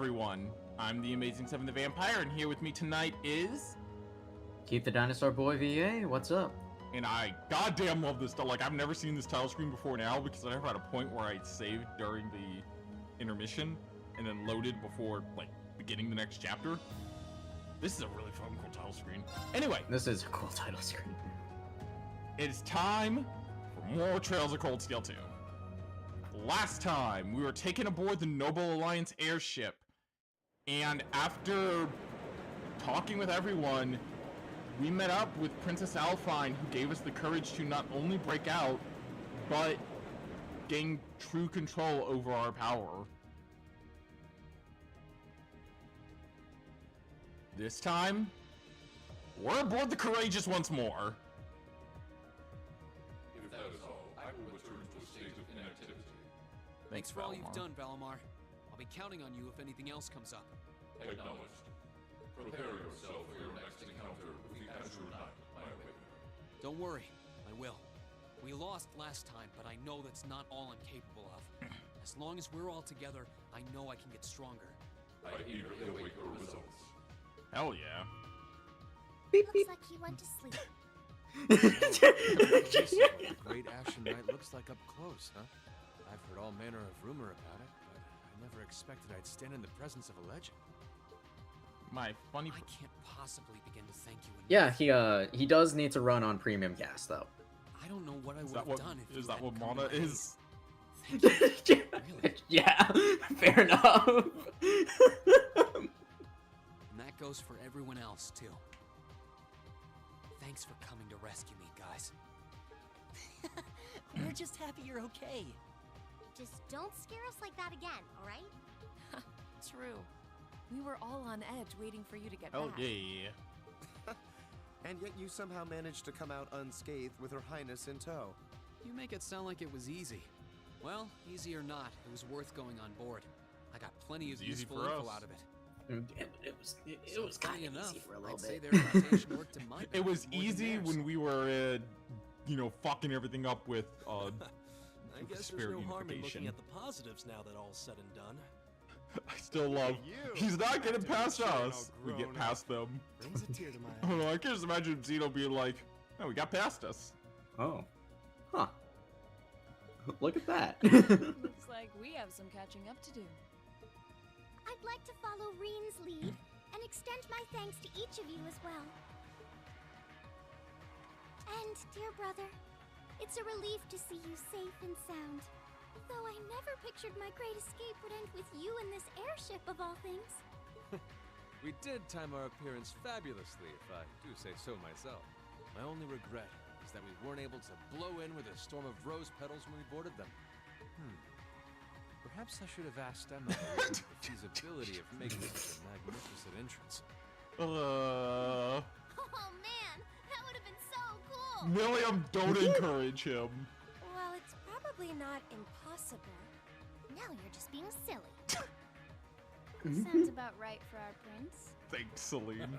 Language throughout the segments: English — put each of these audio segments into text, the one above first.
everyone? I'm the Amazing Seven the Vampire, and here with me tonight is... Keep the Dinosaur Boy VA, what's up? And I goddamn love this. Like, I've never seen this title screen before now, because I never had a point where I saved during the intermission, and then loaded before, like, beginning the next chapter. This is a really fun, cool title screen. Anyway. This is a cool title screen. It's time for more Trails of Cold Steel 2. Last time, we were taken aboard the Noble Alliance airship, and after talking with everyone, we met up with Princess Alfine, who gave us the courage to not only break out, but gain true control over our power. This time, we're aboard the Courageous once more. If that is all, I will return to a state of inactivity. Thanks for all you've done, Valimar. I'll be counting on you if anything else comes up. Acknowledged. Prepare yourself for your next encounter with the Azure Knight, my awakener. Don't worry, I will. We lost last time, but I know that's not all I'm capable of. As long as we're all together, I know I can get stronger. I eagerly await your results. Hell yeah. Looks like he went to sleep. The great Ashen Knight looks like up close, huh? I've heard all manner of rumor about it, but I never expected I'd stand in the presence of a legend. My funny... I can't possibly begin to thank you Yeah, enough. he does need to run on premium cast though. I don't know what I would have done if Is you that hadn't what come Mana to my aid. is? Really? Yeah, fair enough. And that goes for everyone else, too. Thanks for coming to rescue me, guys. We're just happy you're okay. Just don't scare us like that again, alright? True. We were all on edge waiting for you to get Hell back. yeah. And yet you somehow managed to come out unscathed with Her Highness in tow. You make it sound like it was easy. Well, easy or not, it was worth going on board. I got plenty of It's easy useful for info us. out of it. It was Funny kind of enough, easy for a little I'd say bit. their rotation worked in my It was favor more than easy theirs. when we were, you know, fucking everything up with, I with guess spirit there's no harm in unification. looking at the positives now that all's said and done. I still love... He's not getting past us. We get past them. Brings a tear to I my don't eye. know, I can just imagine Zeno being like, oh, we got past us. Oh. Huh. Look at that. Looks like we have some catching up to do. I'd like to follow Reen's lead and extend my thanks to each of you as well. And, dear brother, it's a relief to see you safe and sound. Though I never pictured my great escape would end with you in this airship of all things. We did time our appearance fabulously, if I do say so myself. My only regret is that we weren't able to blow in with a storm of rose petals when we boarded them. Perhaps I should have asked Emma about the feasibility of making such a magnificent entrance. Oh man, that would have been so cool! William, don't encourage him. Well, it's probably not impossible. Now you're just being silly. Sounds about right for our prince. Thanks, Celine.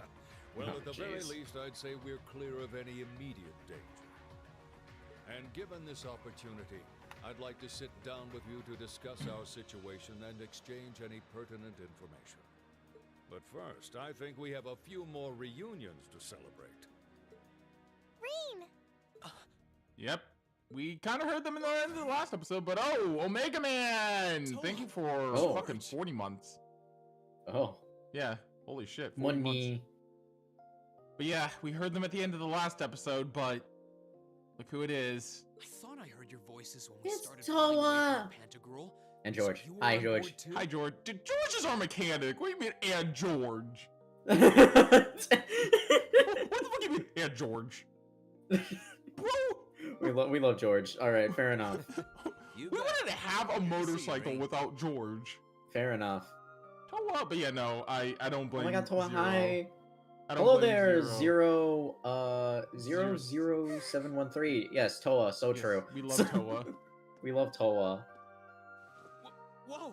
Well, Oh, at the very jeez. least, I'd say we're clear of any immediate danger. And given this opportunity, I'd like to sit down with you to discuss our situation and exchange any pertinent information. But first, I think we have a few more reunions to celebrate. Reen! Yep. We kind of heard them in the end of the last episode, but oh, Omega Man! Thank you for Oh. fucking 40 months. Oh. Yeah, holy shit. 40 months. Money. But yeah, we heard them at the end of the last episode, but look who it is. I thought I heard your voices when we It's started flying away Toa! from Pantagruel. And So George. you were Hi, on George. board too? Hi, George. George is our mechanic. What do you mean, and George? What What the fuck do you mean, and George? Bro! we love George. Alright, fair enough. We wouldn't have a motorcycle without George. Fair enough. Toa, but yeah, no, I don't Oh blame my god, Toa, Zero. hi. I don't Hello blame there, Zero. 00713. Yes, Toa, so Yes, true. we love Toa. We love Toa. Whoa!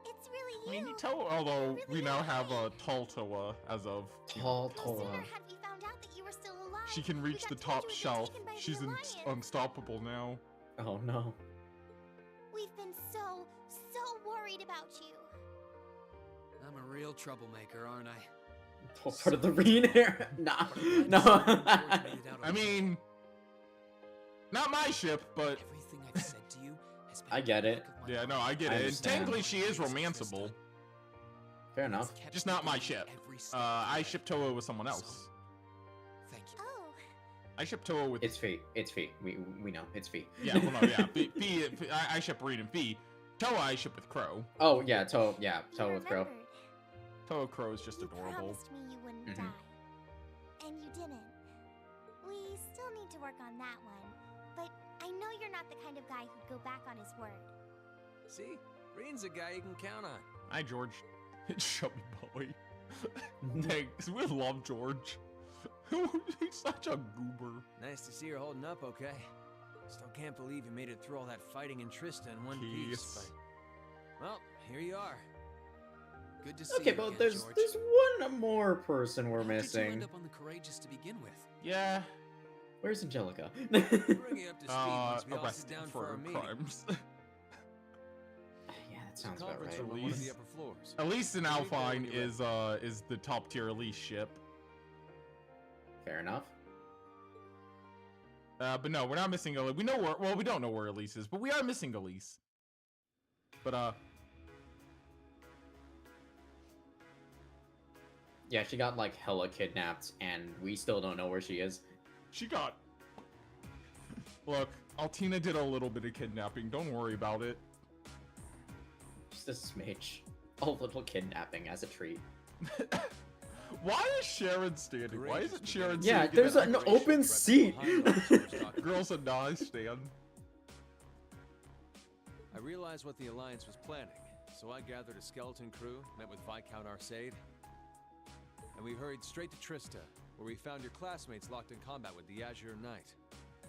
It's really I you! mean, Toa, although You we really now are have a Reen. tall Toa as of... Tall No Toa. sooner had we found out that you were still alive. She can we reach got the told top you had been shelf. taken by the She's Alliance. unstoppable now. Oh no. We've been so worried about you. real troublemaker, aren't I? Oh, part of the Reen era? Nah. No. I mean, not my ship, but Everything I've said to you has been I get it. out of my yeah, no, heart. I get I it. And understand. technically, she is romanceable. Fair enough. It's kept Just me not my going ship. every step of the I way. ship Toa with someone else. Thank you. Oh, I ship Toa with. It's Fee. It's Fee. We know. It's Fee. Yeah, well, no, yeah. I ship Reed and Fee. Toa, I ship with Crow. Oh, yeah, Toa. Yeah, you Toa with Crow. remembered. Toa Crow is just You adorable. promised me you wouldn't Mhm. die. And you didn't. We still need to work on that one. But I know you're not the kind of guy who'd go back on his word. See? Reen's a guy you can count on. Hi, George. It's Chubby Boy. Thanks. We love George. He's such a goober. Nice to see you're holding up okay. Still can't believe you made it through all that fighting in Trista in one piece, Yes. but... Well, here you are. Good to see Okay, you but again, there's George. one more person we're How did you missing. end up on the Courageous to begin with? Yeah. Where's Angelica? We'll bring you up to speed once we all sit Arrested down for our for meeting. crimes. Yeah, that It's a sounds about conference right. room on one of the Elise. upper floors. Elise and Leave there when Alpine you're ready. is the top tier Elise ship. Fair enough. But no, we're not missing Elise. We know where. Well, we don't know where Elise is, but we are missing Elise. But Yeah, she got like hella kidnapped, and we still don't know where she is. she got. Look, Altina did a little bit of kidnapping. Don't worry about it. Just a smidge. A little kidnapping as a treat. Why is Sharon standing? Why isn't Sharon Yeah, sitting there's in an that open Right seat. behind us, I was talking. Girls a nice stand. I realized what the Alliance was planning, so I gathered a skeleton crew, met with Viscount Arcade, and we hurried straight to Trista, where we found your classmates locked in combat with the Azure Knight.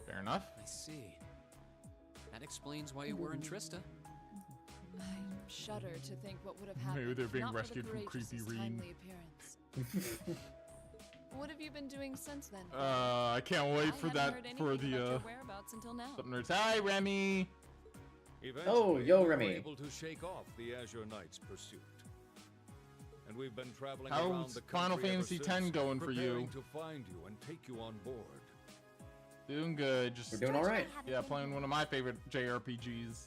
Fair enough. I see. That explains why you were in Trista. I shudder to think what would have happened. Maybe they're if being not for the rescued from creepy Courageous's Reen. timely appearance. What have you been doing since then? I can't wait I for hadn't that heard for anything the about your whereabouts until now. something nerds. Hi, Remy. Oh, Eventually, yo, we were Remy. able to shake off the Azure Knight's pursuit. And we've been traveling around How's the Final country ever Fantasy since, X going for you? preparing to find you and take you on board. Doing good. Just We're doing George and I alright. haven't yeah, been playing here. one of my favorite JRPGs.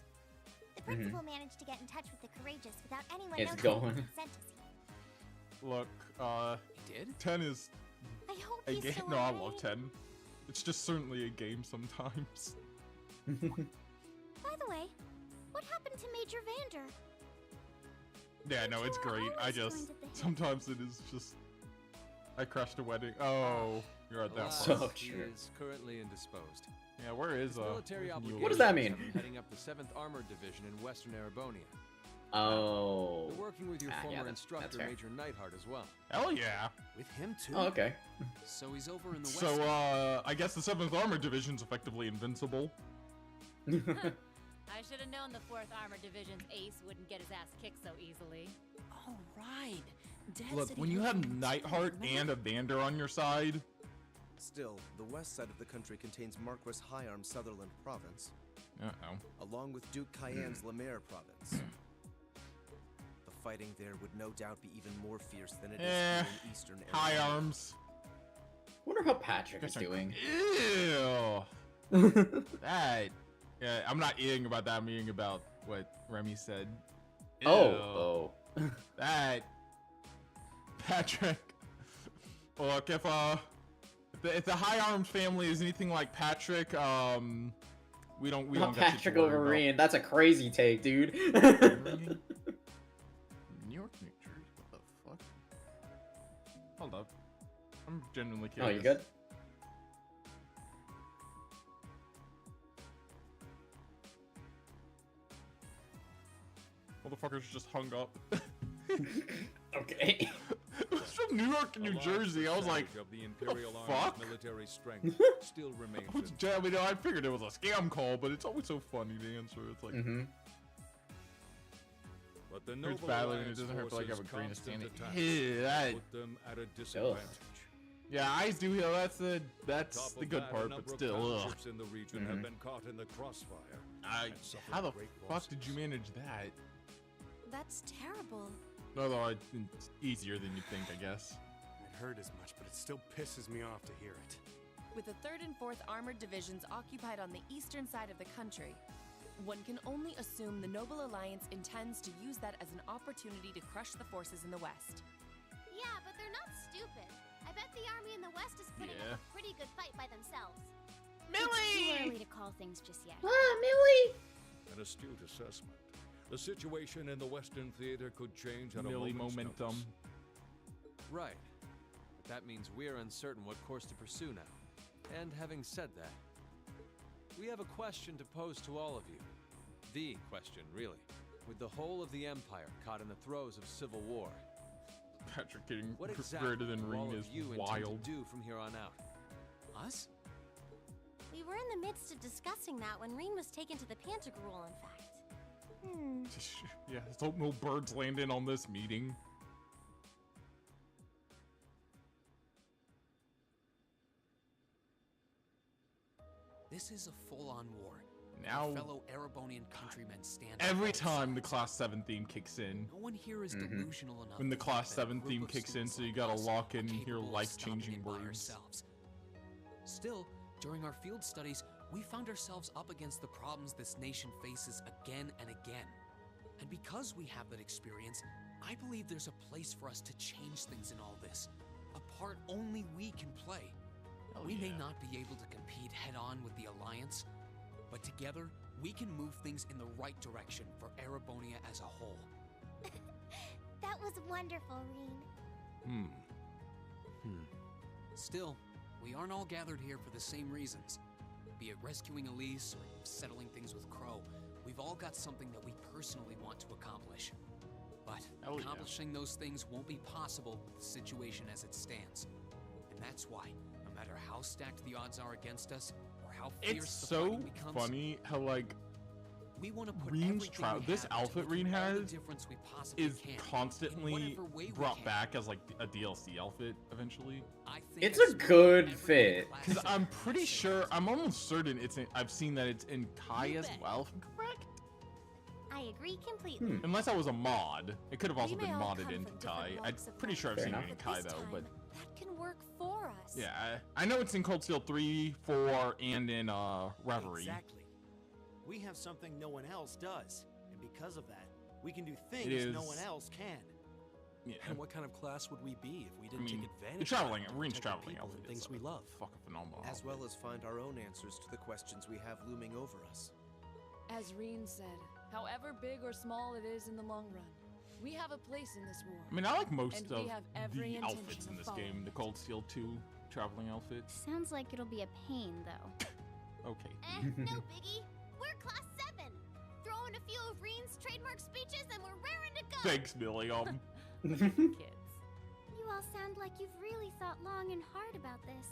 The principal managed to get in touch with the Courageous without anyone It's noticing going. he sent us here. Look, You did? 10 is I hope a he's game. still No, I alright. love 10. It's just certainly a game sometimes. By the way, what happened to Major Vander? Yeah, no, it's Tour great. I always just joined at the hip. sometimes it is just. I crashed a wedding. Oh, you're at that Alas, part. So he true. is currently indisposed. Yeah, where is His military where's obligations Mule? What does that mean? have him heading up the 7th Armored Division in Western Arabonia. Oh. We're working with your Ah, yeah, former that's instructor, fair. Major Nightheart, as well. Hell yeah. With him too? Oh, okay. So he's over in the west. So, I guess the 7th Armored Division's effectively invincible. I should have known the 4th Armored Division's ace wouldn't get his ass kicked so easily. Oh, right. Dad Look, said he when you heard have from him too, Nightheart remember? and Evander on your side, Still, the west side of the country contains Marquis Hyarm Sutherland Province, along with Duke Cayenne's Lemaire Province. The fighting there would no doubt be even more fierce than it is Eh, here in eastern high Arabonia. arms. Wonder how Patrick is doing. Ew. That. Yeah, I'm not eating about that. I'm eating about what Remy said. Ew. Oh. That. Patrick. Look, if the High Arms family is anything like Patrick, we don't Not got shit to Patrick worry over about. Reen. That's a crazy take, dude. New York, New Jersey. What the fuck? Hold up. I'm genuinely Oh, curious. you good? Motherfuckers just hung up. Okay. It was from New York to A New large Jersey. I was like, percentage of the "What Imperial the Army's fuck?" military strength still remains I was in jamming. I figured it was a scam call, but it's always so funny to answer. It's like, Mm-hmm. But the there's Noble badly and it Alliance doesn't hurt to like have a forces' grain of constant sanity. attacks Yeah, that. put them at a disadvantage. Yeah, eyes do heal. That's Top the of good that, a part, number but of still, ugh. townships in the region have been caught in the crossfire. and suffered How the great fuck did you losses. manage that? That's terrible. Although it's easier than you think, I guess. I'd heard as much, but it still pisses me off to hear it. With the 3rd and 4th Armored Divisions occupied on the eastern side of the country, one can only assume the Noble Alliance intends to use that as an opportunity to crush the forces in the west. Yeah, but they're not stupid. I bet the army in the west is putting up a pretty good fight by themselves. It's too early to call things just yet. Millie! An astute assessment. The situation in the Western Theater could change at a Millie moment's momentum. notice. Right. But that means we're uncertain what course to pursue now. And having said that, we have a question to pose to all of you. The question, really. With the whole of the Empire caught in the throes of civil war, Patrick getting what exactly greater than do all Ring of is you intend wild. to do from here on out? Us? We were in the midst of discussing that when Reen was taken to the Pantagruel, in fact. Yeah, let's hope no birds land in on this meeting. This is a full-on war. Now, Our fellow Erebonian countrymen stand every up. time the Class 7 theme kicks in. No one here is delusional enough. When the to Class think that a 7 group theme of kicks in, students so you like gotta us lock are in your capable of life-changing stopping it by words. ourselves. Still, during our field studies, we found ourselves up against the problems this nation faces again and again. And because we have that experience, I believe there's a place for us to change things in all this. A part only we can play. We may not be able to compete head-on with the Alliance, but together, we can move things in the right direction for Erebonia as a whole. That was wonderful, Reen. Still, we aren't all gathered here for the same reasons. Be it rescuing Elise or settling things with Crow, we've all got something that we personally want to accomplish. But accomplishing those things won't be possible with the situation as it stands. And that's why, no matter how stacked the odds are against us, or how fierce It's the so fighting becomes, funny how, like, we want to put Reen's everything we this have into outfit making Reen all the has difference we possibly is can, in constantly whatever way we brought can. back as, like, a DLC outfit, eventually. I think It's as a smart as good every fit. class Because set I'm in our pretty set sure, is. I'm almost certain it's in, I've seen that it's in Kai You as bet. well, if I'm correct. I agree completely. Unless that was a mod. It could have also We been may all modded come into from Kai. different I'm walks of pretty sure I've life, seen it enough. in but Kai, this though, but... time, that can work for us. Yeah, I know it's in Cold Steel 3, 4, and in Reverie. Exactly. We have something no one else does, and because of that, we can do It things no is- one else can. Yeah. And what kind of class would we be if we I didn't mean, take advantage the traveling, of Reen's protecting traveling people outfit and is things we love? fucking phenomenal. As well as find our own answers to the questions we have looming over us. As Reen said, however big or small it is in the long run, we have a place in this war. I mean, I like most and of we have every the intention outfits in of this following game. The Cold Steel 2 traveling outfit. Sounds like it'll be a pain, though. Okay. No biggie. We're Class 7. Throw in a few of Reen's trademark speeches and we're raring to go. Thanks, Billy. Kids. You all sound like you've really thought long and hard about this.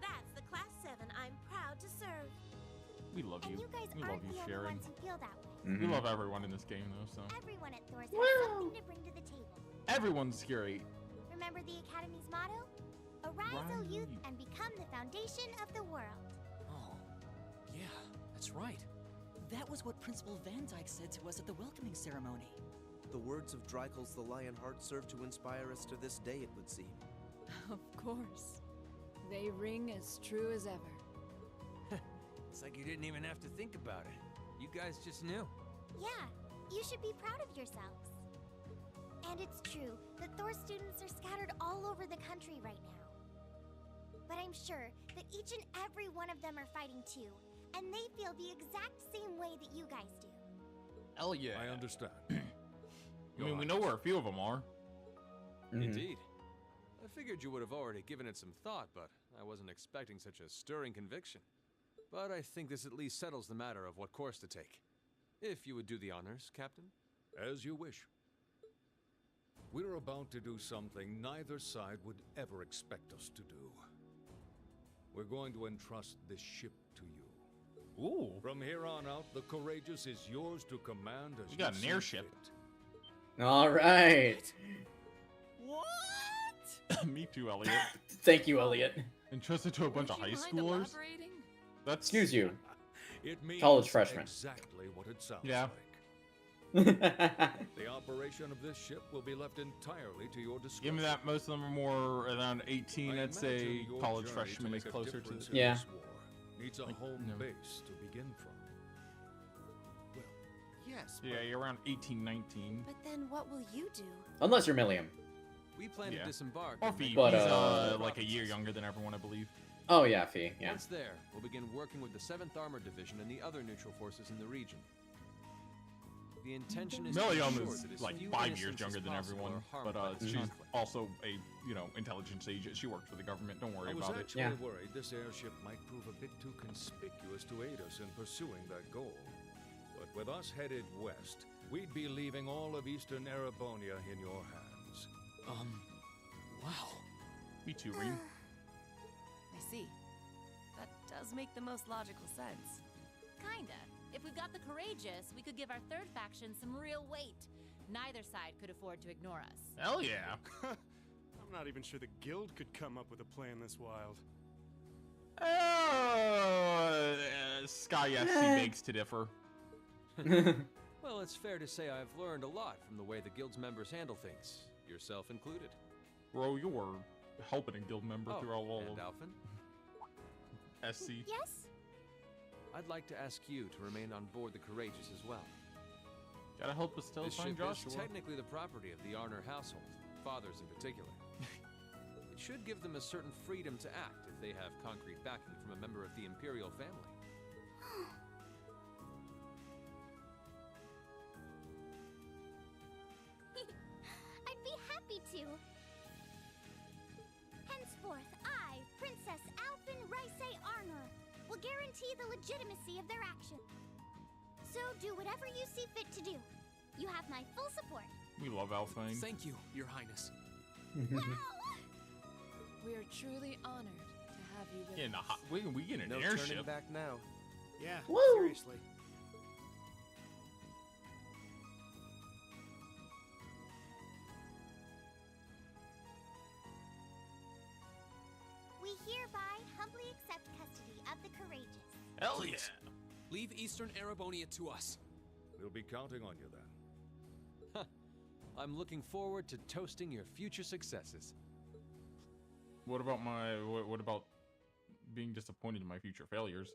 That's the Class 7 I'm proud to serve. We love And you. you guys We love aren't you, the only Sharon. ones who feel that way. We love everyone in this game, though, so. Everyone at Thor's has something to bring to the table. Everyone's great. Remember the Academy's motto? Arise, O youth, Right. and become the foundation of the world. Oh, yeah, that's right. That was what Principal Van Dyke said to us at the welcoming ceremony. The words of Drykel's the Lionheart serve to inspire us to this day, it would seem. Of course. They ring as true as ever. It's like you didn't even have to think about it. You guys just knew. Yeah, you should be proud of yourselves. And it's true that Thor students are scattered all over the country right now. But I'm sure that each and every one of them are fighting too, and they feel the exact same way that you guys do. Hell yeah. I understand. I mean, we know where a few of them are. Indeed. I figured you would have already given it some thought, but I wasn't expecting such a stirring conviction. But I think this at least settles the matter of what course to take. If you would do the honors, Captain. As you wish. We're about to do something neither side would ever expect us to do. We're going to entrust this ship to you. Ooh. From here on out, the Courageous is yours to command as We got you an see airship. fit. All right. What? Me too, Elliot. Thank you, Elliot. Entrusted to a bunch of Would high you mind schoolers? elaborating? That's... Excuse you. It means College freshman. exactly what it sounds Yeah. like. The operation of this ship will be left entirely to your discretion. Give me that. Most of them are more around 18. I'd say imagine your college journey freshmen to is make a closer to. difference in Yeah. this war needs a home no. base to begin from. Yes. Yeah, you're around 18, 19. But then what will you do? Unless you're Millium. We plan to disembark. Or and Fee. make But, He's our like a year younger than everyone, I believe. Oh yeah, Fee. Yeah. Once there, we'll begin working with the 7th Armored Division and the other neutral forces in the region. The intention is to Millium ensure is that as like few 5 years innocents younger as than possible everyone, are harmed but by this she's conflict. also a intelligence agent. She works for the government. Don't worry I was about it. actually worried this airship might prove a bit too conspicuous to aid us in pursuing that goal. But with us headed west, we'd be leaving all of Eastern Erebonia in your hands. Wow. Me too, Reen. I see. That does make the most logical sense. Kinda. If we got the courageous, we could give our third faction some real weight. Neither side could afford to ignore us. Hell yeah. I'm not even sure the guild could come up with a plan this wild. Sky SC begs to differ. Well, it's fair to say I've learned a lot from the way the guild's members handle things, yourself included. Bro, you were helping a guild member throughout all and of Alphen? SC. Yes? I'd like to ask you to remain on board the Courageous as well. Gotta help us tell This find ship Joshua. is technically the property of the Arner household, fathers in particular. It should give them a certain freedom to act if they have concrete backing from a member of the Imperial family. I'd be happy to. Henceforth, I, Princess Alphen Rysei Arnor, will guarantee the legitimacy of their action. So do whatever you see fit to do. You have my full support. We love Alfang. Thank you, Your Highness. We are truly honored to have you with In a us. we get an No airship. turning back now. Yeah, Woo! seriously. We hereby humbly accept custody of the courageous. Hell yeah. Leave Eastern Erebonia to us. We'll be counting on you then. I'm looking forward to toasting your future successes. What about what about being disappointed in my future failures?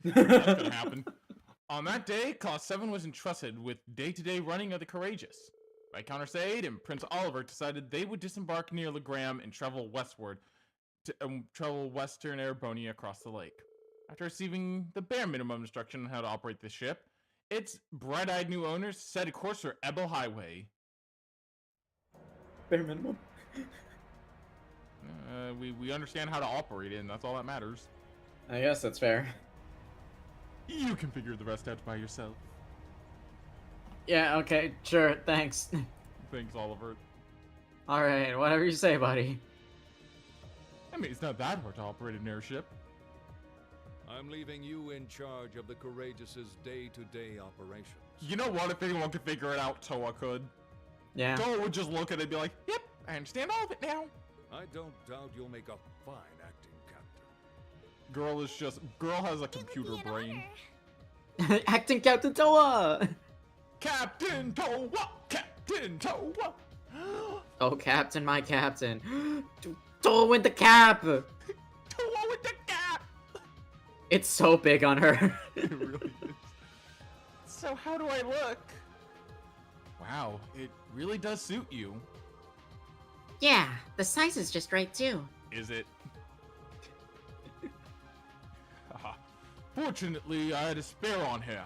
That's gonna happen. On that day, Class 7 was entrusted with day-to-day running of the Courageous. Viscount Arcade and Prince Oliver decided they would disembark near Legram and travel westward to travel western Erebonia across the lake. After receiving the bare minimum instruction on how to operate the ship, its bright-eyed new owners set a course for Ebel Highway. Bare minimum. We understand how to operate it, and that's all that matters. I guess that's fair. You can figure the rest out by yourself. Yeah, okay, sure, thanks. Thanks, Oliver. Alright, whatever you say, buddy. I mean, it's not that hard to operate an airship. I'm leaving you in charge of the Courageous's day-to-day operations. You know what? If anyone could figure it out, Toa could. Yeah. Toa would just look at it and be like, yep, I understand all of it now. I don't doubt you'll make a fine acting captain. Girl has a computer brain. Acting Captain Toa! Captain Toa! Captain Toa! Oh, Captain, my Captain. Toa with the cap! Toa with the cap! It's so big on her. It really is. So how do I look? Wow, it really does suit you. Yeah, the size is just right too. Is it? Fortunately, I had a spare on here.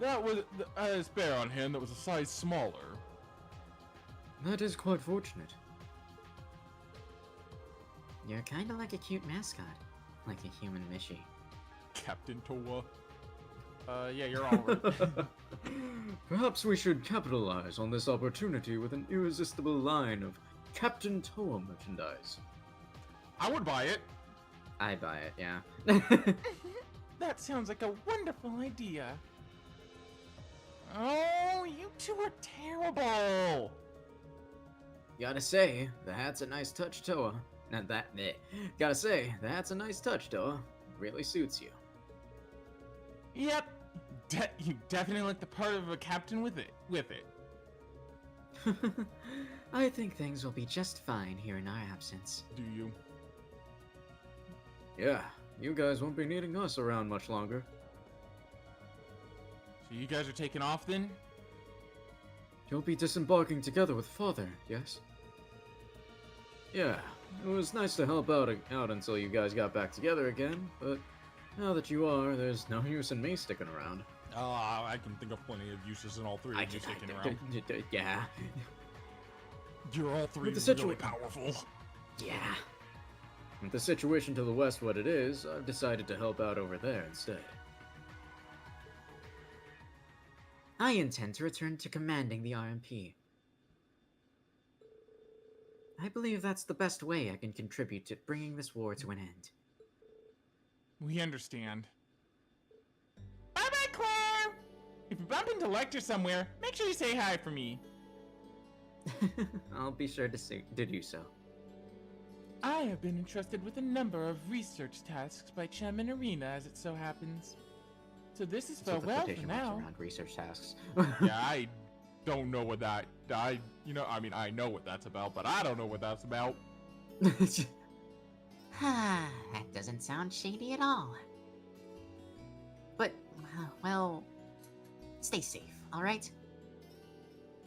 I had a spare on him that was a size smaller. That is quite fortunate. You're kinda like a cute mascot. Like a human Mishi. Captain Toa. Yeah, you're all right. Perhaps we should capitalize on this opportunity with an irresistible line of Captain Toa merchandise. I would buy it. I'd buy it, yeah. That sounds like a wonderful idea. Oh, you two are terrible. Gotta say, the hat's a nice touch, Toa. Not that, meh. Gotta say, the hat's a nice touch, Toa. Really suits you. Yep, You definitely look the part of a captain with it. I think things will be just fine here in our absence. Do you? Yeah, you guys won't be needing us around much longer. So you guys are taking off then? You'll be disembarking together with Father, yes? Yeah, it was nice to help out until you guys got back together again, but now that you are, there's no use in me sticking around. I can think of plenty of uses in all three of you sticking around. Yeah. You're all three With the really powerful. Yeah. With the situation to the west what it is, I've decided to help out over there instead. I intend to return to commanding the RMP. I believe that's the best way I can contribute to bringing this war to an end. We understand. Bye-bye, Claire! If you bump into Lecter somewhere, make sure you say hi for me. I'll be sure to do so. I have been entrusted with a number of research tasks by Chairman Arena, as it so happens. So this is farewell for now. Around research tasks. Yeah, I don't know what that... I know what that's about, but I don't know what that's about. That doesn't sound shady at all. But, well, stay safe, alright?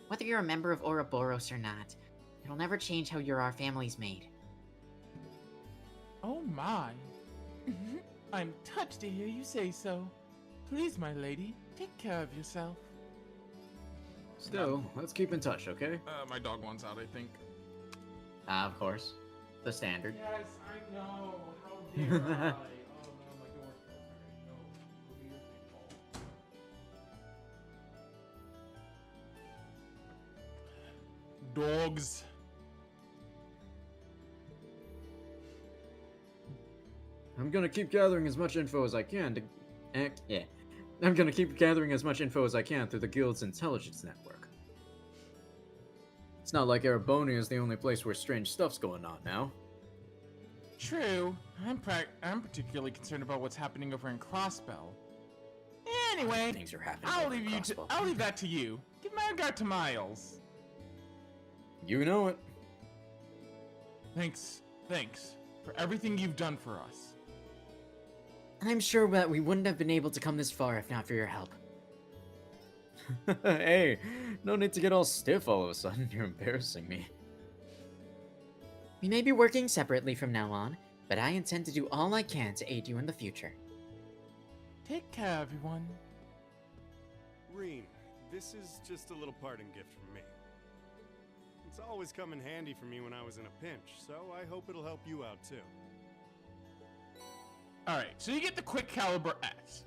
Whether you're a member of Ouroboros or not, it'll never change how our family's made. Oh my. I'm touched to hear you say so. Please, my lady, take care of yourself. Still, let's keep in touch, okay? My dog wants out, I think. Of course. The standard. Yes, I know. How dare I? Oh no, my door's closed. Dogs. I'm gonna keep gathering as much info as I can to... I'm gonna keep gathering as much info as I can through the guild's intelligence network. It's not like Erebonia is the only place where strange stuff's going on now. True. I'm particularly concerned about what's happening over in Crossbell. Anyway, things are happening. I'll leave that to you. Give my regard to Miles. You know it. Thanks for everything you've done for us. I'm sure that we wouldn't have been able to come this far if not for your help. Hey, no need to get all stiff all of a sudden. You're embarrassing me. We may be working separately from now on, but I intend to do all I can to aid you in the future. Take care, everyone. Rean, this is just a little parting gift from me. It's always come in handy for me when I was in a pinch, so I hope it'll help you out too. Alright, so you get the Quick Caliber X.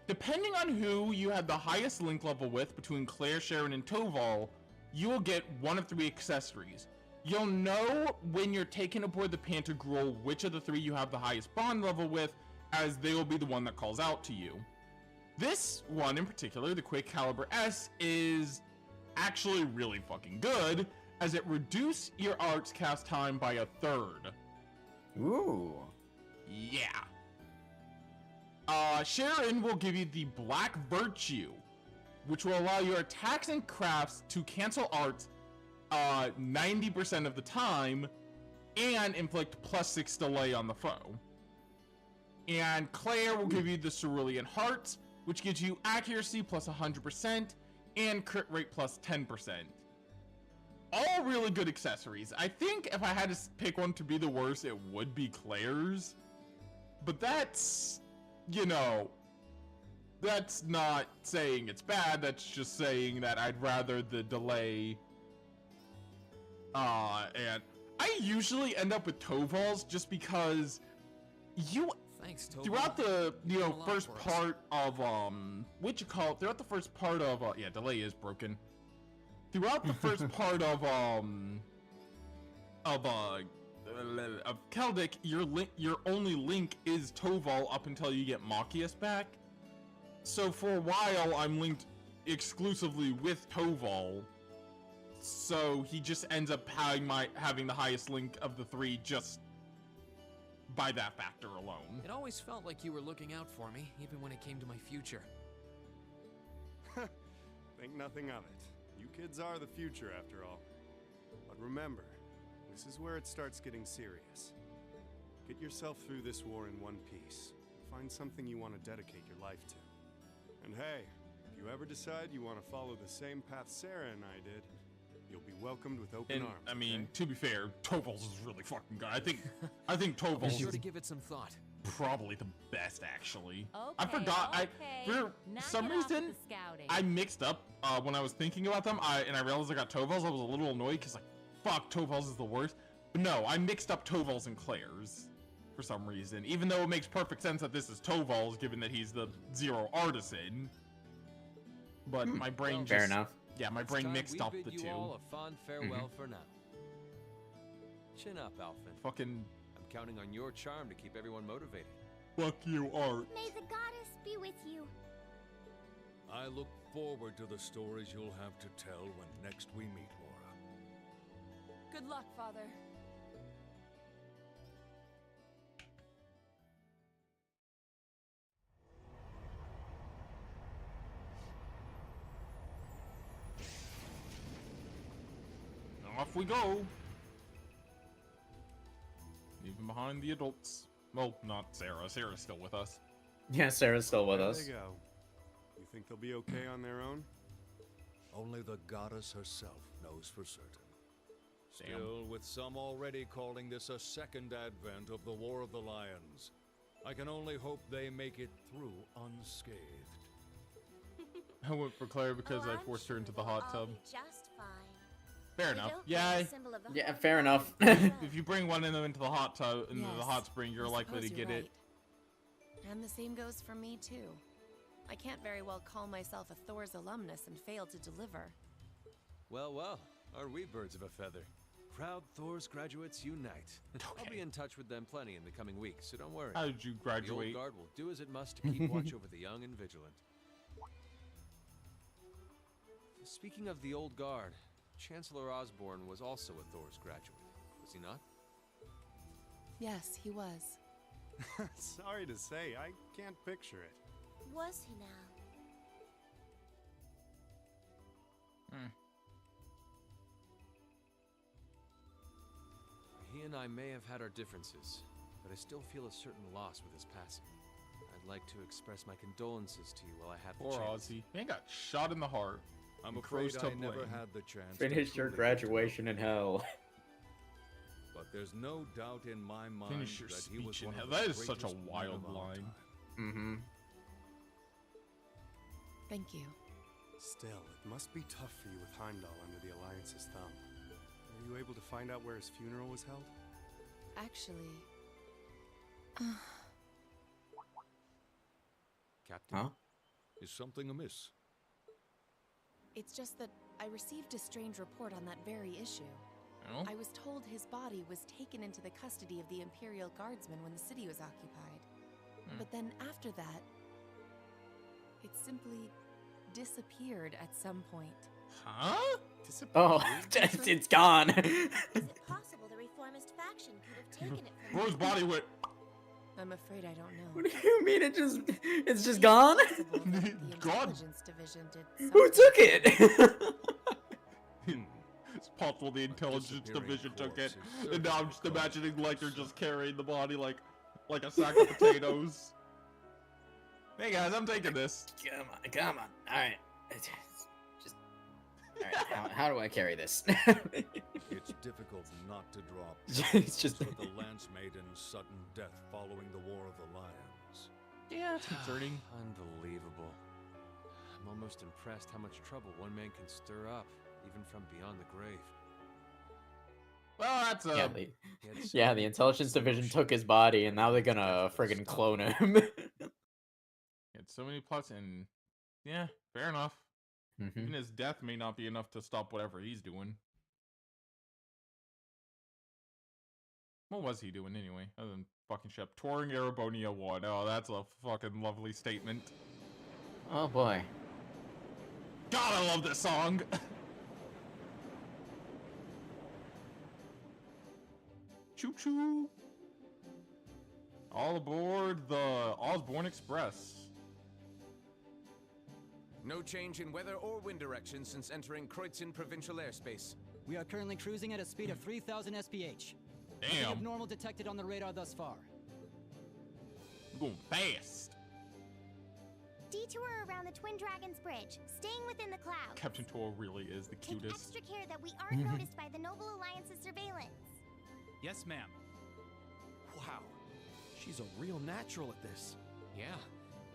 Depending on who you had the highest link level with between Claire, Sharon, and Toval, you will get one of 3 accessories. You'll know when you're taken aboard the Pantagruel which of the 3 you have the highest bond level with, as they will be the one that calls out to you. This one in particular, the Quick Caliber S, is actually really fucking good, as it reduces your arts cast time by 1/3. Ooh. Yeah. Sharon will give you the Black Virtue, which will allow your attacks and crafts to cancel arts 90% of the time and inflict +6 delay on the foe. And Claire will give you the Cerulean Heart, which gives you accuracy +100% and crit rate +10%. All really good accessories. I think if I had to pick one to be the worst, it would be Claire's. But that's, you know, that's not saying it's bad, that's just saying that I'd rather the delay. And I usually end up with Toval's just because Thanks, Toval. throughout the, first part of, throughout the first part of, delay is broken. Throughout the first part of Keldic, your only link is Toval up until you get Machias back. So for a while, I'm linked exclusively with Toval. So he just ends up having the highest link of the 3 just by that factor alone. It always felt like you were looking out for me, even when it came to my future. think nothing of it. You kids are the future, after all. But remember, this is where it starts getting serious. Get yourself through this war in one piece. Find something you want to dedicate your life to. And hey, if you ever decide you want to follow the same path Sarah and I did, you'll be welcomed with open And arms. I mean, okay? to be fair, Toval's is really fucking good. I think Be Toval's sure is to give it some thought. probably the best, actually. Okay, I forgot. okay. For Knock some it off with reason, the scouting. I mixed up when I was thinking about them. And I realized I got Toval's. I was a little annoyed because like, fuck, Toval's is the worst. But no, I mixed up Toval's and Claire's for some reason. Even though it makes perfect sense that this is Toval's, given that he's the Zero Artisan. But my brain just... Fair enough. Yeah, my It's brain time mixed we up bid the you two. all a fond farewell for now. Chin up, Alphen. Fucking... I'm counting on your charm to keep everyone motivated. Fuck you, Art. May the goddess be with you. I look forward to the stories you'll have to tell when next we meet, Laura. Good luck, Father. Off we go. Leaving behind the adults. Well, not Sarah. Sarah's still with us. Yeah, Sarah's still with There us. they go. You think they'll be okay on their own? Only the goddess herself knows for certain. Damn. Still, with some already calling this a second advent of the War of the Lions, I can only hope they make it through unscathed. I went for Claire because I forced her into the hot tub. Just fine. Fair They enough. don't Yeah. carry the symbol of the Yeah, heart fair on enough. their If you bring one of them into the hot tub, into the Yes, hot spring, you're I likely to suppose get you're it. right. And the same goes for me, too. I can't very well call myself a Thor's alumnus and fail to deliver. Well, well, are we birds of a feather? Proud Thor's graduates unite. I'll be in touch with them plenty in the coming weeks, so don't worry. How did you The graduate? old guard will do as it must to keep watch over the young and vigilant. Speaking of the old guard, Chancellor Osborne was also a Thor's graduate, was he not? Yes, he was. Sorry to say, I can't picture it. Was he now? He and I may have had our differences, but I still feel a certain loss with his passing. I'd like to express my condolences to you while I have the Poor chance. Ozzy. Man got shot in the heart. I'm and afraid crows to I never blame. had the chance Finish to your truly graduation in hell. But there's no doubt in my mind Finish your that he was speech in one hell. of the That is such a greatest men wild of our line. time. Mm-hmm. Thank you. Still, it must be tough for you with Heimdall under the Alliance's thumb. Were you able to find out where his funeral was held? Actually... Captain? Huh? Is something amiss? It's just that I received a strange report on that very issue. Oh? I was told his body was taken into the custody of the Imperial Guardsmen when the city was occupied. But then after that, it simply disappeared at some point. Huh? Oh, it's gone. Is it possible the reformist faction could have taken it from Rose him? body went. I'm afraid I don't know. What do you mean it's just gone? Possible that the God. intelligence division did Who something. took it? It's possible the intelligence Disappearing division took it, corpse is and now I'm certainly just cause imagining for like they're concern. just carrying the body like a sack of potatoes. Hey guys, I'm taking this. Come on. All right. Just. All right. How do I carry this? It's difficult not to drop. It's just- with the Lance Maiden's sudden death following the War of the Lions. Yeah, it's concerning. Unbelievable. I'm almost impressed how much trouble one man can stir up, even from beyond the grave. Well, that's yeah, He had so yeah, the many intelligence plots in division motion. took his body, and now they're gonna Definitely friggin' stop. clone him. He had so many plots, and yeah, fair enough. Mhm. Even his death may not be enough to stop whatever he's doing. What was he doing anyway? Other than fucking ship. Touring Erebonia 1. Oh, that's a fucking lovely statement. Oh boy. God, I love this song! Choo choo! All aboard the Osborne Express. No change in weather or wind direction since entering Kreutzen provincial airspace. We are currently cruising at a speed of 3,000 SPH. Nothing Damn. abnormal detected on the radar thus far. Going fast. Detour around the Twin Dragons Bridge, staying within the clouds. Captain Tor really is the Take cutest. extra care that we aren't noticed by the Noble Alliance's surveillance. Yes, ma'am. Wow. She's a real natural at this. Yeah,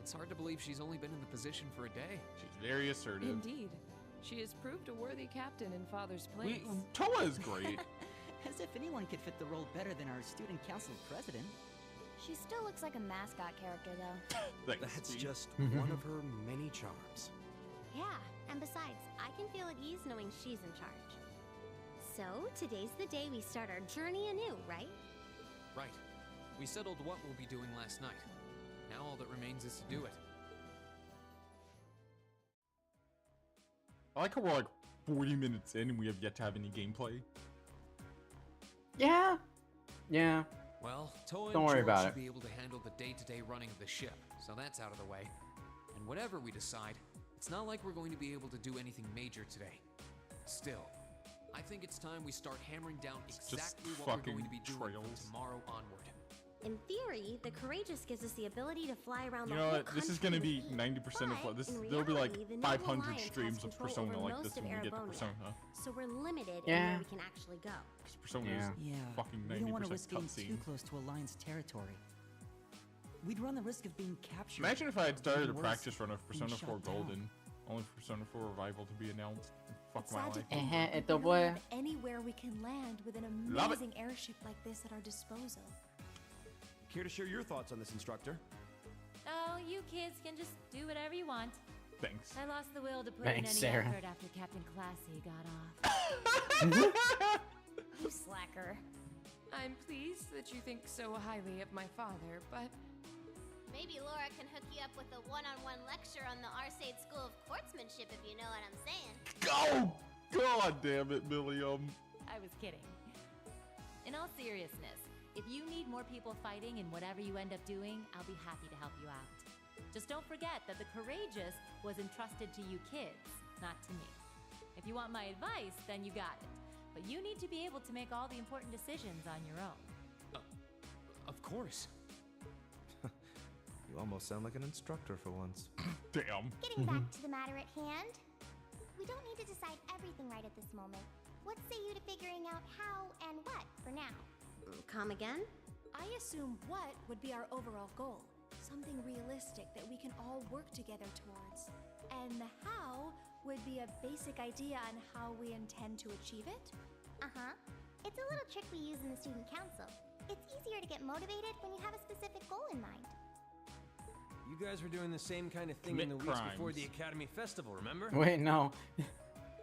it's hard to believe she's only been in the position for a day. She's very assertive. Indeed. She has proved a worthy captain in Father's place. Toa is great. As if anyone could fit the role better than our student council president. She still looks like a mascot character, though. That's just one of her many charms. Yeah, and besides, I can feel at ease knowing she's in charge. So, today's the day we start our journey anew, right? Right. We settled what we'll be doing last night. Now all that remains is to do it. I like how we're like 40 minutes in and we have yet to have any gameplay. Yeah. Yeah. Well, Toa Don't and worry George about should it. be able to handle the day-to-day running of the ship, so that's out of the way. And whatever we decide, it's not like we're going to be able to do anything major today. Still, I think it's time we start hammering down exactly what we're going to be doing from tomorrow onward. In theory, the Courageous gives us the ability to fly around You the know whole what? country. This is gonna with be ease. 90% of what But this. in There'll be like reality, the Noble 500 Alliance has streams of control Persona over like most this of when we get to Erebonia. Persona. So we're limited in Yeah. where we can actually go. Persona Yeah. is fucking we don't want to 90% risk getting cutscene. too close to Alliance territory. We'd run the risk of being captured. Imagine if I had or started a even worse, practice run of being Persona shot 4 down. Golden, only for Persona 4 Revival to be announced. Fuck It's my sad to life. think Ejé, we esto don't puede. have anywhere we can land with an Love it. amazing airship like this at our disposal. Care to share your thoughts on this, instructor? Oh, you kids can just do whatever you want. Thanks. I lost the will to put Thanks, in any Sarah. effort after Captain Classy got off. You slacker. I'm pleased that you think so highly of my father, but Maybe Laura can hook you up with a one-on-one lecture on the Arcade School of Quartzmanship, if you know what I'm saying. Go! God damn it, Milliam. I was kidding. In all seriousness, if you need more people fighting in whatever you end up doing, I'll be happy to help you out. Just don't forget that the Courageous was entrusted to you kids, not to me. If you want my advice, then you got it. But you need to be able to make all the important decisions on your own. Of course. You almost sound like an instructor for once. Damn. Getting back to the matter at hand, we don't need to decide everything right at this moment. What say you to figuring out how and what for now? Come again? I assume what would be our overall goal. Something realistic that we can all work together towards. And the how would be a basic idea on how we intend to achieve it. Uh-huh. It's a little trick we use in the student council. It's easier to get motivated when you have a specific goal in mind. You guys were doing the same kind of thing in the Commit weeks before crimes. the Academy Festival, remember? Wait, no.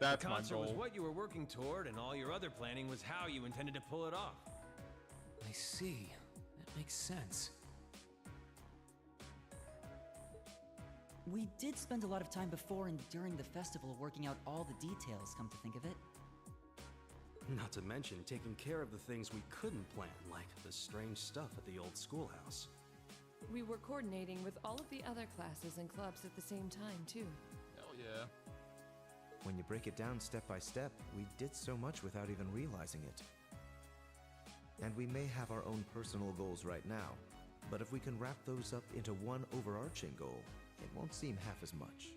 That's the my concert was goal. what you were working toward, and all your other planning was how you intended to pull it off. I see. That makes sense. We did spend a lot of time before and during the festival working out all the details, come to think of it. Not to mention taking care of the things we couldn't plan, like the strange stuff at the old schoolhouse. we were coordinating with all of the other classes and clubs at the same time, too. Hell yeah. When you break it down step by step, we did so much without even realizing it. And we may have our own personal goals right now, but if we can wrap those up into one overarching goal, it won't seem half as much.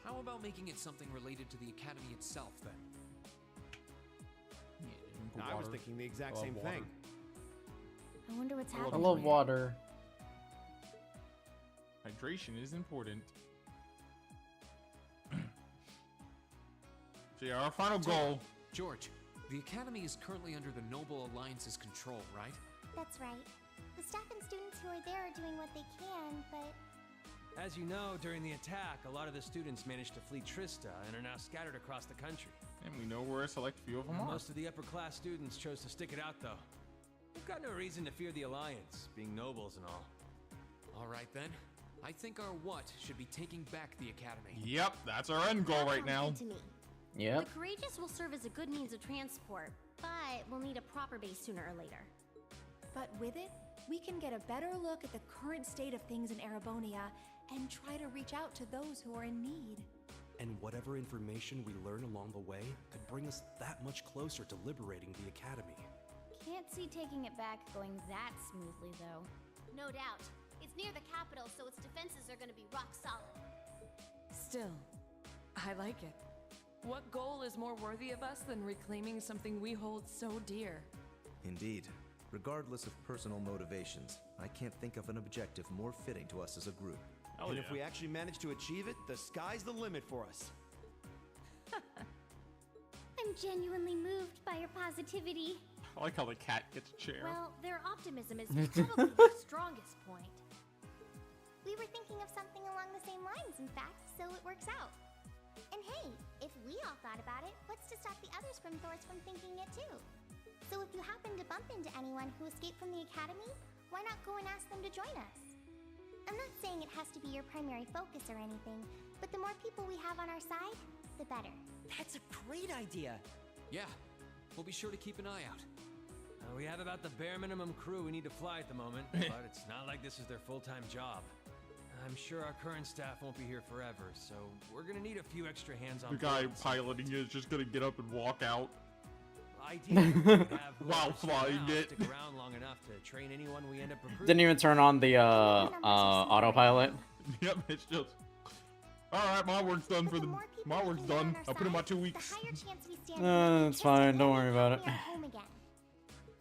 How about making it something related to the Academy itself, then? I was thinking the exact same thing. I wonder what's I happening. love water. Hydration is important. So yeah, our final goal. George, the Academy is currently under the Noble Alliance's control, right? That's right. The staff and students who are there are doing what they can, but As you know, during the attack, a lot of the students managed to flee Trista and are now scattered across the country. And we know where a select few of them are. Most of the upper class students chose to stick it out, though. We've got no reason to fear the Alliance, being nobles and all. All right, then. I think our what should be taking back the Academy. Yep, that's our end goal right now. To me. Yep. The Courageous will serve as a good means of transport, but we'll need a proper base sooner or later. But with it, we can get a better look at the current state of things in Erebonia and try to reach out to those who are in need. And whatever information we learn along the way could bring us that much closer to liberating the Academy. Can't see taking it back going that smoothly, though. No doubt. It's near the capital, so its defenses are gonna be rock solid. Still, I like it. What goal is more worthy of us than reclaiming something we hold so dear? Indeed. Regardless of personal motivations, I can't think of an objective more fitting to us as a group. And if we actually manage to achieve it, the sky's the limit for us. I'm genuinely moved by your positivity. I like how the cat gets a chair. Well, their optimism is probably their strongest point. We were thinking of something along the same lines, in fact, so it works out. And hey, if we all thought about it, what's to stop the others from Thors from thinking it too? So if you happen to bump into anyone who escaped from the Academy, why not go and ask them to join us? I'm not saying it has to be your primary focus or anything, but the more people we have on our side, the better. That's a great idea. Yeah, we'll be sure to keep an eye out. We have about the bare minimum crew we need to fly at the moment, but it's not like this is their full-time job. I'm sure our current staff won't be here forever, so we're gonna need a few extra hands on. The guy piloting it is just gonna get up and walk out. While flying it. Stick around long enough to train anyone we end up recruiting. Didn't even turn on the autopilot. Yep, it's just. Alright, my work's done for the. My work's done. I'll put in my 2 weeks. It's fine. Don't worry about it. Home again.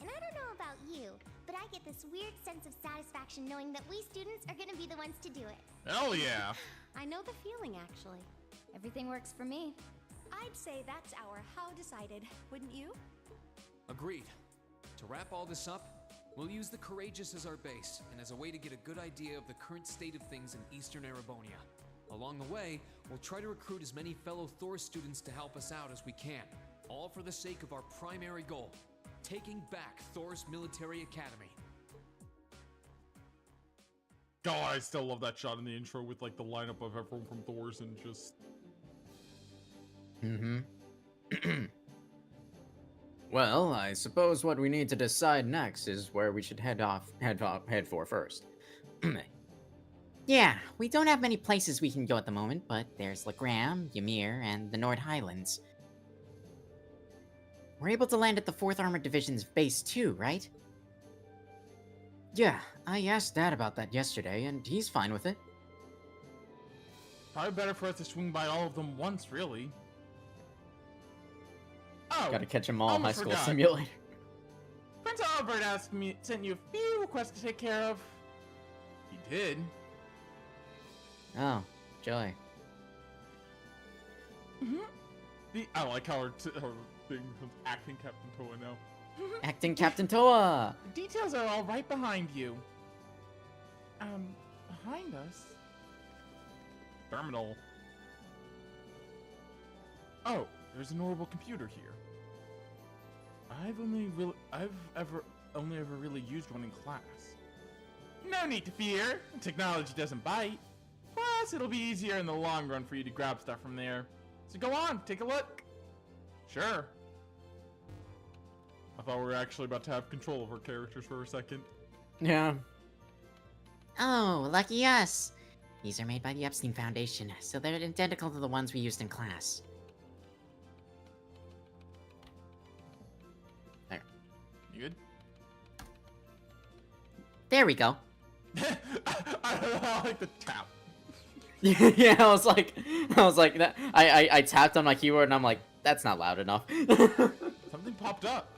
And I don't know about you, but I get this weird sense of satisfaction knowing that we students are gonna be the ones to do it. Hell yeah. I know the feeling, actually. Everything works for me. I'd say that's our how decided, wouldn't you? Agreed. To wrap all this up, we'll use the Courageous as our base, and as a way to get a good idea of the current state of things in Eastern Erebonia. Along the way, we'll try to recruit as many fellow Thor students to help us out as we can, all for the sake of our primary goal, taking back Thor's military academy. God, I still love that shot in the intro with like the lineup of everyone from Thor's and just. Well, I suppose what we need to decide next is where we should head for first. Yeah, we don't have many places we can go at the moment, but there's Legram, Ymir, and the Nord Highlands. We're able to land at the 4th Armored Division's base too, right? Yeah, I asked Dad about that yesterday, and he's fine with it. Probably better for us to swing by all of them once, really. Oh, gotta catch them all. High School forgot. Simulator. Prince Albert sent you a few requests to take care of. He did. Oh, joy. I like how her thing was acting Captain Toa now. Acting Captain Toa. The details are all right behind you. Behind us. Terminal. Oh, there's an orbital computer here. I've only ever really used one in class. No need to fear. Technology doesn't bite. Plus, it'll be easier in the long run for you to grab stuff from there. So go on, take a look. Sure. I thought we were actually about to have control of our characters for a second. Yeah. Oh, lucky us. These are made by the Epstein Foundation, so they're identical to the ones we used in class. There. You good? There we go. I like the tap. Yeah, I was like that. I tapped on my keyboard and I'm like, that's not loud enough. Something popped up.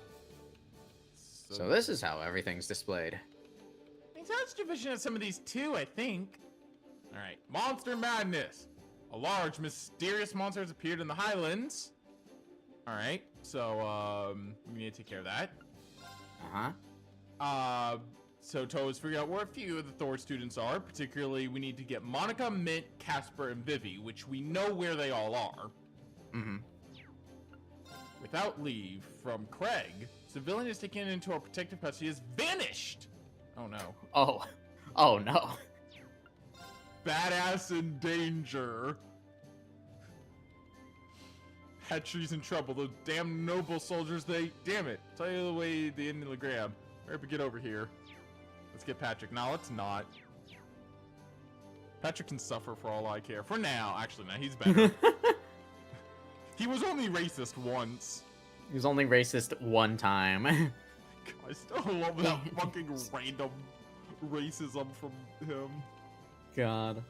So this is how everything's displayed. Intelligence Division has some of these too, I think. Alright, Monster Madness. A large, mysterious monster has appeared in the Highlands. Alright, so, we need to take care of that. So Toa's figured out where a few of the Thor students are. Particularly, we need to get Monica, Mint, Casper, and Vivi, which we know where they all are. Without leave from Craig, civilian is taken into our protective custody has vanished. Oh no. Oh no. Badass in danger. Hatchery's in trouble. Those damn noble soldiers, damn it. Tell you the way the end of the Legram. Hurry up and get over here. Let's get Patrick. No, let's not. Patrick can suffer for all I care. For now, actually, no, he's better. He was only racist once. He was only racist one time. I still love that fucking random racism from him. God.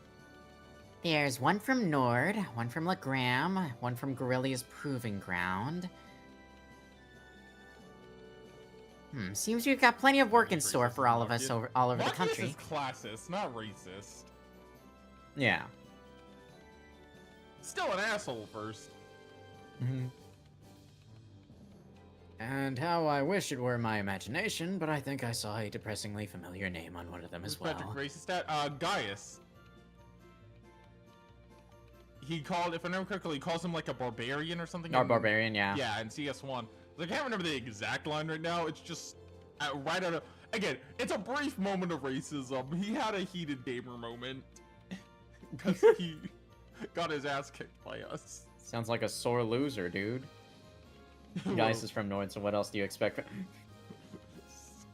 There's one from Nord, one from Legram, one from Guerrilla's Proving Ground. Seems we've got plenty of work in store for all of us all over the country. Marcus is classist, not racist. Yeah. Still an asshole first. And how I wish it were my imagination, but I think I saw a depressingly familiar name on one of them as well. Patrick racist at? Gaius. He called, if I remember correctly, he calls him like a barbarian or something. Or barbarian, yeah. Yeah, in CS1. I can't remember the exact line right now. It's just right out of... Again, it's a brief moment of racism. He had a heated gamer moment. Because he got his ass kicked by us. Sounds like a sore loser, dude. Gaius is from Nord, so what else do you expect?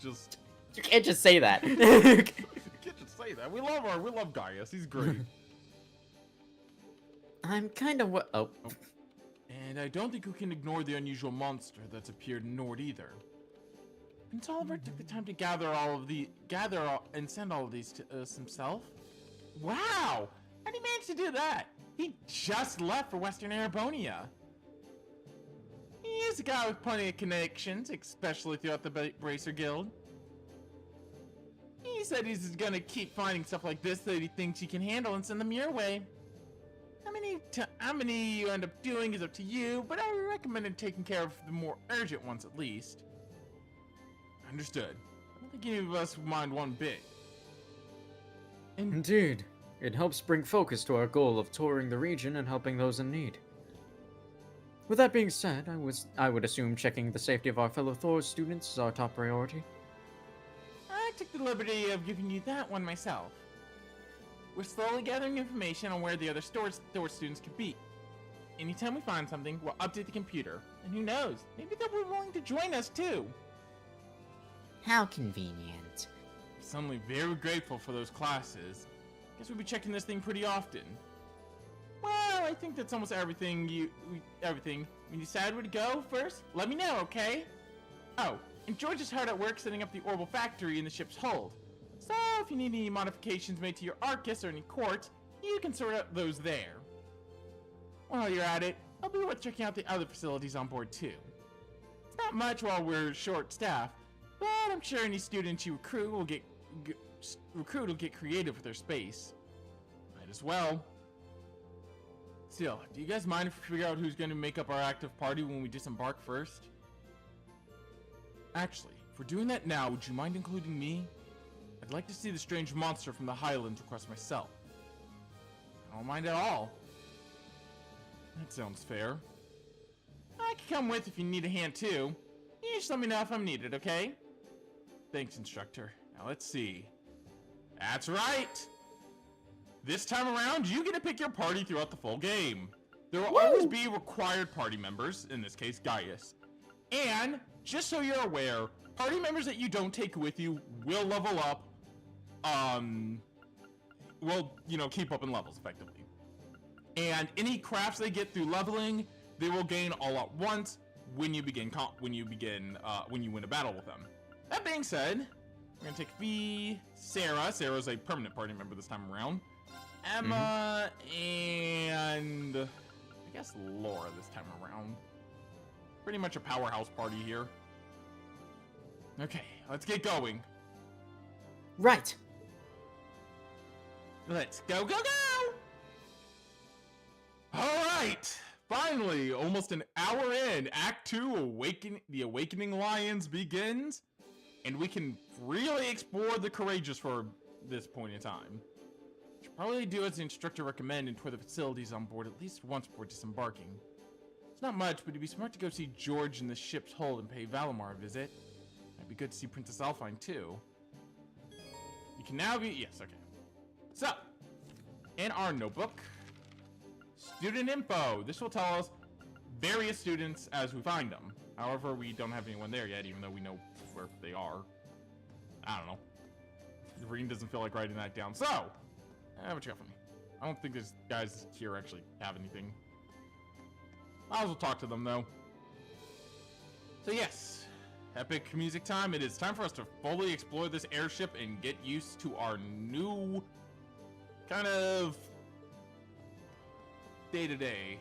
Just... You can't just say that. You can't just say that. We love Gaius. He's great. I'm kind of oh. And I don't think we can ignore the unusual monster that's appeared in Nord either. Prince Oliver took the time to gather and send all of these to us himself. Wow! How did he manage to do that? He just left for Western Arabonia. He's a guy with plenty of connections, especially throughout the Bracer Guild. He said he's gonna keep finding stuff like this that he thinks he can handle and send them your way. How many you end up doing is up to you, but I recommended taking care of the more urgent ones at least. Understood. I don't think any of us would mind one bit. Indeed. It helps bring focus to our goal of touring the region and helping those in need. With that being said, I would assume checking the safety of our fellow Thor students is our top priority. I took the liberty of giving you that one myself. We're slowly gathering information on where the other Thor students could be. Anytime we find something, we'll update the computer. And who knows, maybe they'll be willing to join us too. How convenient. I'm suddenly very grateful for those classes. Guess we'll be checking this thing pretty often. Well, I think that's almost everything. When you decide where to go first, let me know, okay? Oh, and George is hard at work setting up the orbital factory in the ship's hold. So if you need any modifications made to your Arcus or any quartz, you can sort out those there. While you're at it, it'll be worth checking out the other facilities on board too. It's not much while we're short-staffed, but I'm sure any students you recruit will get creative with their space. Might as well. Still, do you guys mind if we figure out who's going to make up our active party when we disembark first? Actually, if we're doing that now, would you mind including me? I'd like to see the strange monster from the Highlands request myself. I don't mind at all. That sounds fair. I can come with if you need a hand too. You just let me know if I'm needed, okay? Thanks, instructor. Now let's see. That's right! This time around, you get to pick your party throughout the full game. There will always be required party members, in this case, Gaius. And, just so you're aware, party members that you don't take with you will level up, will, keep up in levels, effectively. And any crafts they get through leveling, they will gain all at once when you win a battle with them. That being said, we're gonna take V, Sarah. Sarah's a permanent party member this time around. Emma, and I guess Laura this time around. Pretty much a powerhouse party here. Okay, let's get going. Right. Let's go, go, go! Alright! Finally, almost an hour in, Act 2, The Awakening Lions begins. And we can really explore the Courageous for this point in time. Should probably do as the instructor recommended and tour the facilities on board at least once before disembarking. It's not much, but it'd be smart to go see George in the ship's hold and pay Valimar a visit. Might be good to see Princess Alphine too. You can now yes, okay. So, in our notebook, student info. This will tell us various students as we find them. However, we don't have anyone there yet, even though we know where they are. I don't know. The reading doesn't feel like writing that down. So, What you got for me? I don't think these guys here actually have anything. I'll as well talk to them, though. So yes, epic music time. It is time for us to fully explore this airship and get used to our new kind of day-to-day.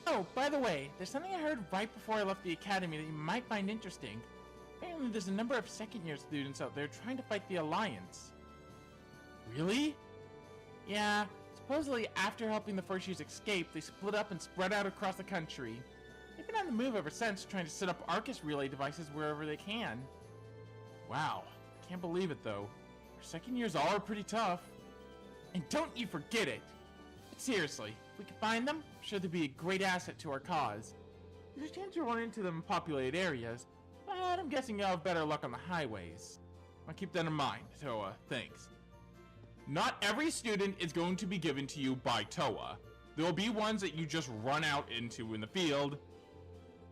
Oh, by the way, there's something I heard right before I left the academy that you might find interesting. Apparently there's a number of second-year students out there trying to fight the Alliance. Really? Yeah, supposedly after helping the first years escape, they split up and spread out across the country. They've been on the move ever since, trying to set up Arcus relay devices wherever they can. Wow, can't believe it though. Our second years are pretty tough. And don't you forget it! But seriously, if we could find them, I'm sure they'd be a great asset to our cause. There's a chance to run into them in populated areas, but I'm guessing you'll have better luck on the highways. I'll keep that in mind, Toa, thanks. Not every student is going to be given to you by Toa. There will be ones that you just run out into in the field,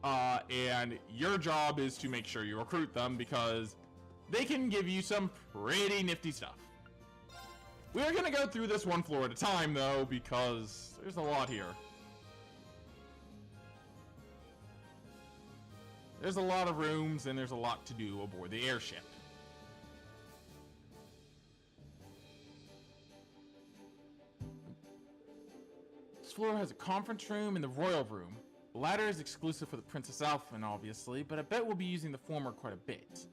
and your job is to make sure you recruit them because they can give you some pretty nifty stuff. We're gonna go through this one floor at a time, though, because there's a lot here. There's a lot of rooms, and there's a lot to do aboard the airship. This floor has a conference room and the royal room. The latter is exclusive for the Princess Alphen, obviously, but I bet we'll be using the former quite a bit.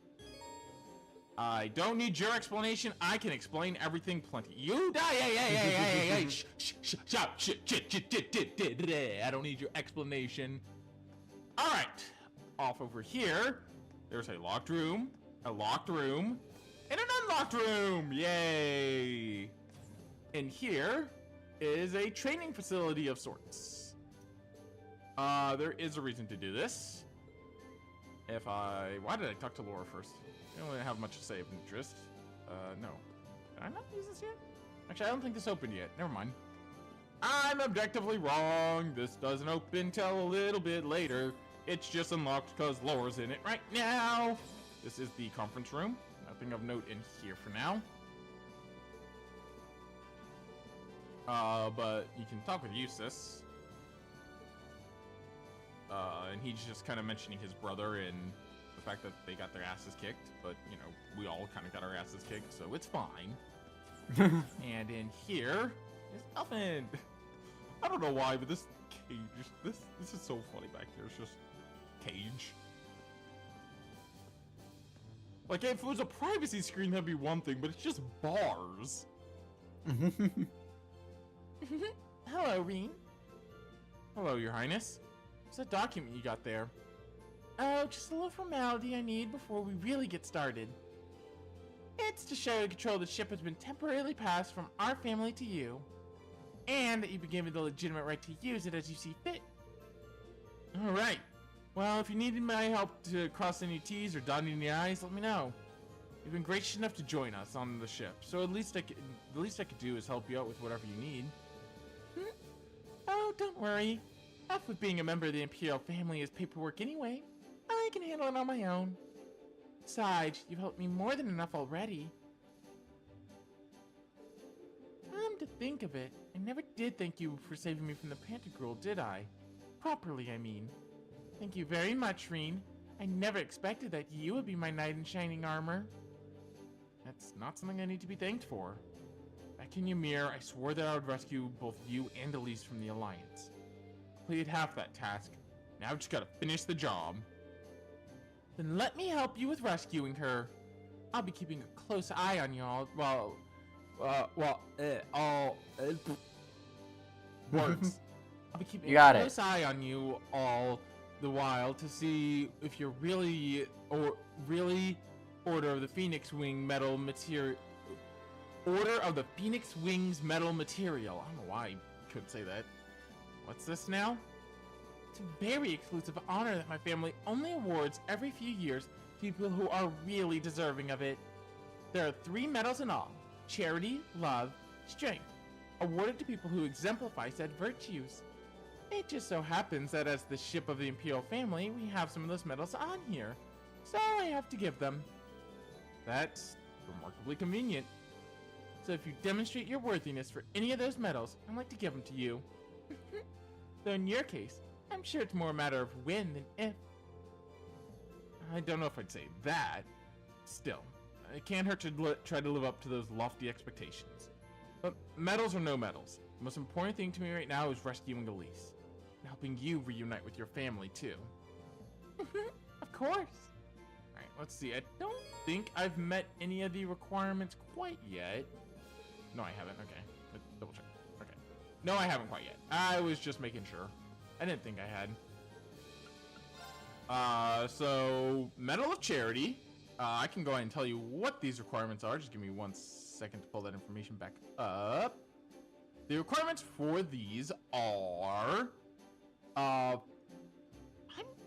I don't need your explanation. I can explain everything plenty. You die. Hey, I don't need your explanation. All right. Off over here, there's a locked room, and an unlocked room. Yay. And here is a training facility of sorts. There is a reason to do this. Why did I talk to Laura first? I don't really have much to say of interest. No. Did I not use this yet? Actually, I don't think this opened yet. Never mind. I'm objectively wrong. This doesn't open till a little bit later. It's just unlocked because Laura's in it right now. This is the conference room. Nothing of note in here for now. But you can talk with Eustace. And he's just kind of mentioning his brother and the fact that they got their asses kicked, but you know, we all kind of got our asses kicked, so it's fine. And in here is nothing. I don't know why, but this cage, this is so funny back here. It's just cage. Like, if it was a privacy screen, that'd be one thing, but it's just bars. Hello, Rean. Hello, Your Highness. What's that document you got there? Oh, just a little formality I need before we really get started. It's to show control of the ship has been temporarily passed from our family to you, and that you've been given the legitimate right to use it as you see fit. Alright. Well, if you needed my help to cross any T's or dot any I's, let me know. You've been gracious enough to join us on the ship, so the least I could do is help you out with whatever you need. Oh, don't worry. Half of being a member of the Imperial family is paperwork anyway. I can handle it on my own. Besides, you've helped me more than enough already. Come to think of it, I never did thank you for saving me from the Pantagruel, did I? Properly, I mean. Thank you very much, Rean. I never expected that you would be my knight in shining armor. That's not something I need to be thanked for. Back in Ymir, I swore that I would rescue both you and Elise from the Alliance. Completed half that task. Now I've just gotta finish the job. Then let me help you with rescuing her. I'll be keeping a close eye on y'all words. I'll be keeping You got a it. close eye on you all the while to see if you're really Order of the Phoenix Wing metal material. Order of the Phoenix Wings metal material. I don't know why I couldn't say that. What's this now? It's a very exclusive honor that my family only awards every few years to people who are really deserving of it. There are 3 medals in all: charity, love, strength, awarded to people who exemplify said virtues. It just so happens that as the ship of the Imperial family, we have some of those medals on here, so I have to give them. That's remarkably convenient. So if you demonstrate your worthiness for any of those medals, I'd like to give them to you. Though in your case, I'm sure it's more a matter of when than if. I don't know if I'd say that. Still, it can't hurt to try to live up to those lofty expectations. But medals or no medals, the most important thing to me right now is rescuing Elise. And helping you reunite with your family, too. Of course. Alright, let's see. I don't think I've met any of the requirements quite yet. No, I haven't. Okay. Let's double check. Okay. No, I haven't quite yet. I was just making sure. I didn't think I had. So, Medal of Charity. I can go ahead and tell you what these requirements are. Just give me 1 second to pull that information back up. The requirements for these are... I'm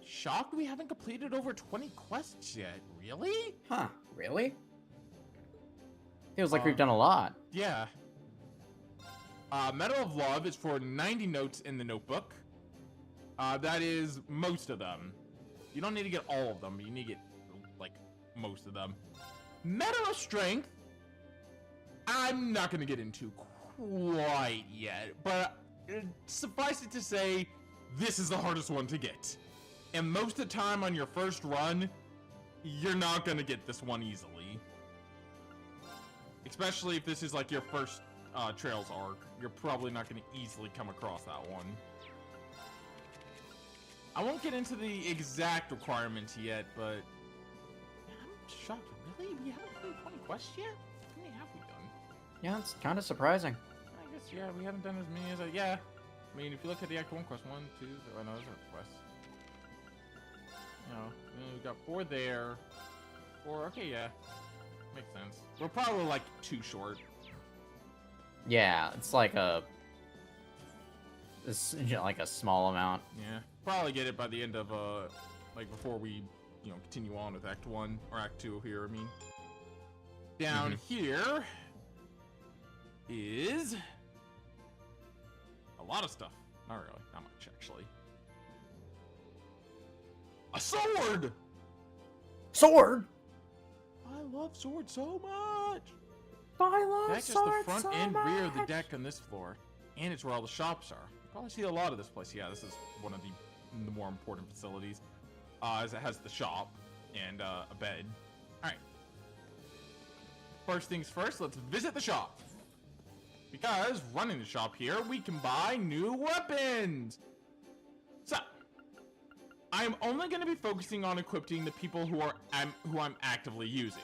shocked we haven't completed over 20 quests yet. Really? Huh, really? Feels like we've done a lot. Yeah. Medal of Love is for 90 notes in the notebook. That is most of them. You don't need to get all of them, but you need to get, like, most of them. Medal of Strength, I'm not going to get into quite yet, but suffice it to say, this is the hardest one to get. And most of the time on your first run, you're not going to get this one easily. Especially if this is like your first Trails arc, you're probably not going to easily come across that one. I won't get into the exact requirements yet, but I'm shocked. Really? We haven't played 20 quests yet? How many have we done? Yeah, it's kind of surprising. I guess, yeah, we haven't done as many as yeah. I mean, if you look at the Act 1 quest, 1, 2, oh no, those are quests. No, we've got 4 there. 4, okay, yeah. Makes sense. We're probably like too short. Yeah, it's like it's like a small amount. Yeah, probably get it by the end of like before we, continue on with Act 1 or Act 2 here. I mean, down here is a lot of stuff. Not really, not much actually. A sword. Sword. I love swords so much. I love That's just the front and rear of the deck on this floor, and it's where all the shops are. You probably see a lot of this place. Yeah, this is one of the more important facilities, as it has the shop and a bed. All right. First things first, let's visit the shop. Because running the shop here, we can buy new weapons. So, I'm only going to be focusing on equipping the people who I'm actively using.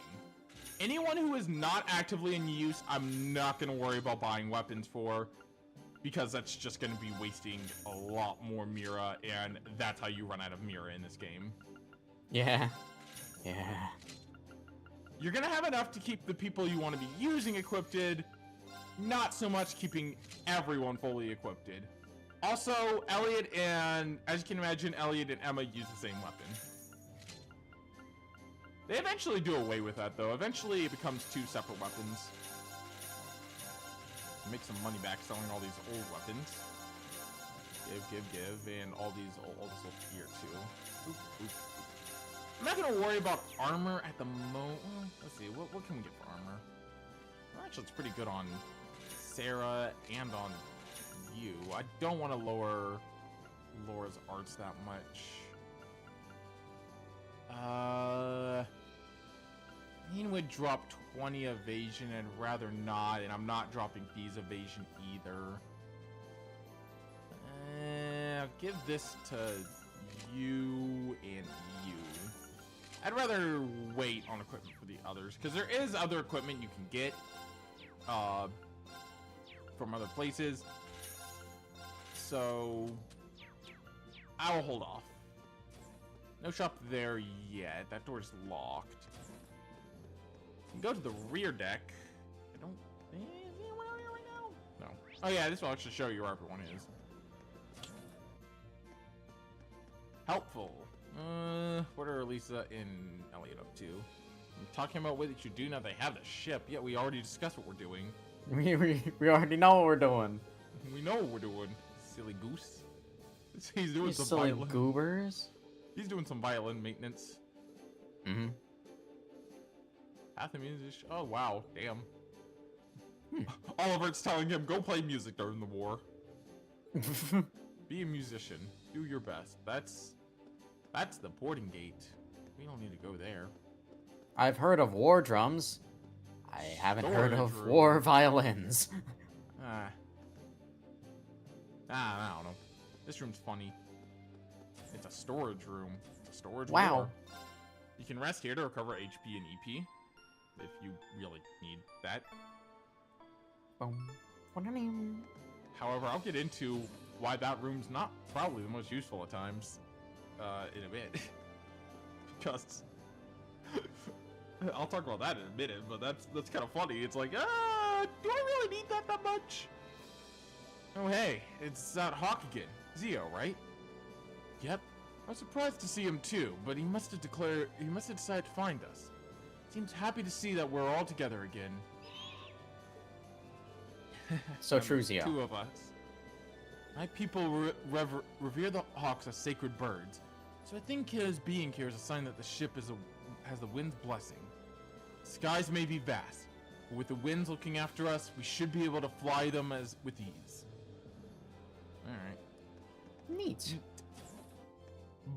Anyone who is not actively in use, I'm not going to worry about buying weapons for, because that's just going to be wasting a lot more Mira, and that's how you run out of Mira in this game. Yeah. Yeah. You're going to have enough to keep the people you want to be using equipped, not so much keeping everyone fully equipped. Also, Elliot and, as you can imagine, Elliot and Emma use the same weapon. They eventually do away with that, though. Eventually, it becomes 2 separate weapons. Make some money back selling all these old weapons. Give, and all this old gear, too. Oop, oop, oop. I'm not gonna worry about armor at the moment. Let's see, what can we get for armor? Well, actually, it's pretty good on Sarah and on you. I don't want to lower Laura's arts that much. Ian would drop 20 evasion and rather not, and I'm not dropping Fee's evasion either. I'll give this to you and you. I'd rather wait on equipment for the others, because there is other equipment you can get from other places. So I will hold off. No shop there yet. That door's locked. You can go to the rear deck. I don't think... Is anyone out here right now? No. Oh yeah, this will actually show you where everyone is. Helpful. What are Lisa and Elliot up to? I'm talking about what they should do now they have the ship. Yeah, we already discussed what we're doing. We already know what we're doing. We know what we're doing. Silly goose. He's doing some silly violin. goobers. He's doing some violin maintenance. Mm-hmm. Half the music. Oh wow, damn. Oliver's telling him, go play music during the war. Be a musician. Do your best. That's the boarding gate. We don't need to go there. I've heard of war drums. I haven't heard of room. war violins. I don't know. This room's funny. It's a storage room. It's a storage war. You can rest here to recover HP and EP. If you really need that. However, I'll get into why that room's not probably the most useful at times in a bit. Because I'll talk about that in a minute, but that's kind of funny. It's like, do I really need that much? Oh hey, it's that Hawk again. Zio, right? Yep. I was surprised to see him too, but he must have decided to find us. Seems happy to see that we're all together again. So true, Zio. 2 of us. My people revere the hawks as sacred birds, so I think his being here is a sign that the ship has the wind's blessing. Skies may be vast, but with the winds looking after us, we should be able to fly them with ease. Alright. Neat.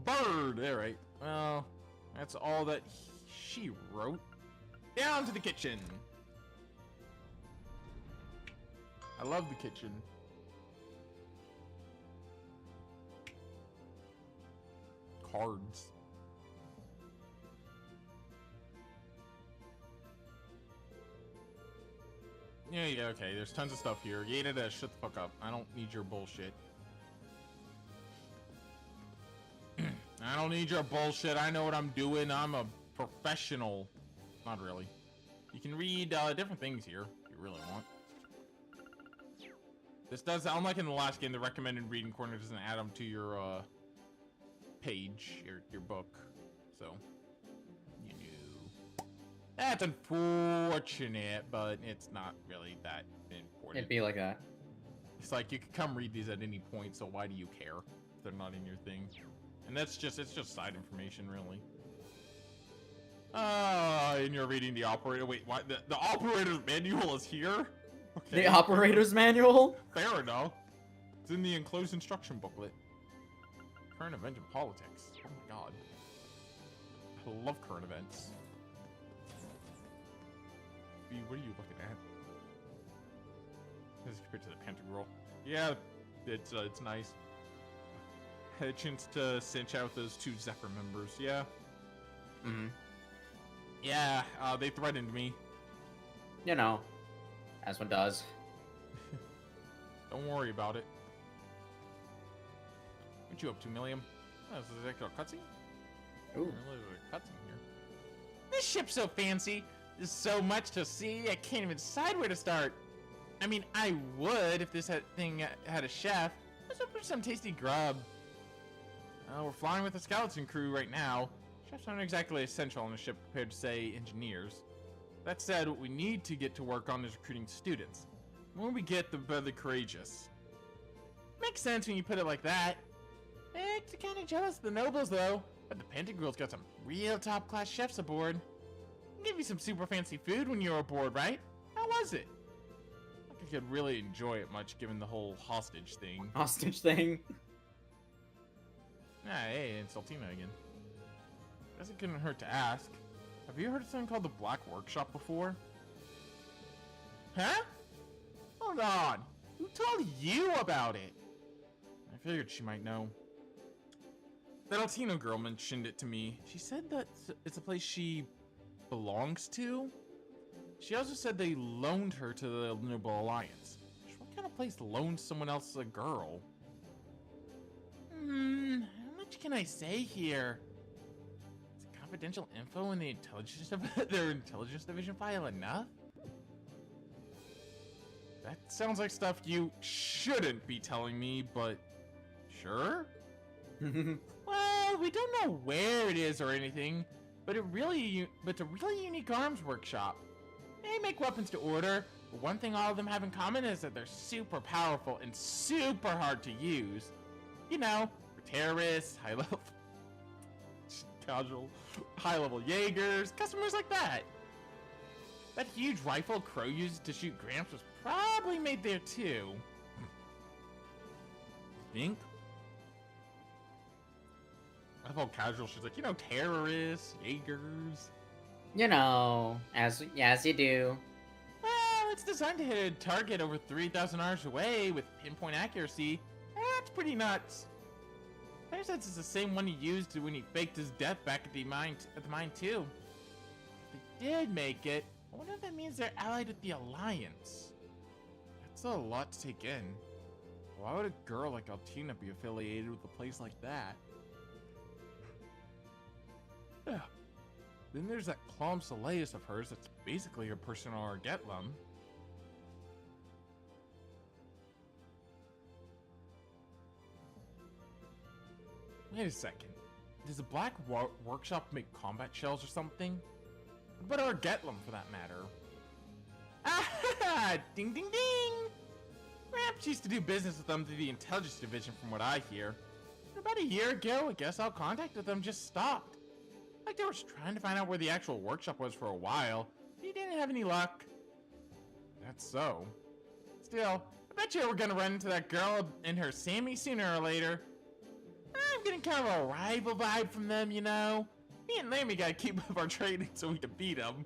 Bird! Alright. Well, that's all that she wrote. Down to the kitchen! I love the kitchen. Cards. Yeah, okay, there's tons of stuff here. Yada, shut the fuck up. I don't need your bullshit. I don't need your bullshit. I know what I'm doing. I'm a professional. Not really. You can read different things here if you really want. This does, unlike in the last game, the recommended reading corner doesn't add them to your page, your book. So, you know. That's unfortunate, but it's not really that important. It'd be like that. It's like you could come read these at any point, so why do you care if they're not in your thing? And it's just side information, really. And you're reading the operator. Wait, what? The operator's manual is here? Okay. The operator's manual? Fair enough. It's in the enclosed instruction booklet. Current event and politics. Oh my god. I love current events. What are you looking at? This is compared to the Pentagram. Yeah, it's nice. Had a chance to cinch out those 2 Zephyr members, yeah. Mm-hmm. Yeah, they threatened me. You know, as one does. Don't worry about it. What you up to, Milliam? Oh, is this a cutscene? Ooh. There's a cutscene here. This ship's so fancy. There's so much to see, I can't even decide where to start. I mean, I would if this thing had a chef. Let's open some tasty grub. We're flying with a skeleton crew right now. Chefs aren't exactly essential on a ship compared to, say, engineers. That said, what we need to get to work on is recruiting students. The more we get, the better the courageous. Makes sense when you put it like that. Makes you kind of jealous of the nobles, though. But the Pentagril's got some real top-class chefs aboard. Give you some super fancy food when you were aboard, right? How was it? I think I could really enjoy it much, given the whole hostage thing. Hostage thing? Ah, hey, it's Saltina again. Guess it couldn't hurt to ask. Have you heard of something called the Black Workshop before? Huh? Hold on. Who told you about it? I figured she might know. That Altino girl mentioned it to me. She said that it's a place she belongs to. She also said they loaned her to the Noble Alliance. What kind of place loans someone else a girl? How much can I say here? Is confidential info in the intelligence division file enough? That sounds like stuff you shouldn't be telling me, but sure? Well, we don't know where it is or anything, but it's a really unique arms workshop. They make weapons to order, but one thing all of them have in common is that they're super powerful and super hard to use. You know, for terrorists, high-level Jaegers, customers like that. That huge rifle Crow used to shoot Gramps was probably made there too. Think? I felt casual. She's like, you know, terrorists, Jaegers. You know, as you do. Well, it's designed to hit a target over 3,000 hours away with pinpoint accuracy. That's pretty nuts. There's sense it's the same one he used when he faked his death back at the mine too. If they did make it, I wonder if that means they're allied with the Alliance. That's a lot to take in. Why would a girl like Altina be affiliated with a place like that? Yeah. Then there's that Clom Soleus of hers that's basically her personal Argetlum. Wait a second. Does the Black Workshop make combat shells or something? What about Argetlum for that matter? Ah! Ding ding ding! Perhaps used to do business with them through the Intelligence Division from what I hear. About a year ago, I guess our contact with them just stopped. Like they were trying to find out where the actual workshop was for a while. But you didn't have any luck. That's so. Still, I bet you we're gonna run into that girl and her Sammy sooner or later. I'm getting kind of a rival vibe from them, you know? Me and Lammy gotta keep up our training so we can beat them.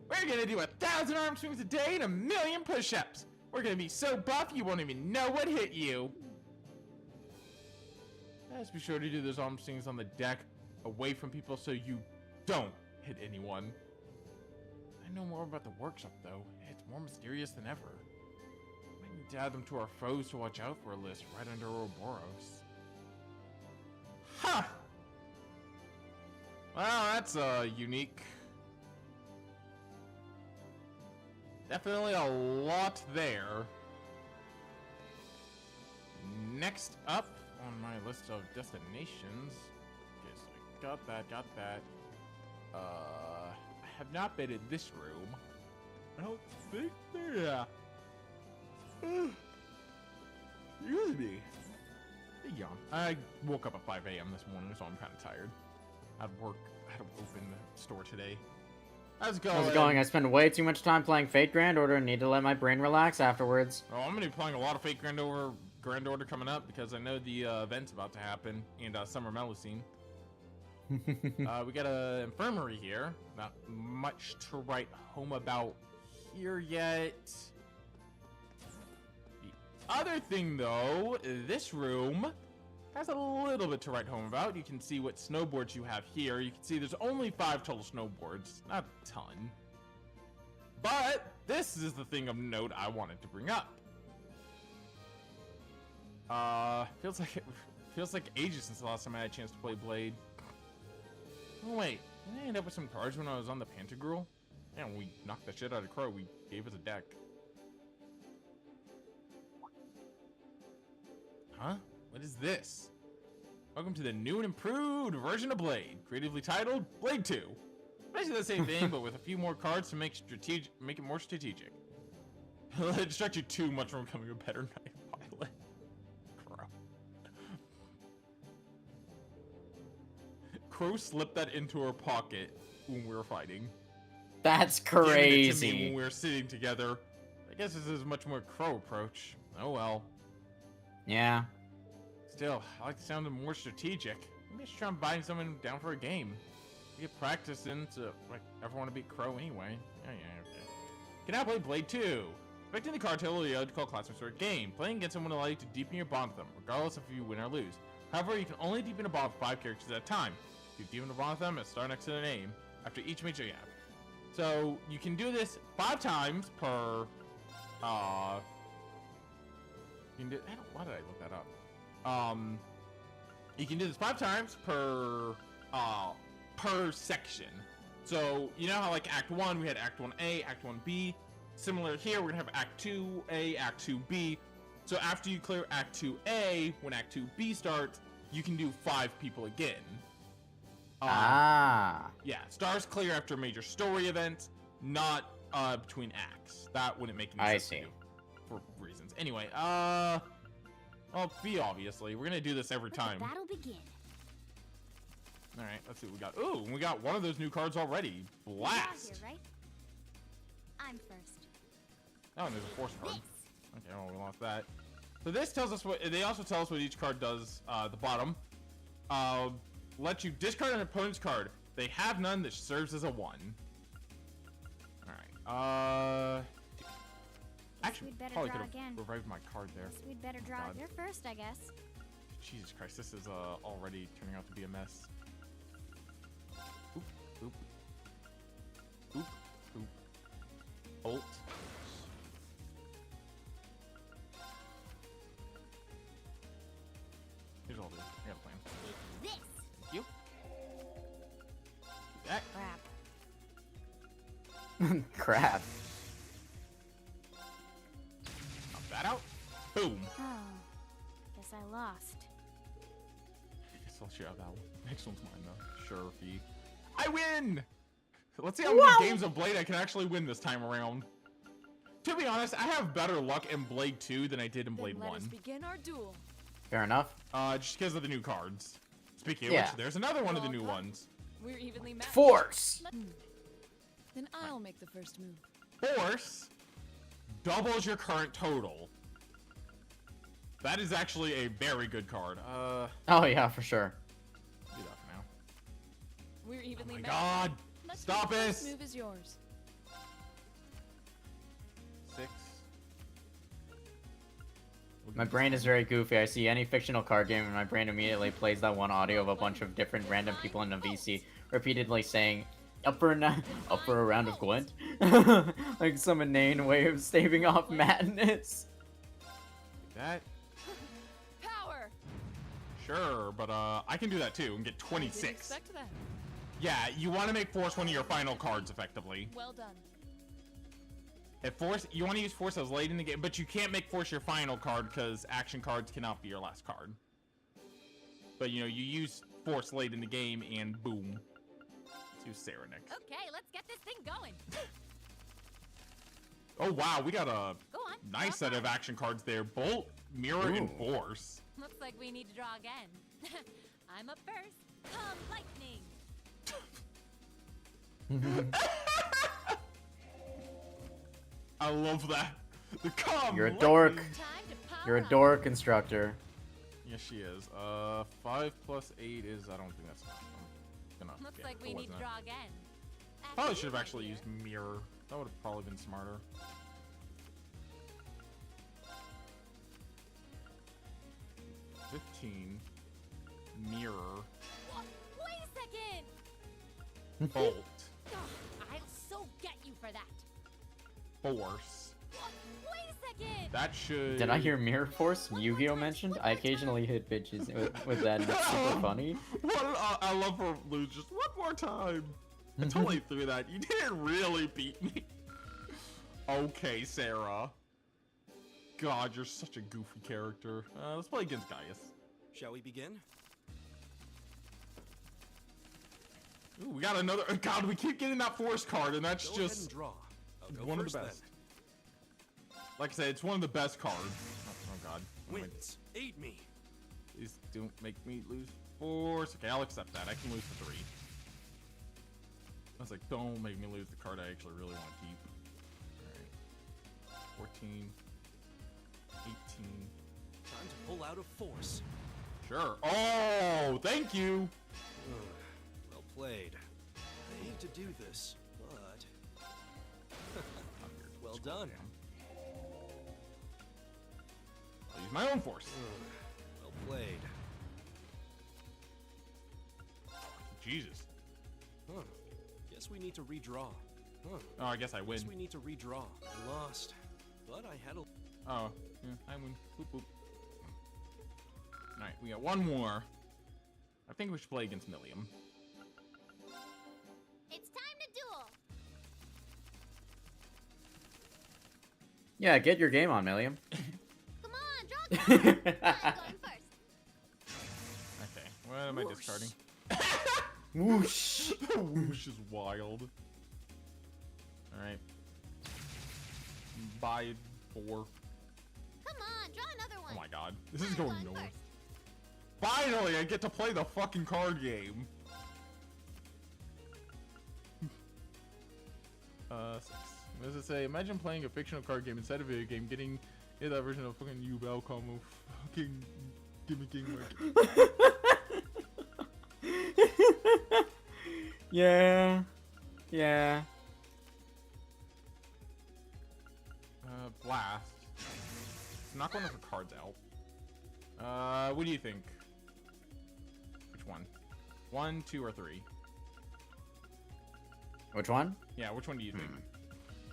We're gonna do 1,000 arm swings a day and 1,000,000 push-ups. We're gonna be so buff you won't even know what hit you. Just be sure to do those arm swings on the deck, away from people so you don't hit anyone. I know more about the workshop though. It's more mysterious than ever. Might need to add them to our foes to watch out for a list right under Ouroboros. Huh! Well, that's unique. Definitely a lot there. Next up on my list of destinations. Okay, so I got that. I have not been in this room. I don't think there. Excuse me. Yeah, I woke up at 5 a.m. this morning, so I'm kind of tired. I had work. I had to open the store today. How's it going? How's it going? I spend way too much time playing Fate Grand Order and need to let my brain relax afterwards. Oh, I'm gonna be playing a lot of Fate Grand Order coming up because I know the event's about to happen in Summer Melusine. We got an infirmary here. Not much to write home about here yet. The other thing, though, this room has a little bit to write home about. You can see what snowboards you have here. You can see there's only 5 total snowboards. Not a ton. But this is the thing of note I wanted to bring up. Feels like ages since the last time I had a chance to play Blade. Oh wait, didn't I end up with some cards when I was on the Pantagruel? Yeah, when we knocked the shit out of Crow, we gave us a deck. Huh? What is this? Welcome to the new and improved version of Blade, creatively titled Blade 2. Basically the same thing, but with a few more cards to make it more strategic. Let it distract you too much from becoming a better Night Pilot. Crow slipped that into her pocket when we were fighting. That's crazy. Giving it to me when we were sitting together. I guess this is a much more Crow approach. Oh well. Yeah. Still, I like the sound of more strategic. Maybe I should try inviting someone down for a game. We get practice in to like everyone to beat Crow anyway. Yeah, okay. Can now play Blade 2. Expecting the card table to call classmates for a game. Playing against someone will allow you to deepen your bond with them, regardless if you win or lose. However, you can only deepen a bond with 5 characters at a time. You deepen a bond with them and start next to their name after each major you have. So you can do this 5 times per. You can do. Why did I look that up? You can do this 5 times per section. So you know how like Act 1 we had Act 1A, Act 1B. Similar here, we're gonna have Act 2A, Act 2B. So after you clear Act 2A, when Act 2B starts, you can do 5 people again. Yeah, stars clear after major story events, not between acts. That wouldn't make any sense to you for reasons. Anyway, well, B obviously. We're gonna do this every time. Battle begin. All right, let's see what we got. Ooh, we got one of those new cards already. Blast. Here, right? I'm first. Oh, and there's a force card. Okay, well, we lost that. So this tells us what, they also tell us what each card does, at the bottom. Let you discard an opponent's card. They have none that serves as a 1. Alright, actually, we'd better probably draw could again. have revived my card there. Guess we'd better draw. God. You're first, I guess. Jesus Christ, this is, already turning out to be a mess. Oop, oop. Oop, oop. Bolt. Here's all this. I got a plan. This. Thank you. That. Crap. Crap. Knock that out. Boom. Oh. Guess I lost. I guess I'll share that one. Next one's mine though. Sure, Fee. I win! Let's see how many games of Blade I can actually win this time around. To be honest, I have better luck in Blade 2 than I did in Blade 1. Let us begin our duel. Fair enough. Just because of the new cards. Speaking of Yeah. which, there's another one of the new ones. We're evenly matched. Force! Then I'll make the first move. Force doubles your current total. That is actually a very good card. Oh yeah, for sure. Do that for now. We're evenly My matched. God! Let's Stop make the it! first move is yours. 6. My brain is very goofy. I see any fictional card game and my brain immediately plays that one audio of a bunch of different random people in a VC repeatedly saying, up for a round of Gwent? Like some inane way of staving off madness. That? Power! Sure, but I can do that too and get Didn't 26. expect that. Yeah, you want to make Force one of your final cards effectively. Well done. If Force, you want to use Force as late in the game, but you can't make Force your final card because action cards cannot be your last card. But you know, you use Force late in the game and boom. Let's use Sarah next. Okay, let's get this thing going. Oh wow, we got a Go on. nice set of action cards there. Bolt, Mirror, and Force. Looks like we need to draw again. I'm up first. Come, lightning. I love that. The calm. You're a dork. Time to power You're a up. dork, instructor. Yes, she is. 5 plus 8 is. I don't think that's enough. Looks Yeah, like we it need to wasn't draw again. Probably should have actually used Mirror. That would have probably been smarter. $15. Mirror. Wait a second. Bolt. Ugh, I'll so get you for that. Force. Wait a second. That should. Did I hear Mirror Force? Yu-Gi-Oh mentioned? I occasionally hit bitches with that and it's super funny. I love her lose just one more time. I totally threw that. You didn't really beat me. Okay, Sarah. God, you're such a goofy character. Let's play against Gaius. Shall we begin? Ooh, we got another. God, we keep getting that Force card, and that's Go ahead just and draw. I'll go one of first the then. best. Like I said, it's one of the best cards. Oh God. Wins. Aid me. Please don't make me lose Force. Okay, I'll accept that. I can lose for 3. I was like, don't make me lose the card I actually really want to keep. Alright. 14. 18. Time to pull out a force. Sure. Oh, thank you. Well played. I hate to do this, but well done. I'll use my own Force. Well played. Jesus. Huh. Guess we need to redraw. Huh. Oh, I guess I win. Guess we need to redraw. I lost, but I had a. Oh, yeah, I win. Boop, boop. Alright, we got one more. I think we should play against Millium. It's time to duel. Yeah, get your game on, Milliam. Come on, draw card. I'm going first. Okay, what am I discarding? Whoosh. The whoosh is wild. Alright. Buy 4. Come on, draw another one. Oh my god. This is going nowhere. Finally, I get to play the fucking card game. 6. What does it say? Imagine playing a fictional card game inside a video game, getting that version of fucking you Balcom of fucking gimmicking work. Yeah. Yeah. Blast. Knock one of her cards out. What do you think? Which one? 1, 2, or 3? Which one? Yeah, which one do you think?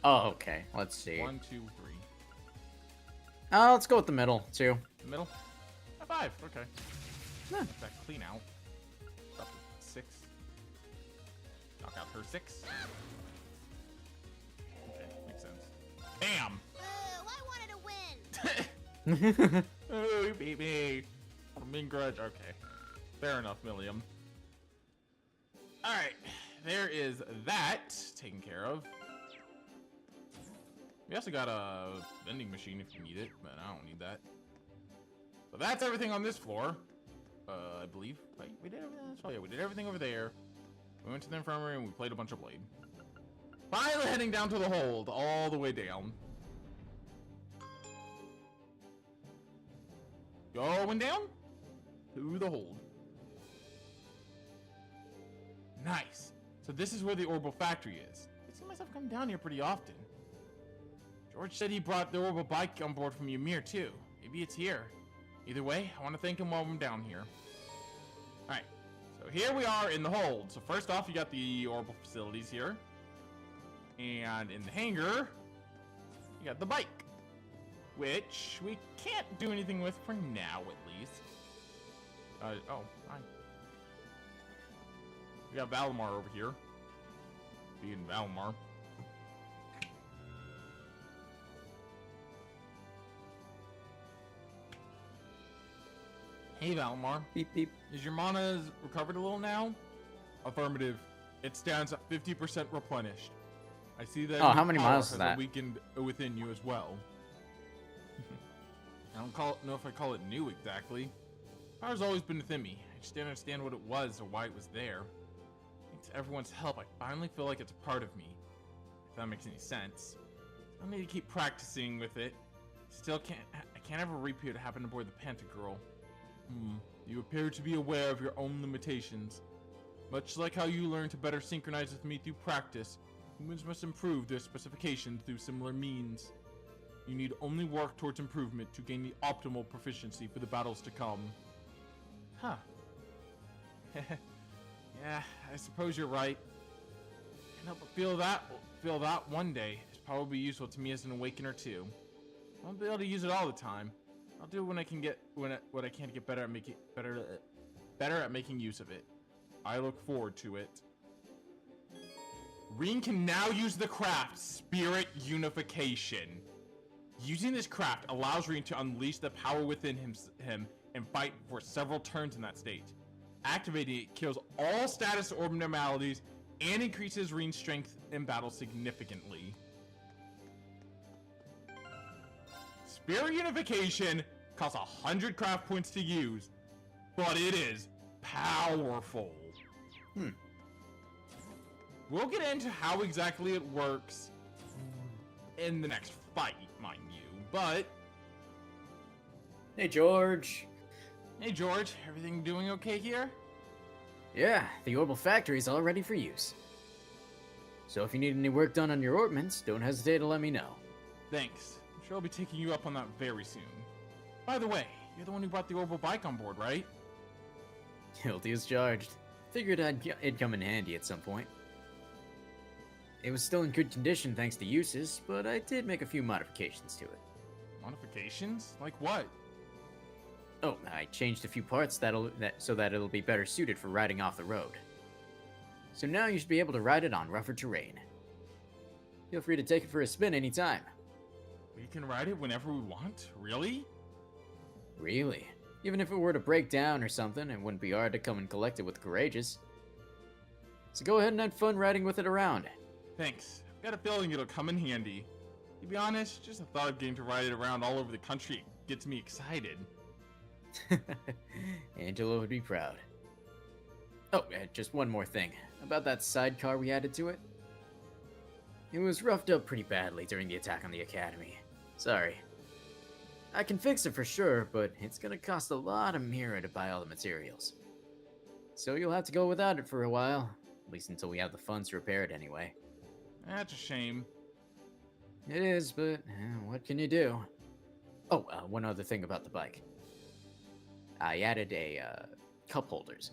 Oh, okay. Let's see. 1, 2, 3. Let's go with the middle, 2. The middle? 5. Okay. Let that clean out. Drop to 6. Knock out her 6. Okay, makes sense. Bam! I wanted to win! Oh, you beat me. A mean grudge. Okay. Fair enough, Milliam. Alright. There is that taken care of. We also got a vending machine if you need it, but I don't need that. So that's everything on this floor. I believe. Wait, we did everything. Oh yeah, we did everything over there. We went to the infirmary and we played a bunch of Blade. Finally heading down to the hold, all the way down. Going down to the hold. Nice. So this is where the Orbital Factory is. I see myself come down here pretty often. George said he brought the Orbital bike on board from Ymir too. Maybe it's here. Either way, I want to thank him while I'm down here. Alright, so here we are in the hold. So first off, you got the Orbital facilities here. And in the hangar, you got the bike. Which we can't do anything with for now, at least. Oh, hi. We got Valimar over here. Being Valimar. Hey, Valimar. Beep, beep. Is your mana recovered a little now? Affirmative. It stands at 50% replenished. I see that. Oh, how many miles is that? Weakened within you as well. I don't know if I call it new exactly. Power's always been within me. I just didn't understand what it was or why it was there. Thanks to everyone's help, I finally feel like it's a part of me. If that makes any sense. I need to keep practicing with it. Still I can't ever repeat what happened aboard the Pantagruel. You appear to be aware of your own limitations. Much like how you learn to better synchronize with me through practice, humans must improve their specifications through similar means. You need only work towards improvement to gain the optimal proficiency for the battles to come. Huh. Yeah, I suppose you're right. Can't help but feel that one day is probably useful to me as an awakener too. I won't be able to use it all the time. I'll do it when I can get what I can to get better at making use of it. I look forward to it. Rean can now use the craft Spirit Unification. Using this craft allows Rean to unleash the power within him and fight for several turns in that state. Activating it kills all status abnormalities and increases Rean's strength in battle significantly. Spirit Unification costs 100 craft points to use, but it is powerful. We'll get into how exactly it works in the next fight, mind you, but... Hey, George. Hey, George. Everything doing okay here? Yeah, the Orbital Factory is all ready for use. So if you need any work done on your orbments, don't hesitate to let me know. Thanks. I'm sure I'll be taking you up on that very soon. By the way, you're the one who brought the Orbital bike on board, right? Guilty as charged. Figured it'd come in handy at some point. It was still in good condition thanks to uses, but I did make a few modifications to it. Modifications? Like what? Oh, I changed a few parts so that it'll be better suited for riding off the road. So now you should be able to ride it on rougher terrain. Feel free to take it for a spin anytime. We can ride it whenever we want? Really? Really? Even if it were to break down or something, it wouldn't be hard to come and collect it with Courageous. So go ahead and have fun riding with it around. Thanks. I've got a feeling it'll come in handy. To be honest, just the thought of getting to ride it around all over the country gets me excited. Angela would be proud. Oh, just one more thing. About that sidecar we added to it. It was roughed up pretty badly during the attack on the academy. Sorry. I can fix it for sure, but it's gonna cost a lot of Mira to buy all the materials. So you'll have to go without it for a while. At least until we have the funds to repair it anyway. That's a shame. It is, but what can you do? Oh, one other thing about the bike. I added cup holders.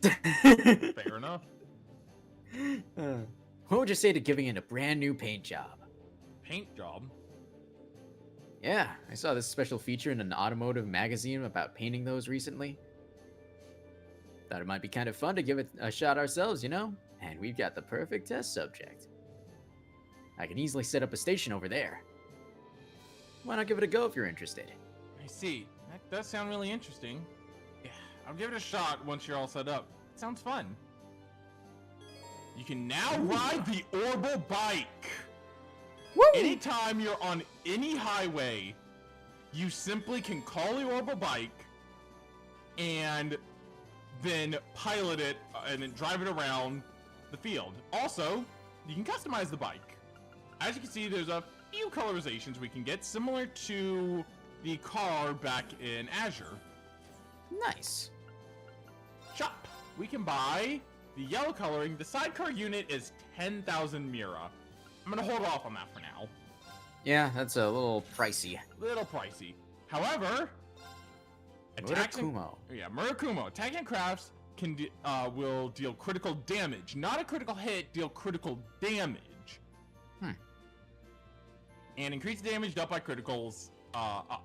Fair enough. What would you say to giving it a brand new paint job? Paint job? Yeah, I saw this special feature in an automotive magazine about painting those recently. Thought it might be kind of fun to give it a shot ourselves, you know? And we've got the perfect test subject. I can easily set up a station over there. Why not give it a go if you're interested? I see. That does sound really interesting. Yeah, I'll give it a shot once you're all set up. It sounds fun. You can now ride the Orbital bike. Woo! Anytime you're on any highway, you simply can call the Orbital bike and then pilot it and then drive it around the field. Also, you can customize the bike. As you can see, there's a few colorizations we can get, similar to the car back in Azure. Nice. Shop. We can buy the yellow coloring. The sidecar unit is 10,000 Mira. I'm gonna hold off on that for now. Yeah, that's a little pricey. Little pricey. However, Murakumo. Murakumo. Attacking crafts can will deal critical damage, not a critical hit. Deal critical damage. And increase damage dealt by criticals up.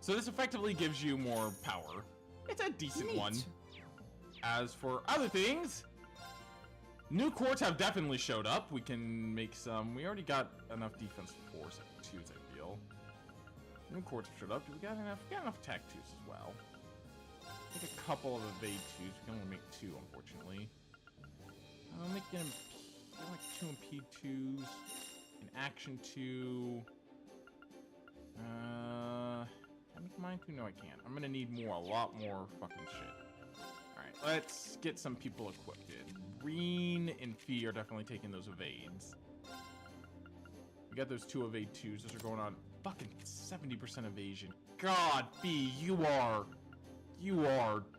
So this effectively gives you more power. It's a decent one. As for other things, new quartz have definitely showed up. We can make some. We already got enough defense for 4 twos, I feel. New quartz have showed up. We got enough. We got enough tech twos as well. Make a couple of evade twos. We can only make 2, unfortunately. I'll make them like 2 impede twos. An action 2. Can I make mine 2? No, I can't. I'm gonna need more. A lot more fucking shit. Alright, let's get some people equipped. Green and Fee are definitely taking those evades. We got those 2 evade 2s. Those are going on fucking 70% evasion. God, Fee, you are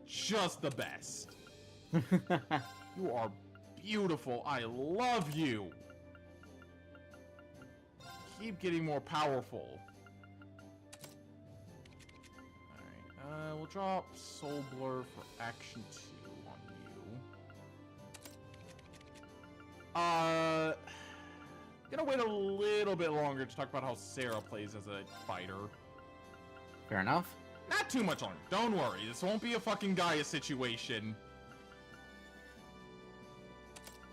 just the best. You are beautiful. I love you. Keep getting more powerful. Alright, we'll drop Soul Blur for action 2 on you. Gonna wait a little bit longer to talk about how Sarah plays as a fighter. Fair enough. Not too much longer. Don't worry. This won't be a fucking Gaia situation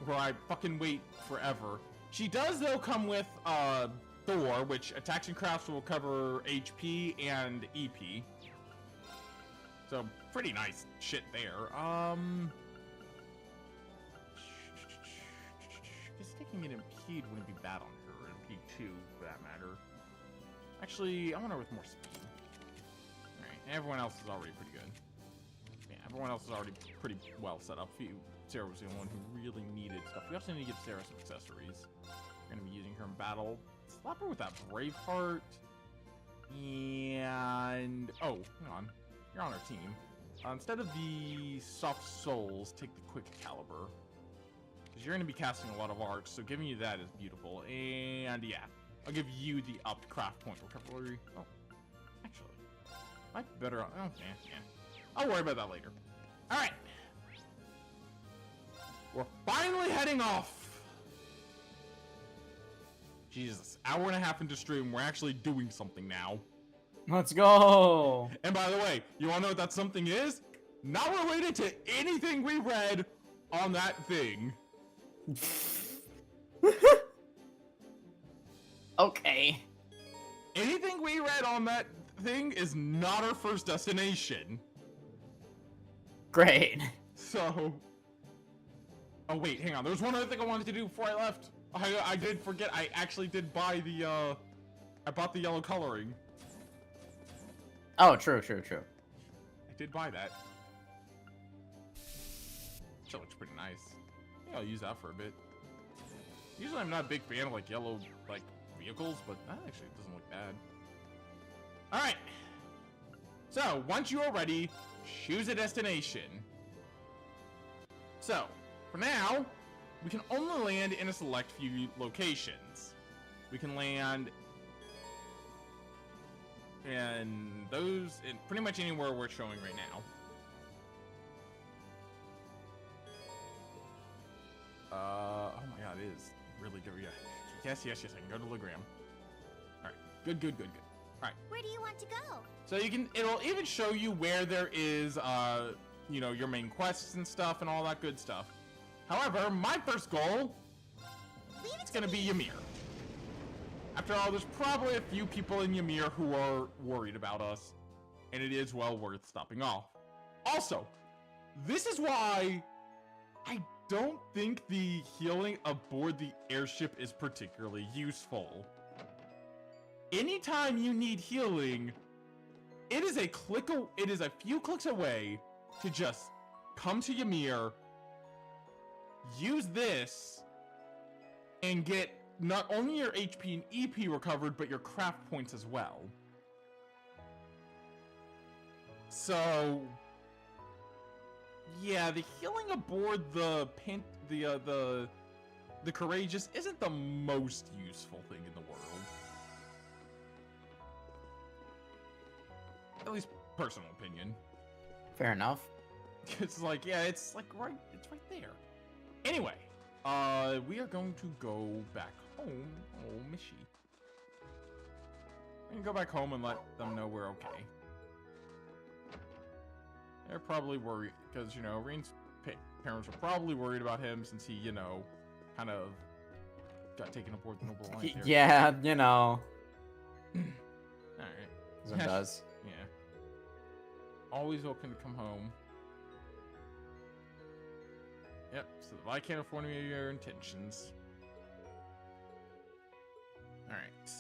where I fucking wait forever. She does, though, come with Thor, which attacks and crafts will cover HP and EP. So, pretty nice shit there. Just taking an impede wouldn't be bad on her. Impede 2, for that matter. Actually, I want her with more speed. Alright, everyone else is already pretty good. Yeah, everyone else is already pretty well set up. Sarah was the only one who really needed stuff. We also need to give Sarah some accessories. We're going to be using her in battle. Slap her with that Braveheart. And... oh, hang on. You're on our team. Instead of the Soft Souls, take the Quick Caliber. Because you're going to be casting a lot of arcs, so giving you that is beautiful. And yeah, I'll give you the upped craft point recovery. Oh, actually, might be better. Oh, yeah. I'll worry about that later. Alright. We're finally heading off. Jesus, hour and a half into stream, we're actually doing something now. Let's go! And by the way, you wanna know what that something is? Not related to anything we read on that thing. Okay. Anything we read on that thing is not our first destination. Great. So... oh wait, hang on. There was one other thing I wanted to do before I left. I did forget. I actually did buy the, I bought the yellow coloring. Oh, true. I did buy that. That looks pretty nice. I think I'll use that for a bit. Usually I'm not a big fan of like yellow like vehicles, but that actually doesn't look bad. All right. So once you are ready, choose a destination. So for now, we can only land in a select few locations. We can land in those, in pretty much anywhere we're showing right now. Oh my god, it is really good. Yeah. Yes, I can go to Legram. Alright, good. Alright. Where do you want to go? So it'll even show you where there is, you know, your main quests and stuff and all that good stuff. However, my first goal is gonna be Ymir. After all, there's probably a few people in Ymir who are worried about us, and it is well worth stopping off. Also, this is why I don't think the healing aboard the airship is particularly useful. Anytime you need healing, it is a few clicks away to just come to Ymir, use this, and get not only your HP and EP recovered, but your craft points as well. So, yeah, the healing aboard the Courageous isn't the most useful thing in the world. At least personal opinion. Fair enough. It's like, yeah, it's right there. Anyway, we are going to go back home. Oh, Mishi. We can go back home and let them know we're okay. They're probably worried, because, you know, Reen's parents are probably worried about him since he, you know, kind of got taken aboard the Noble Alliance. Yeah, you know. Alright. As it does. Yeah. Always welcome to come home. Yep, so the Viscount informed me of your intentions. Alright,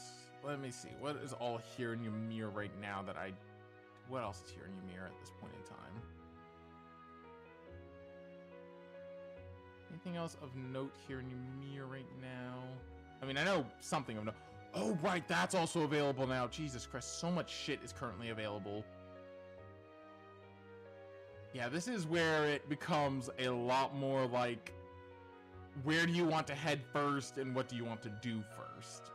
let me see. What is all here in Ymir right now that I... What else is here in Ymir at this point in time? Anything else of note here in Ymir right now? I mean, I know something of note. Oh, right, that's also available now. Jesus Christ, so much shit is currently available. Yeah, this is where it becomes a lot more like, where do you want to head first and what do you want to do first?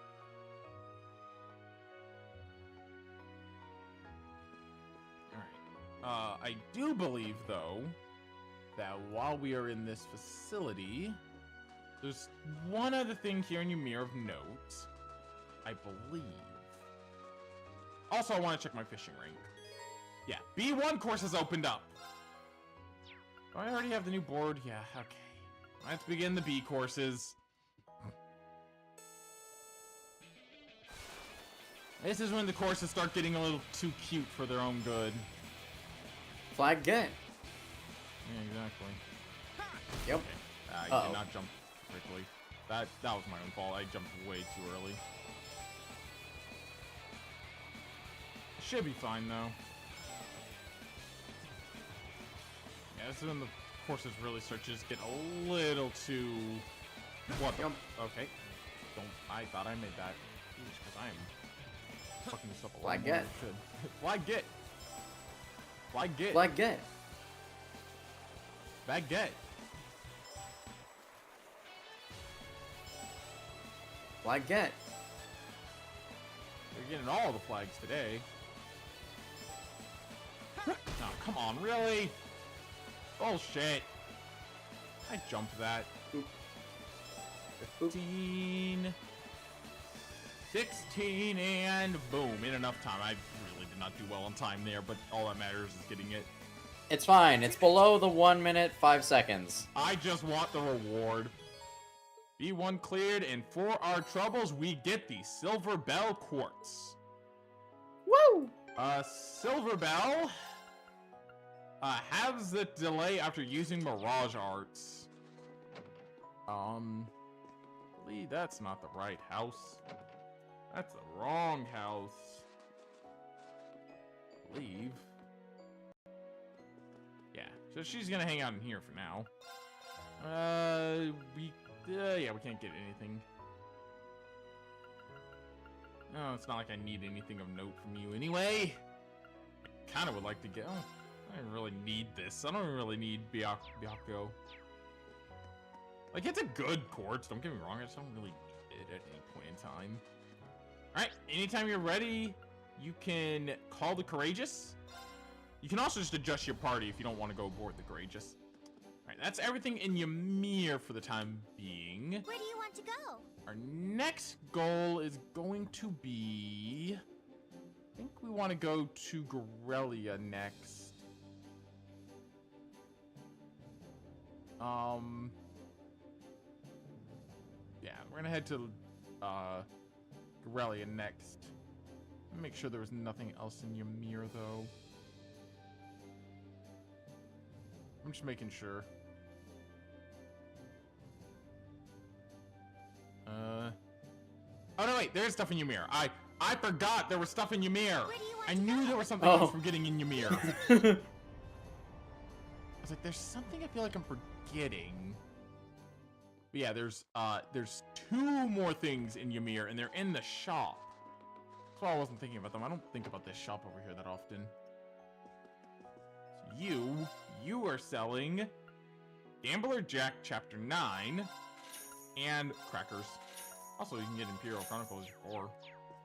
Alright. I do believe, though, that while we are in this facility, there's one other thing here in Ymir of note, I believe. Also, I want to check my fishing rink. Yeah, B1 course has opened up. Do I already have the new board? Yeah, okay. Let's begin the B courses. This is when the courses start getting a little too cute for their own good. Flag get. Yeah, exactly. Yep. Okay. I did not jump quickly. That was my own fault. I jumped way too early. Should be fine though. Yeah, this is when the courses really start to just get a little too... What the... Okay. I thought I made that. Because I am fucking this up a lot Flag more than get. I should. Flag get. Flag get. Flag get. Baguette. Flag get. You're getting all the flags today. Oh, come on, really? Bullshit. I jumped that. 15, 16, and boom. In enough time. I really did not do well on time there, but all that matters is getting it. It's fine. It's below the 1 minute, 5 seconds. I just want the reward. B1 cleared, and for our troubles, we get the Silver Bell Quartz. Woo! Silver Bell has the delay after using Mirage Arts. Lee, that's not the right house. That's the wrong house. Leave. Yeah, so she's gonna hang out in here for now. We Yeah, we can't get anything. No, it's not like I need anything of note from you anyway. I kind of would like to get... Oh, I don't really need this. I don't really need Byakko. Like, it's a good court, don't get me wrong. I just don't really need it at any point in time. Alright, anytime you're ready, you can call the Courageous. You can also just adjust your party if you don't want to go aboard the Courageous. Alright, that's everything in Ymir for the time being. Where do you want to go? Our next goal is going to be... I think we want to go to Corellia next. Yeah, we're gonna head to Corellia next. Make sure there was nothing else in Ymir though. I'm just making sure. Oh no, wait, there is stuff in Ymir. I forgot there was stuff in Ymir. I knew there was something else from getting in Ymir. I was like, there's something I feel like I'm forgetting. But yeah, there's 2 more things in Ymir, and they're in the shop. That's why I wasn't thinking about them. I don't think about this shop over here that often. So you are selling Gambler Jack Chapter 9 and crackers. Also, you can get Imperial Chronicles 4.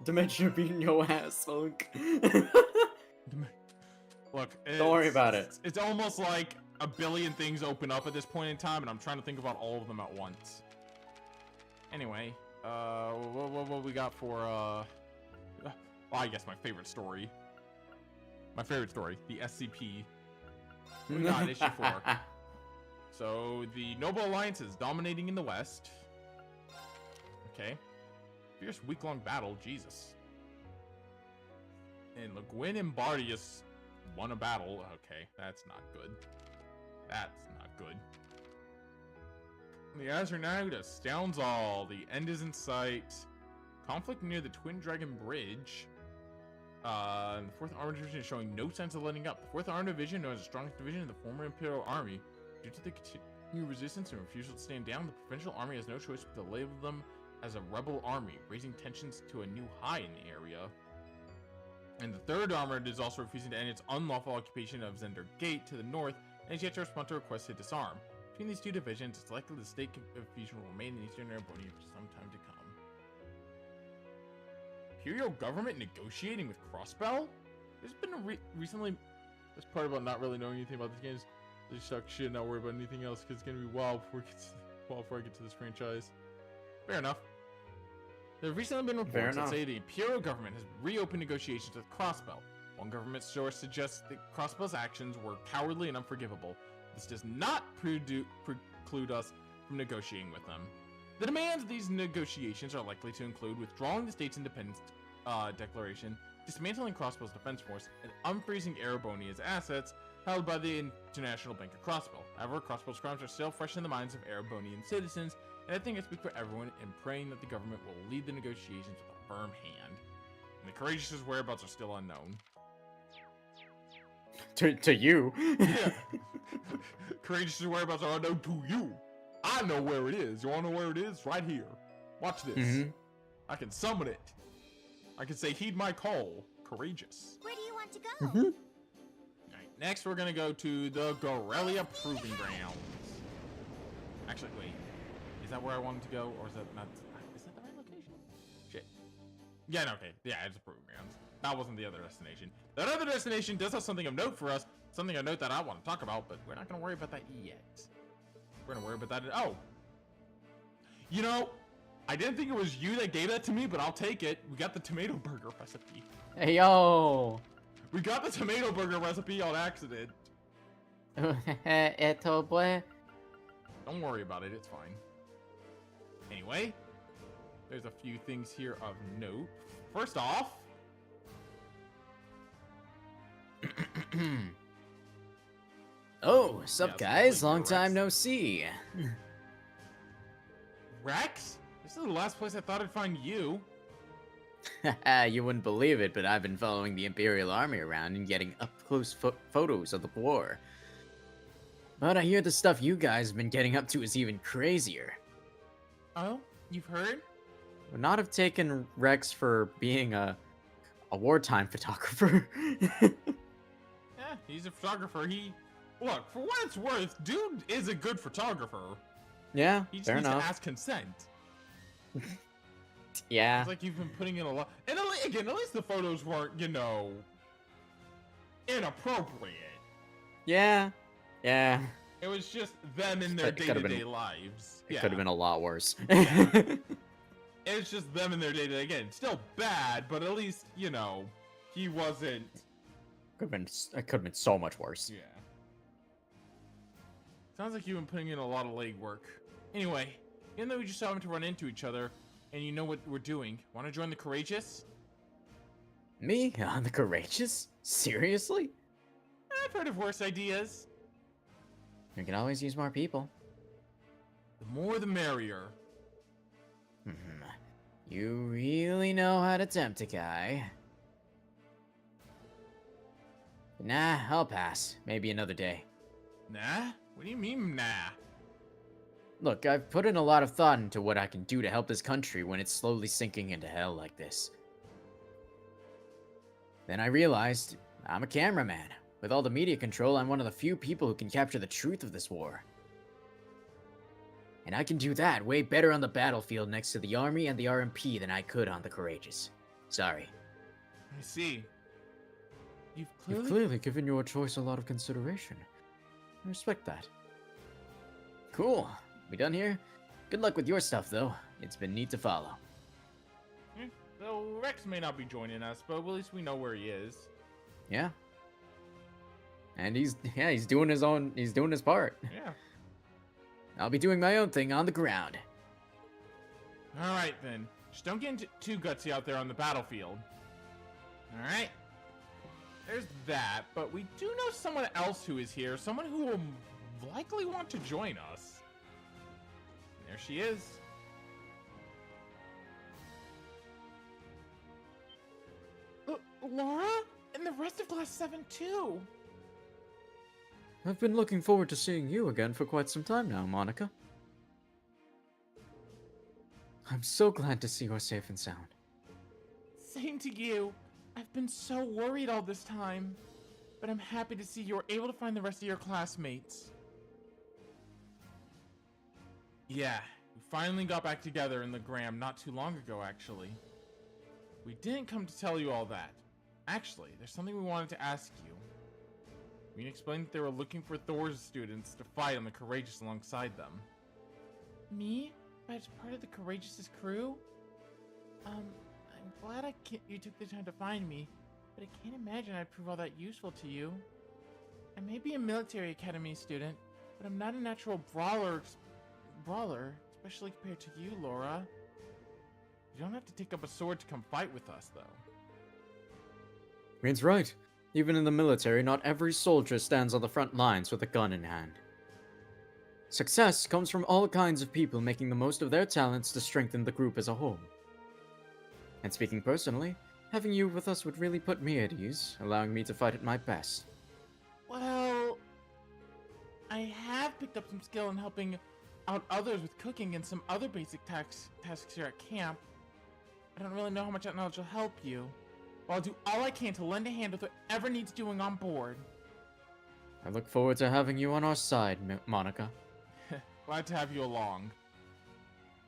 Dementia beating your ass, Hunk. Look, don't worry about it. It's almost like a billion things open up at this point in time, and I'm trying to think about all of them at once. Anyway, what we got for, well, I guess my favorite story. My favorite story, the SCP. We got issue 4. So, the Noble Alliance is dominating in the West. Okay. Fierce week-long battle, Jesus. And Le Guin and Bardius won a battle. Okay, that's not good. That's not good. The Azernauta astounds all. The end is in sight. Conflict near the Twin Dragon Bridge. The 4th Armored Division is showing no sense of letting up. The 4th Armored Division, known as the strongest division in the former Imperial Army, due to the continued resistance and refusal to stand down, the Provincial Army has no choice but to label them as a rebel army, raising tensions to a new high in the area. And the 3rd Armored is also refusing to end its unlawful occupation of Zender Gate to the north, and is yet to respond to requests to disarm. Between these 2 divisions, it's likely the state confusion will remain in Eastern Erebonia for some time to come. Imperial government negotiating with Crossbell? There's been a recently... This part about not really knowing anything about these games. Just talk shit and not worry about anything else, because it's going to be wild before I get to this franchise. Fair enough. There have recently been reports that say the Imperial government has reopened negotiations with Crossbell. One government source suggests that Crossbell's actions were cowardly and unforgivable. This does not preclude us from negotiating with them. The demands of these negotiations are likely to include withdrawing the state's independence declaration, dismantling Crossbell's defense force, and unfreezing Erebonia's assets held by the International Bank of Crossbell. However, Crossbell's crimes are still fresh in the minds of Erebonian citizens, and I think I speak for everyone in praying that the government will lead the negotiations with a firm hand. And the Courageous' whereabouts are still unknown. To you. Yeah. Courageous' whereabouts are unknown to you. I know where it is. You wanna know where it is? Right here. Watch this. I can summon it. I can say, heed my call. Courageous. Where do you want to go? Alright, next we're gonna go to the Corellia Proving Grounds. Actually, wait. Is that where I wanted to go? Or is that not... Is that the right location? Shit. Yeah, no, okay. Yeah, it's a Proving Grounds. That wasn't the other destination. That other destination does have something of note for us. Something of note that I want to talk about, but we're not gonna worry about that yet. We're gonna worry about that. Oh, you know, I didn't think it was you that gave that to me, but I'll take it. We got the tomato burger recipe. Hey yo. We got the tomato burger recipe on accident. Eto boy. Don't worry about it. It's fine. Anyway, there's a few things here of note. First off. Oh, sup guys? Long time no see. Rex? This is the last place I thought I'd find you. You wouldn't believe it, but I've been following the Imperial Army around and getting up-close photos of the war. But I hear the stuff you guys have been getting up to is even crazier. Oh, you've heard? Would not have taken Rex for being a wartime photographer. Yeah, he's a photographer. Look, for what it's worth, dude is a good photographer. Yeah, He just fair needs enough. to ask consent. Yeah. It's like you've been putting in a lot. And again, at least the photos weren't, inappropriate. Yeah. Yeah. It was just them in their It could've day-to-day been- lives. It could have been a lot worse. It's just them in their day-to-day. Again, still bad, but at least, he wasn't. It could have been so much worse. Yeah. Sounds like you've been putting in a lot of legwork. Anyway, even though we just happened to run into each other, and you know what we're doing, want to join the Courageous? Me? On the Courageous? Seriously? I've heard of worse ideas. We can always use more people. The more the merrier. You really know how to tempt a guy. Nah, I'll pass. Maybe another day. Nah? What do you mean, nah? Look, I've put in a lot of thought into what I can do to help this country when it's slowly sinking into hell like this. Then I realized I'm a cameraman. With all the media control, I'm one of the few people who can capture the truth of this war. And I can do that way better on the battlefield next to the Army and the RMP than I could on the Courageous. Sorry. I see. You've You've clearly given your choice a lot of consideration. I respect that. Cool. We done here? Good luck with your stuff, though. It's been neat to follow. So Rex may not be joining us, but at least we know where he is. Yeah. And he's doing his part. Yeah. I'll be doing my own thing on the ground. Alright then. Just don't get too gutsy out there on the battlefield. Alright? There's that, but we do know someone else who is here. Someone who will likely want to join us. There she is. Laura? And the rest of Class 7 too. I've been looking forward to seeing you again for quite some time now, Monica. I'm so glad to see you're safe and sound. Same to you. I've been so worried all this time. But I'm happy to see you're able to find the rest of your classmates. Yeah, we finally got back together in the Gram not too long ago, actually. We didn't come to tell you all that. Actually, there's something we wanted to ask you. We explained that they were looking for Thor's students to fight on the Courageous alongside them. Me? As part of the Courageous' crew? I'm glad you took the time to find me, but I can't imagine I'd prove all that useful to you. I may be a military academy student, but I'm not a natural brawler, especially compared to you, Laura. You don't have to take up a sword to come fight with us, though. Rain's right. Even in the military, not every soldier stands on the front lines with a gun in hand. Success comes from all kinds of people making the most of their talents to strengthen the group as a whole. And speaking personally, having you with us would really put me at ease, allowing me to fight at my best. Well, I have picked up some skill in helping out others with cooking and some other basic tasks here at camp. I don't really know how much that knowledge will help you. But I'll do all I can to lend a hand with whatever needs doing on board. I look forward to having you on our side, Monica. Glad to have you along.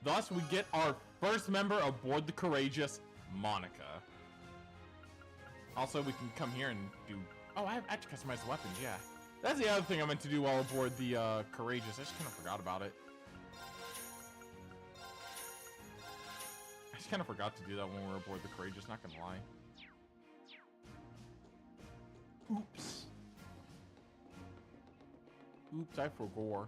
Thus, we get our first member aboard the Courageous, Monica. Also, we can come here and do... Oh, I have to customize the weapons, yeah. That's the other thing I meant to do while aboard the Courageous. I just kind of forgot about it. I just kind of forgot to do that when we were aboard the Courageous, not gonna lie. Oops. Oops, I forgot.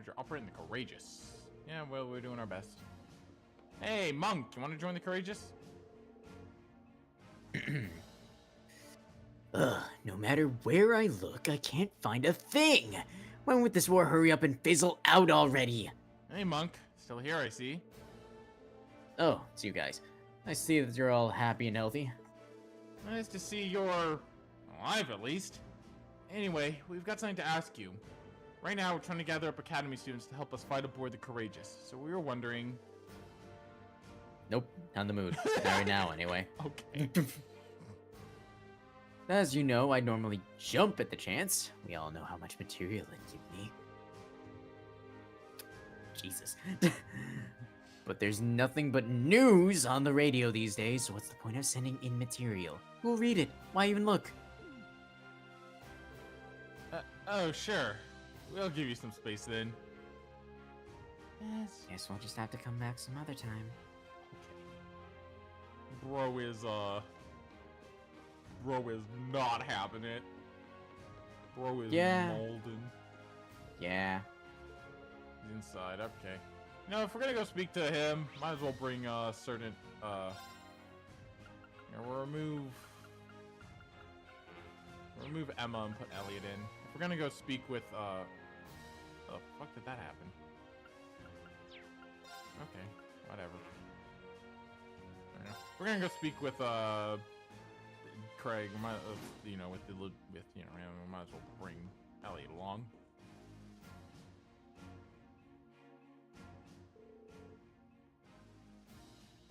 You're operating the Courageous. Yeah, well, we're doing our best. Hey, Monk, you want to join the Courageous? Ugh, no matter where I look, I can't find a thing! When would this war hurry up and fizzle out already? Hey, Monk. Still here, I see. Oh, it's you guys. I see that you're all happy and healthy. Nice to see you're alive, at least. Anyway, we've got something to ask you. Right now, we're trying to gather up Academy students to help us fight aboard the Courageous. So we were wondering... Nope, not in the mood. Not right now, anyway. Okay. As you know, I normally jump at the chance. We all know how much material it gives me. Jesus. But there's nothing but news on the radio these days, so what's the point of sending in material? Who'll read it? Why even look? Oh, sure. We'll give you some space then. Yes. Guess we'll just have to come back some other time. Bro is not having it. Bro is molding. Yeah. He's inside, okay. You know, if we're gonna go speak to him, might as well bring certain we'll remove Emma and put Elliot in. If we're gonna go speak with the fuck did that happen? Okay, whatever. I don't know. We're gonna go speak with Craig. We might we might as well bring Elliot along.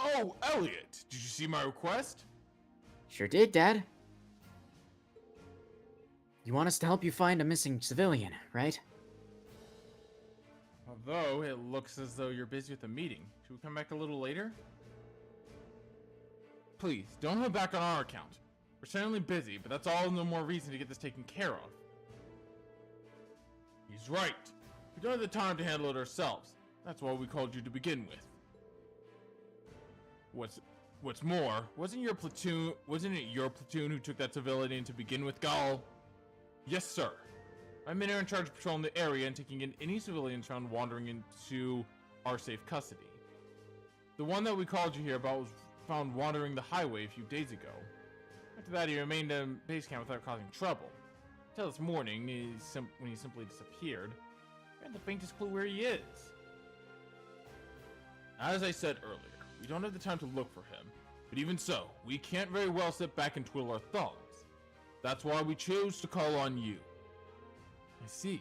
Oh, Elliot! Did you see my request? Sure did, Dad. You want us to help you find a missing civilian, right? Although, it looks as though you're busy with a meeting. Should we come back a little later? Please, don't hold back on our account. We're certainly busy, but that's all the more reason to get this taken care of. He's right. We don't have the time to handle it ourselves. That's why we called you to begin with. What's more, wasn't it your platoon who took that civilian to begin with, Gall? Yes, sir. My men are in charge of patrolling the area and taking in any civilians found wandering into our safe custody. The one that we called you here about was found wandering the highway a few days ago. After that, he remained in base camp without causing trouble. Until this morning, when he simply disappeared. We had the faintest clue where he is. As I said earlier, we don't have the time to look for him, but even so, we can't very well sit back and twiddle our thumbs. That's why we chose to call on you. I see.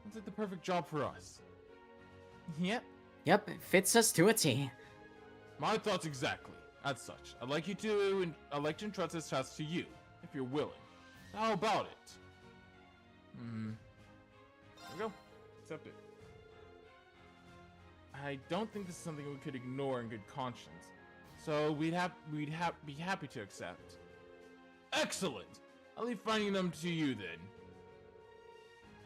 Sounds like the perfect job for us. Yep, it fits us to a T. My thoughts exactly. As such, I'd like to entrust this task to you, if you're willing. How about it? There we go. Accept it. I don't think this is something we could ignore in good conscience, so we'd be happy to accept. Excellent! I'll leave finding them to you then.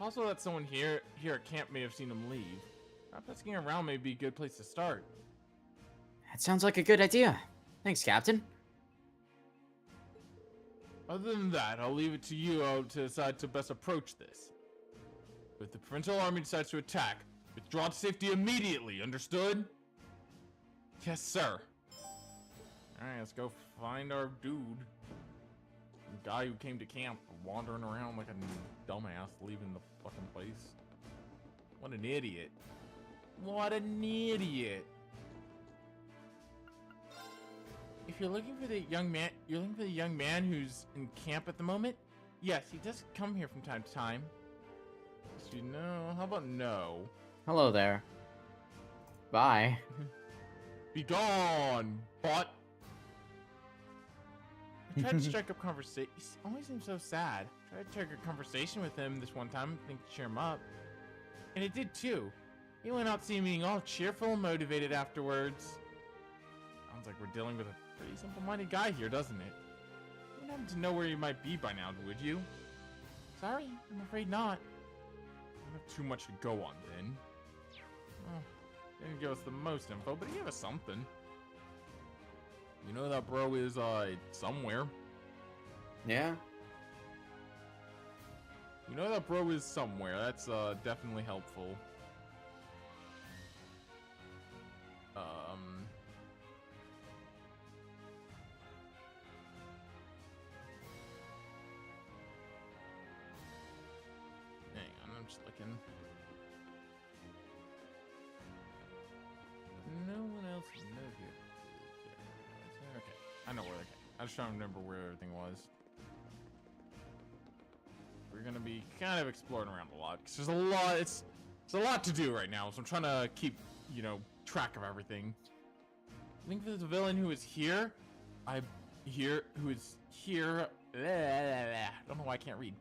Also, that someone here at camp may have seen them leave. Perhaps asking around may be a good place to start. That sounds like a good idea. Thanks, Captain. Other than that, I'll leave it to you to decide to best approach this. If the Provincial Army decides to attack, withdraw to safety immediately, understood? Yes, sir. Alright, let's go find our dude. The guy who came to camp wandering around like a dumbass, leaving the fucking place. What an idiot. What an idiot. If you're looking for the young man, who's in camp at the moment? Yes, he does come here from time to time. So you know, how about no? Hello there. Bye. Be gone, butt. I tried to strike up conversation. He always seems so sad. I tried to strike a conversation with him this one time, think to cheer him up. And it did too. He went out seeming all cheerful and motivated afterwards. Sounds like we're dealing with a pretty simple-minded guy here, doesn't it? You wouldn't happen to know where he might be by now, would you? Sorry, I'm afraid not. I don't have too much to go on then. Oh, didn't give us the most info, but he gave us something. You know that bro is somewhere. Yeah. You know that bro is somewhere. That's definitely helpful. Hang on, I'm just looking. No one else knows here. Okay, I know where. Okay, I was trying to remember where everything was. we're gonna be kind of exploring around a lot. 'Cause there's a lot, it's a lot to do right now, so I'm trying to keep, you know, track of everything. Looking for the villain who is here. Who is here. I don't know why I can't read.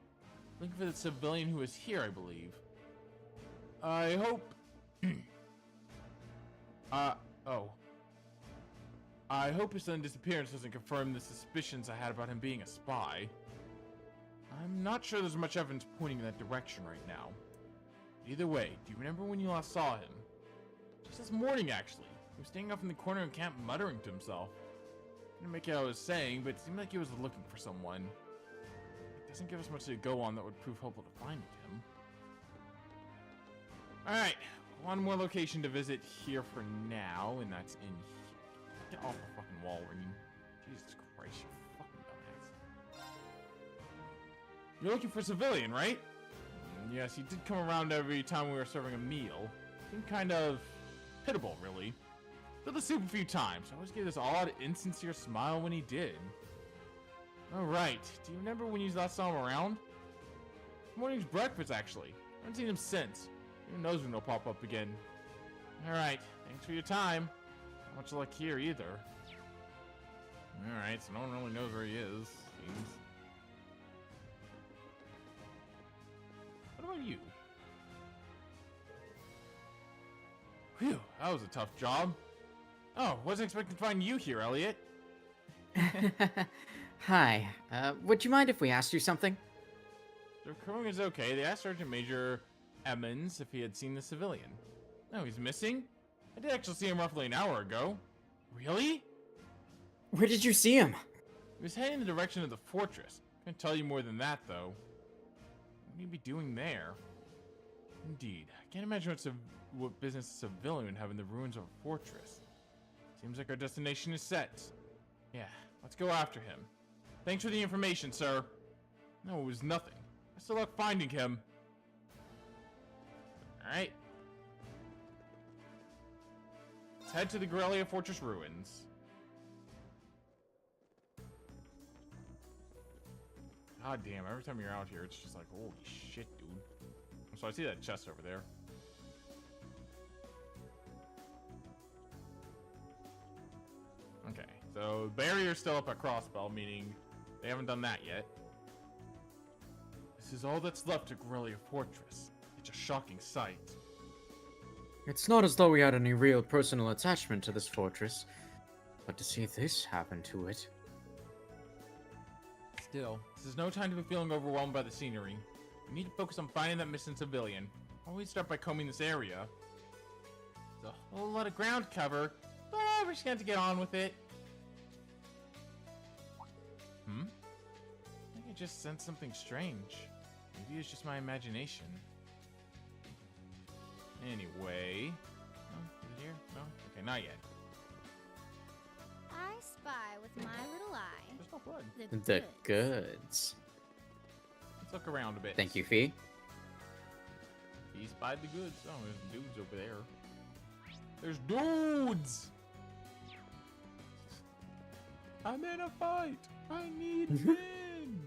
Looking for the civilian who is here, I believe. I hope. I hope his sudden disappearance doesn't confirm the suspicions I had about him being a spy. I'm not sure there's much evidence pointing in that direction right now. Either way, do you remember when you last saw him? Just this morning, actually. He was standing off in the corner in camp muttering to himself. Didn't make out what I was saying, but it seemed like he was looking for someone. It doesn't give us much to go on that would prove hopeful to find him. Alright, one more location to visit here for now, and that's in here. Get off the fucking wall, ringing. Jesus Christ, you fucking dumbass. You're looking for a civilian, right? Yes, he did come around every time we were serving a meal. Seemed kind of pitiable, really. Spilled the soup a few times. I always gave this odd, insincere smile when he did. Alright, do you remember when you last saw him around? Morning's breakfast, actually. I haven't seen him since. Who knows when he'll pop up again. Alright, thanks for your time. Not much luck here, either. Alright, so no one really knows where he is, seems. What about you? Phew, that was a tough job. Oh, wasn't expecting to find you here, Elliot. Hi, would you mind if we asked you something? The recruiting is okay. They asked Sergeant Major Emmons if he had seen the civilian. No, he's missing? I did actually see him roughly an hour ago. Really? Where did you see him? He was heading in the direction of the fortress. Can't tell you more than that, though. What would he be doing there? Indeed. I can't imagine what business a civilian would have in the ruins of a fortress. Seems like our destination is set. Yeah, let's go after him. Thanks for the information, sir. No, it was nothing. Best of luck finding him. Alright. Let's head to the Grellia Fortress ruins. God damn, every time you're out here, it's just like, holy shit, dude. So I see that chest over there. Okay, so barrier's still up at Crossbell, meaning they haven't done that yet. This is all that's left of Grellia Fortress. It's a shocking sight. It's not as though we had any real personal attachment to this fortress, but to see this happen to it... Still, this is no time to be feeling overwhelmed by the scenery. We need to focus on finding that missing civilian. Why don't we start by combing this area? There's a whole lot of ground cover, but we're just going to get on with it. I think I just sensed something strange. Maybe it's just my imagination. Anyway... Oh, is it here? No? Okay, not yet. I spy with my little eye. There's no blood. The goods. Let's look around a bit. Thank you, Fee. He spied the goods. Oh, there's dudes over there. There's dudes! I'm in a fight! I need men!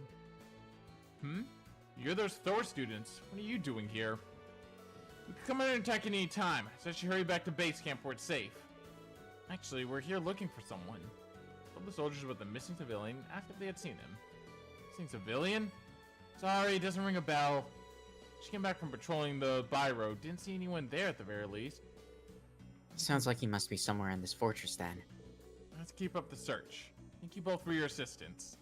You're those Thor students. What are you doing here? You can come in and attack at any time. So I should hurry back to base camp where it's safe. Actually, we're here looking for someone. Told the soldiers about the missing civilian, asked if they had seen him. Missing civilian? Sorry, it doesn't ring a bell. She came back from patrolling the byroad. Didn't see anyone there at the very least. Sounds like he must be somewhere in this fortress then. Let's keep up the search. Thank you both for your assistance.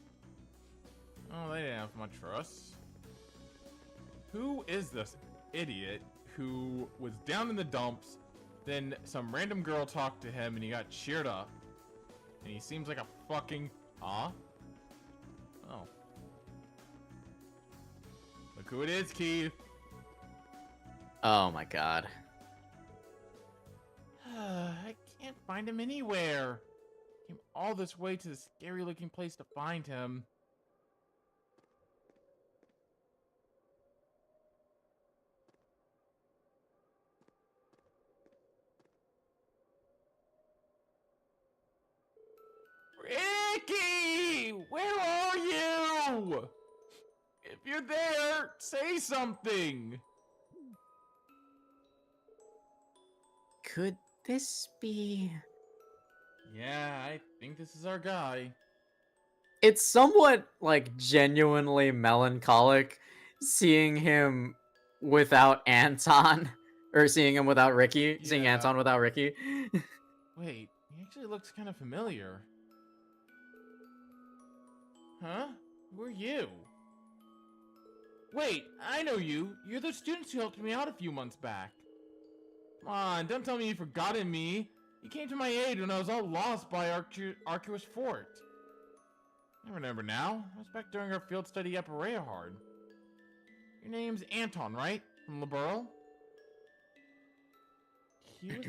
Oh, they didn't have much for us. Who is this idiot who was down in the dumps, then some random girl talked to him and he got cheered up? And he seems like a fucking... Oh. Look who it is, Keith. Oh my god. I can't find him anywhere. Came all this way to this scary looking place to find him. Ricky! Where are you? If you're there, say something! Could this be... Yeah, I think this is our guy. It's somewhat, like, genuinely melancholic seeing him without Anton. Or seeing him without Ricky. Seeing Yeah. Anton without Ricky. Wait, he actually looks kind of familiar. Huh? Who are you? Wait, I know you. You're the students who helped me out a few months back. Come on, don't tell me you've forgotten me. You came to my aid when I was all lost by Arcuous Fort. I remember now. I was back during our field study at Bereahard. Your name's Anton, right? From Liberl? He was...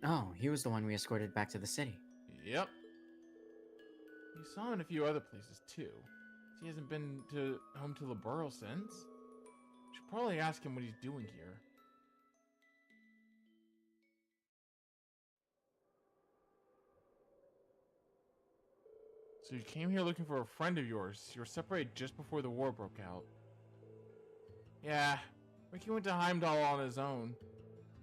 Oh, he was the one we escorted back to the city. Yep. You saw him in a few other places, too. He hasn't been home to Liberl since. Should probably ask him what he's doing here. So you came here looking for a friend of yours. You were separated just before the war broke out. Yeah, Ricky went to Heimdall on his own.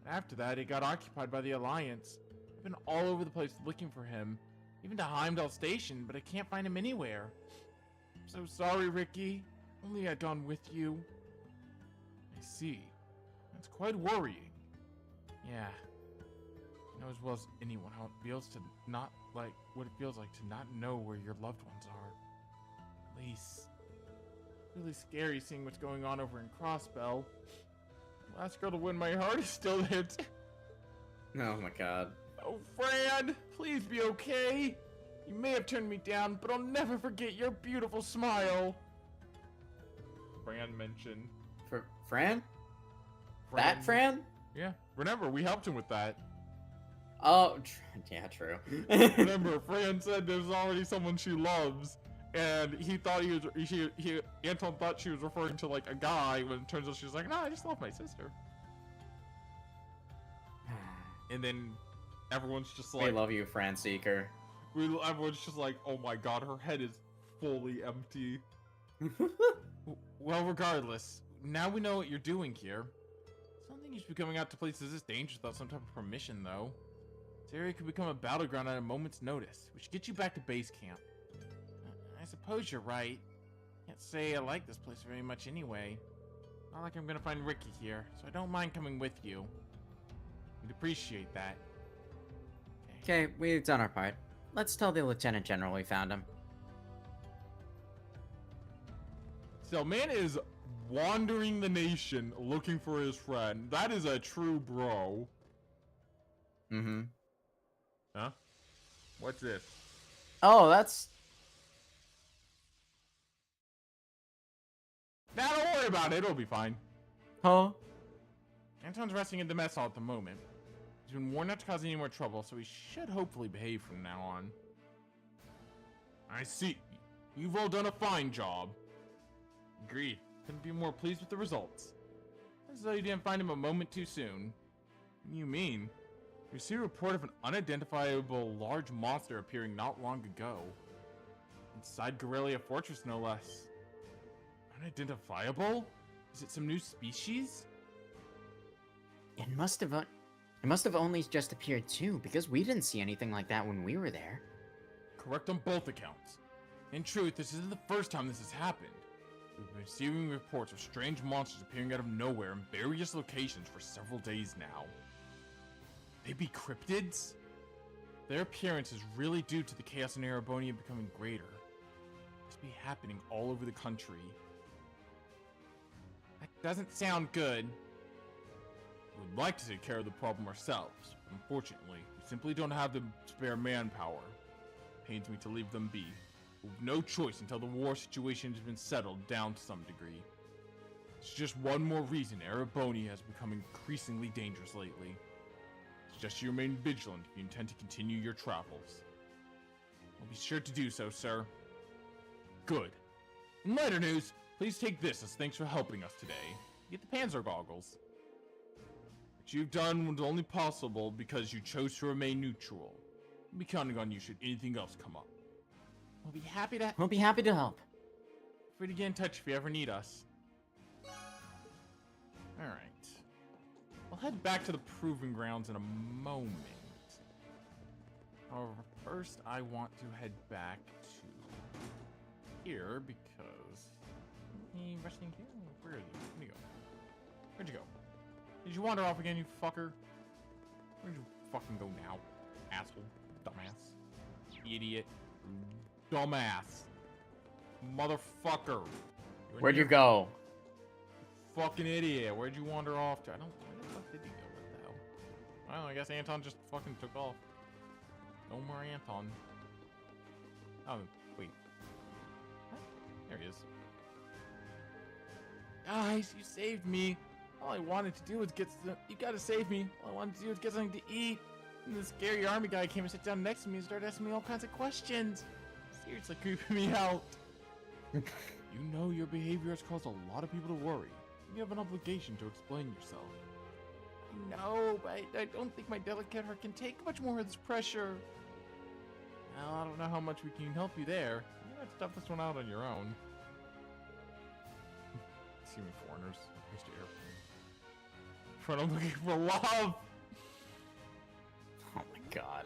After that, he got occupied by the Alliance. I've been all over the place looking for him, even to Heimdall Station, but I can't find him anywhere. I'm so sorry, Ricky. Only I'd gone with you. I see. That's quite worrying. Yeah. I know as well as anyone how it feels to not like what it feels like to not know where your loved ones are. At least, really scary seeing what's going on over in Crossbell. The last girl to win my heart is still there. Oh my god. Oh, Fran, please be okay. You may have turned me down, but I'll never forget your beautiful smile. Fran mentioned. Fran? That Fran? Yeah. Remember, we helped him with that. Oh, yeah, true. Remember, Fran said there's already someone she loves, and he thought Anton thought she was referring to like a guy, when it turns out she was like, no, I just love my sister. And then everyone's just like, We love you, Fran Seeker. Everyone's just like, oh my god, her head is fully empty. Well, regardless, now we know what you're doing here. I don't think you should be coming out to places this dangerous without some type of permission, though. This area could become a battleground at a moment's notice. We should get you back to base camp. I suppose you're right. Can't say I like this place very much anyway. Not like I'm gonna find Ricky here, so I don't mind coming with you. We'd appreciate that. Okay, we've done our part. Let's tell the Lieutenant General we found him. So, man is wandering the nation looking for his friend. That is a true bro. Mm-hmm. Huh? What's this? Oh, that's... Now, don't worry about it. It'll be fine. Huh? Anton's resting in the mess hall at the moment. He's been warned not to cause any more trouble, so he should hopefully behave from now on. I see. You've all done a fine job. Agreed. Couldn't be more pleased with the results. As though you didn't find him a moment too soon. What do you mean? We received a report of an unidentifiable large monster appearing not long ago. Inside Garrelia Fortress, no less. Unidentifiable? Is it some new species? It must have only just appeared too, because we didn't see anything like that when we were there. Correct on both accounts. In truth, this isn't the first time this has happened. We've been receiving reports of strange monsters appearing out of nowhere in various locations for several days now. They be cryptids? Their appearance is really due to the chaos in Erebonia becoming greater. It's be happening all over the country. That doesn't sound good. We'd like to take care of the problem ourselves, but unfortunately, we simply don't have the spare manpower. Pains me to leave them be. We've no choice until the war situation has been settled down to some degree. It's just one more reason Erebonia has become increasingly dangerous lately. Suggest you remain vigilant if you intend to continue your travels. I'll be sure to do so, sir. Good. In lighter news, please take this as thanks for helping us today. Get the Panzer goggles. What you've done was only possible because you chose to remain neutral. I'll be counting on you should anything else come up. We'll be happy to help. free to get in touch if you ever need us. Alright. We'll head back to the Proving Grounds in a moment. However, first I want to head back to here because... Hey, resting here? Where are you? Where'd you go? Where'd you go? Did you wander off again, you fucker? Where'd you fucking go now? Asshole. Dumbass. Idiot. Dumbass. Motherfucker. Where'd you go? Fucking idiot. Where'd you wander off to? Where the fuck did he go? What the hell? Well, I guess Anton just fucking took off. No more Anton. Oh, wait. What? There he is. Guys, you saved me. All I wanted to do was get some... You gotta save me. All I wanted to do was get something to eat. And this scary army guy came and sat down next to me and started asking me all kinds of questions. Seriously creeping me out. You know your behavior has caused a lot of people to worry. You have an obligation to explain yourself. I know, but I don't think my delicate heart can take much more of this pressure. Well, I don't know how much we can help you there. You're gonna have to tough this one out on your own. See me foreigners. Mr. Airplane. But I'm looking for love! Oh my god.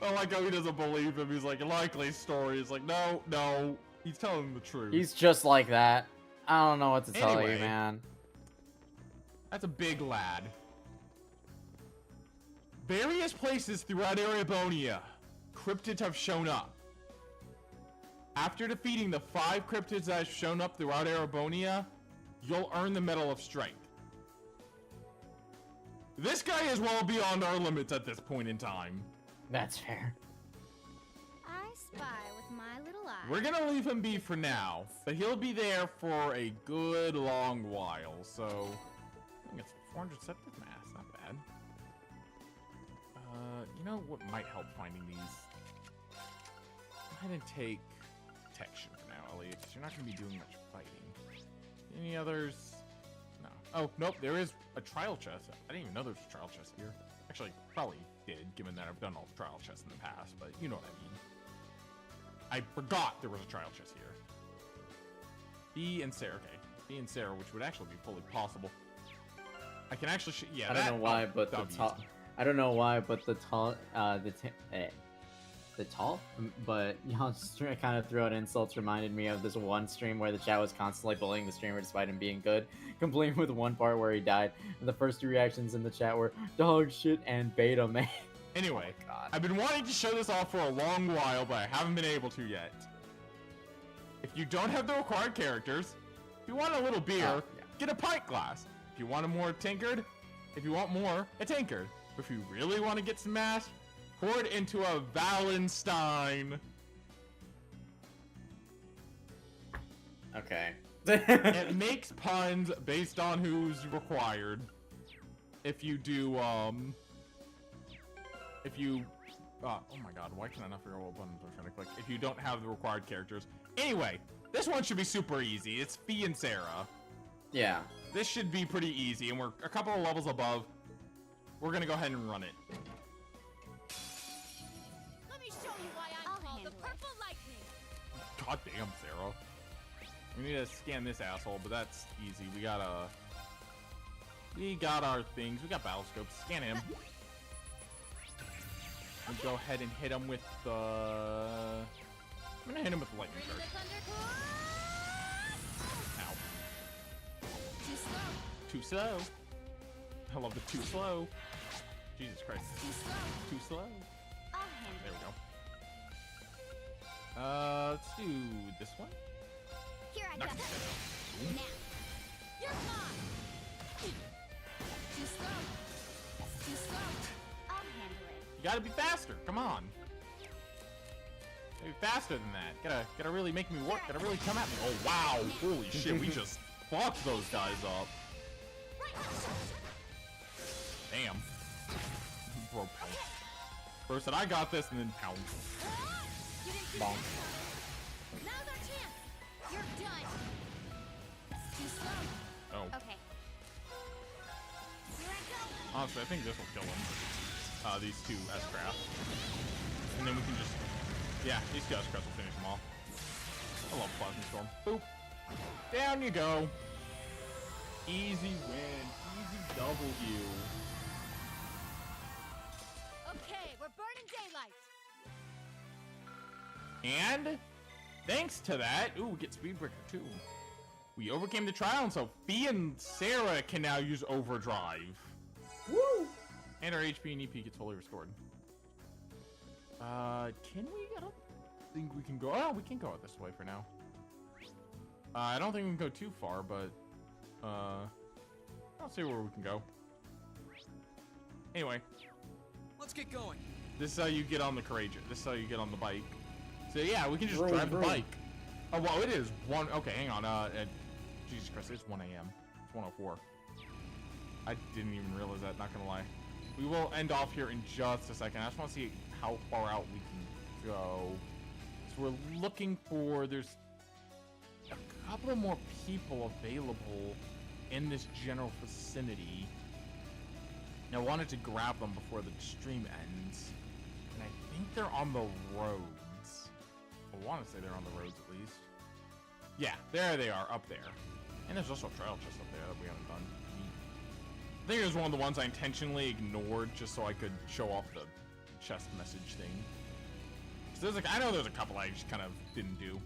I like how he doesn't believe him. He's like, likely story. He's like, no. He's telling the truth. He's just like that. I don't know what to tell you, man. That's a big lad. Various places throughout Erebonia, cryptids have shown up. After defeating the 5 cryptids that have shown up throughout Erebonia, you'll earn the Medal of Strength. This guy is well beyond our limits at this point in time. That's fair. I spy with my little eye. We're gonna leave him be for now, but he'll be there for a good long while, so... I think it's 400 septic mass, not bad. You know what might help finding these? Go ahead and take protection for now, Elliot, because you're not gonna be doing much fighting. Any others? No. Oh, nope, there is a trial chest. I didn't even know there was a trial chest here. Actually, probably did, given that I've done all the trial chests in the past, but you know what I mean. I forgot there was a trial chest here. B and Sarah, okay. B and Sarah, which would actually be fully possible. I can actually, yeah. I don't know why, but the tall. I don't know why, but the tall, but y'all just kind of throw out insults reminded me of this one stream where the chat was constantly bullying the streamer despite him being good, complete with one part where he died, and the first 2 reactions in the chat were dog shit and beta man. Anyway, oh I've been wanting to show this off for a long while, but I haven't been able to yet. If you don't have the required characters, if you want a little beer, get a pint glass. If you want a more tinkered, if you want more, a tankard. If you really want to get smashed, pour it into a Wallenstein. Okay. It makes puns based on who's required. If you do, oh my god, why can I not figure out what buttons I'm trying to click? If you don't have the required characters. Anyway, this one should be super easy. It's Fee and Sarah. Yeah. This should be pretty easy, and we're a couple of levels above. We're gonna go ahead and run it. Let me show you why I'm called the Purple Lightning. God damn, Sarah. We need to scan this asshole, but that's easy. We got our things. We got battle scopes. Scan him. We'll go ahead and hit him with the... I'm gonna hit him with the lightning charge. Ow. Too slow. Too slow. I love the too slow. Jesus Christ. Too slow. There we go. Let's do this one. Here I go. Now. You're gone. Too slow. Too slow. I'll handle it. You gotta be faster. Come on. Maybe faster than that. Gotta really make me work. Gotta really come at me. Oh wow! Holy shit! We just fucked those guys up. Damn. Bro, pounce. Bro said I got this, and then pounce. Bonk. Now's our chance. You're done. Too slow. Oh. Okay. Here I go. Honestly, I think this will kill him. These two S-Craft. And then we can just... Yeah, these two S-Crafts will finish them off. I love Plasma Storm. Boop. Down you go. Easy win. Easy W. Okay, we're burning daylight. And thanks to that, ooh, we get Speedbreaker too. We overcame the trial, and so Fee and Sarah can now use Overdrive. Woo! And our HP and EP gets fully restored. Can we? I don't think we can go. Oh, we can go out this way for now. I don't think we can go too far, but I'll see where we can go. Anyway, let's get going. This is how you get on the Courageous. This is how you get on the bike. So yeah, we can just drive the bike. Oh, well, it is one. Okay, hang on. Jesus Christ, it's 1 a.m. It's 1:04. I didn't even realize that. Not gonna lie. We will end off here in just a second. I just want to see how far out we can go. So we're looking for. There's a couple of more people available in this general vicinity. Now, I wanted to grab them before the stream ends, and I think they're on the roads. I want to say they're on the roads at least. Yeah, there they are, up there. And there's also a trail chest up there that we haven't done. I think it was one of the ones I intentionally ignored just so I could show off the chest message thing. So there's I know there's a couple I just kind of didn't do.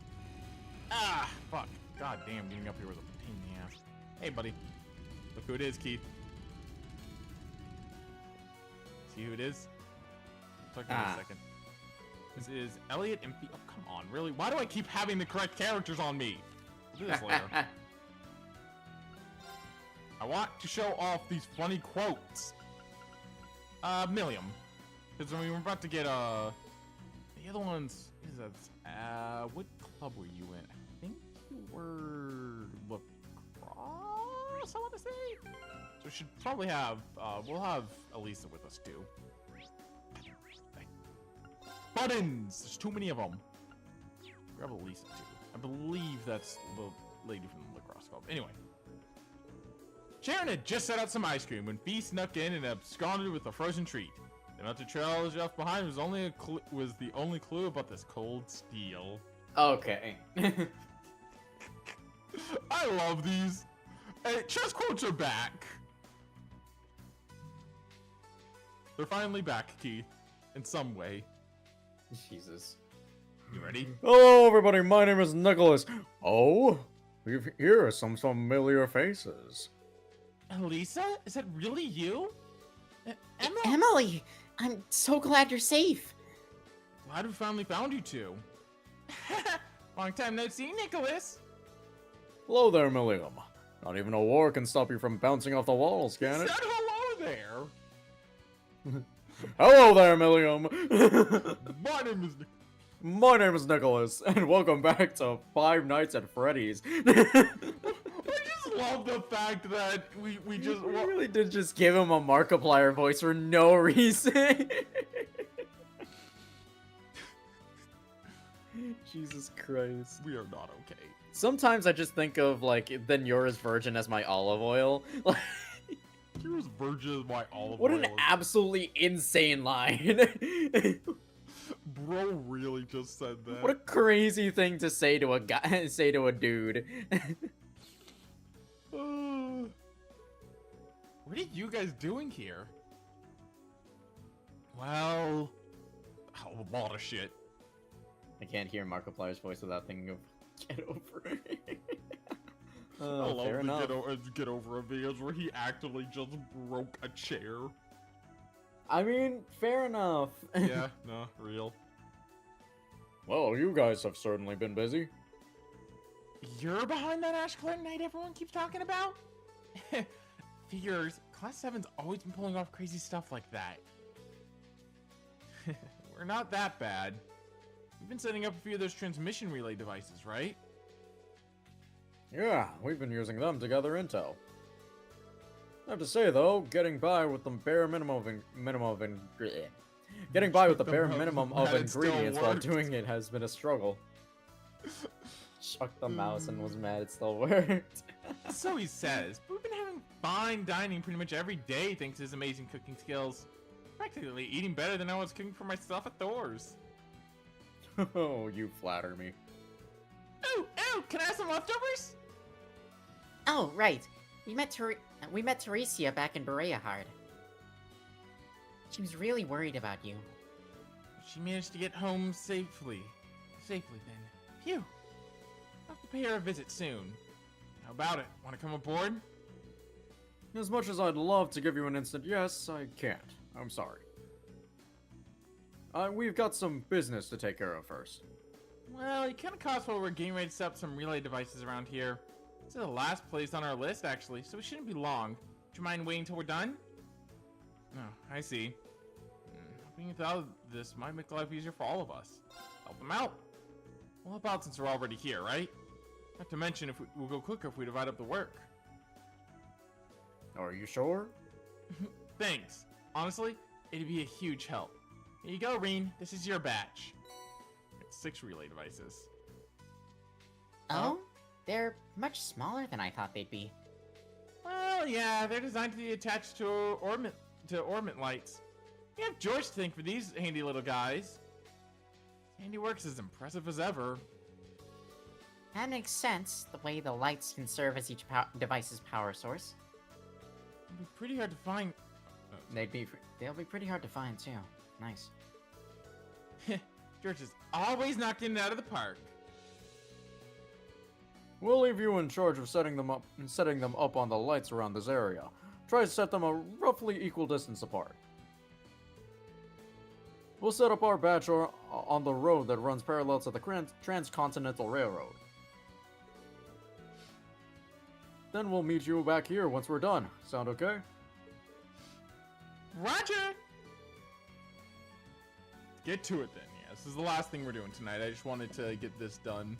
Ah, fuck. God damn, getting up here was a pain in the ass. Hey, buddy. Look who it is, Keith. See who it is? I'll talk to you in a second. This is Elliot and Fee. Oh, come on, really? Why do I keep having the correct characters on me? We'll do this later. I want to show off these funny quotes. Millium. Because I mean, we're about to get, the other ones, is that, what club were you in? I think you were lacrosse, I want to say? So we should probably have, we'll have Elisa with us too. Buttons! There's too many of them. Grab Elisa too. I believe that's the lady from the lacrosse club. Anyway. Sharon had just set out some ice cream when Fee snuck in and absconded with a frozen treat. The mountain trail left behind was the only clue about this cold steel. Okay. I love these. Hey, chess quotes are back. They're finally back, Keith. In some way. Jesus. You ready? Hello, everybody. My name is Nicholas. Oh, here are some familiar faces. Elisa? Is that really you? Emily! I'm so glad you're safe. Glad we finally found you two. Long time no see, Nicholas. Hello there, Millium. Not even a war can stop you from bouncing off the walls, can it? Said hello there. Hello there, Millium. My name is Nicholas, and welcome back to Five Nights at Freddy's. I just love the fact that we really did just give him a Markiplier voice for no reason. Jesus Christ. We are not okay. Sometimes I just think of, like, then you're as virgin as my olive oil. You're as virgin as my olive oil. What an absolutely insane line. Bro really just said that. What a crazy thing to say to a guy, say to a dude. What are you guys doing here? Well, a lot of shit. I can't hear Markiplier's voice without thinking of Get Over It. I love the get over it videos where he actively just broke a chair. I mean, fair enough. Yeah, no, real. Well, you guys have certainly been busy. You're behind that Ash Clan night everyone keeps talking about? Figures, Class 7's always been pulling off crazy stuff like that. We're not that bad. We've been setting up a few of those transmission relay devices, right? Yeah, we've been using them to gather intel. I have to say though, getting by with the bare minimum of ingredients while doing it has been a struggle. Chuck the mouse and was mad it still worked. So he says. We've been having fine dining pretty much every day thanks to his amazing cooking skills. Practically eating better than I was cooking for myself at Thor's. Oh, you flatter me. Oh, can I have some leftovers? Oh, right. We met Teresia back in Bereahard. She was really worried about you. She managed to get home safely. Safely, then. Phew. I'll have to pay her a visit soon. How about it? Want to come aboard? As much as I'd love to give you an instant yes, I can't. I'm sorry. We've got some business to take care of first. Well, you kind of caught us while we're getting ready to set up some relay devices around here. This is the last place on our list, actually, so it shouldn't be long. Do you mind waiting until we're done? Oh, I see. Helping without this might make life easier for all of us. Help them out. We'll help out since we're already here, right? Not to mention, we'll go quicker if we divide up the work. Are you sure? Thanks. Honestly, it'd be a huge help. Here you go, Reen. This is your batch. It's 6 relay devices. Oh? They're much smaller than I thought they'd be. Well, yeah, they're designed to be attached to orbit lights. You have George to thank for these handy little guys. His handiwork's as impressive as ever. That makes sense, the way the lights can serve as each device's power source. It'd be pretty hard to find. They'll be pretty hard to find too. Nice. George is always knocking it out of the park. We'll leave you in charge of setting them up on the lights around this area. Try to set them a roughly equal distance apart. We'll set up our batch on the road that runs parallel to the Transcontinental Railroad. Then we'll meet you back here once we're done. Sound okay? Roger! Get to it then, yeah. This is the last thing we're doing tonight. I just wanted to get this done.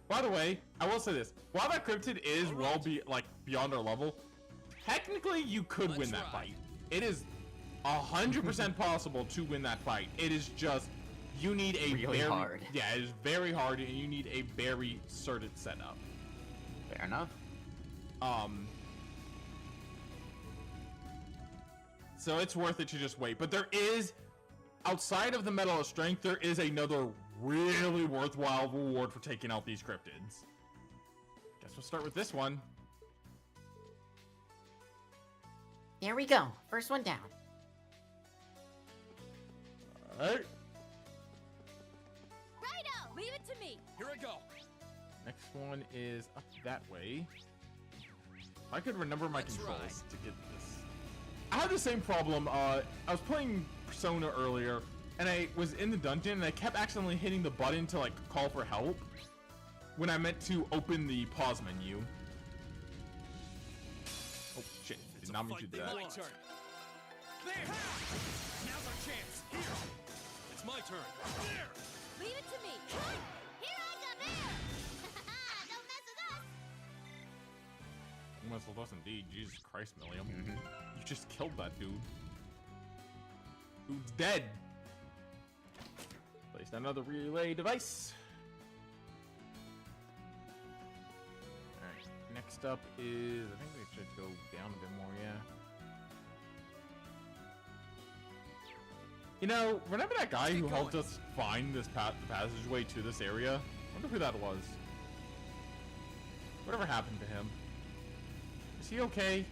By the way, I will say this. While that cryptid is beyond our level, technically you could win that fight. It is 100% possible to win that fight. It is just, you need a really very hard. Yeah, it is very hard, and you need a very certain setup. Fair enough. So it's worth it to just wait. But there is, outside of the Medal of Strength, there is another really worthwhile reward for taking out these cryptids. Guess we'll start with this one. There we go. First one down. Alright. Righto! Leave it to me! Here I go! Next one is up that way. If I could remember my controls to get this. I had the same problem. I was playing Persona earlier, and I was in the dungeon, and I kept accidentally hitting the button to like call for help when I meant to open the pause menu. Oh shit! Did not mean to do that. My turn. There! Now's our chance. Here! It's my turn. There! Leave it to me! Here I come here! Don't mess with us! You must with us indeed. Jesus Christ, Milliam. You just killed that dude. Dude's dead. Placed another relay device. Alright, next up is, I think we should go down a bit more, yeah. You know, remember that guy who helped us find this the passageway to this area? I wonder who that was. Whatever happened to him? Is he okay?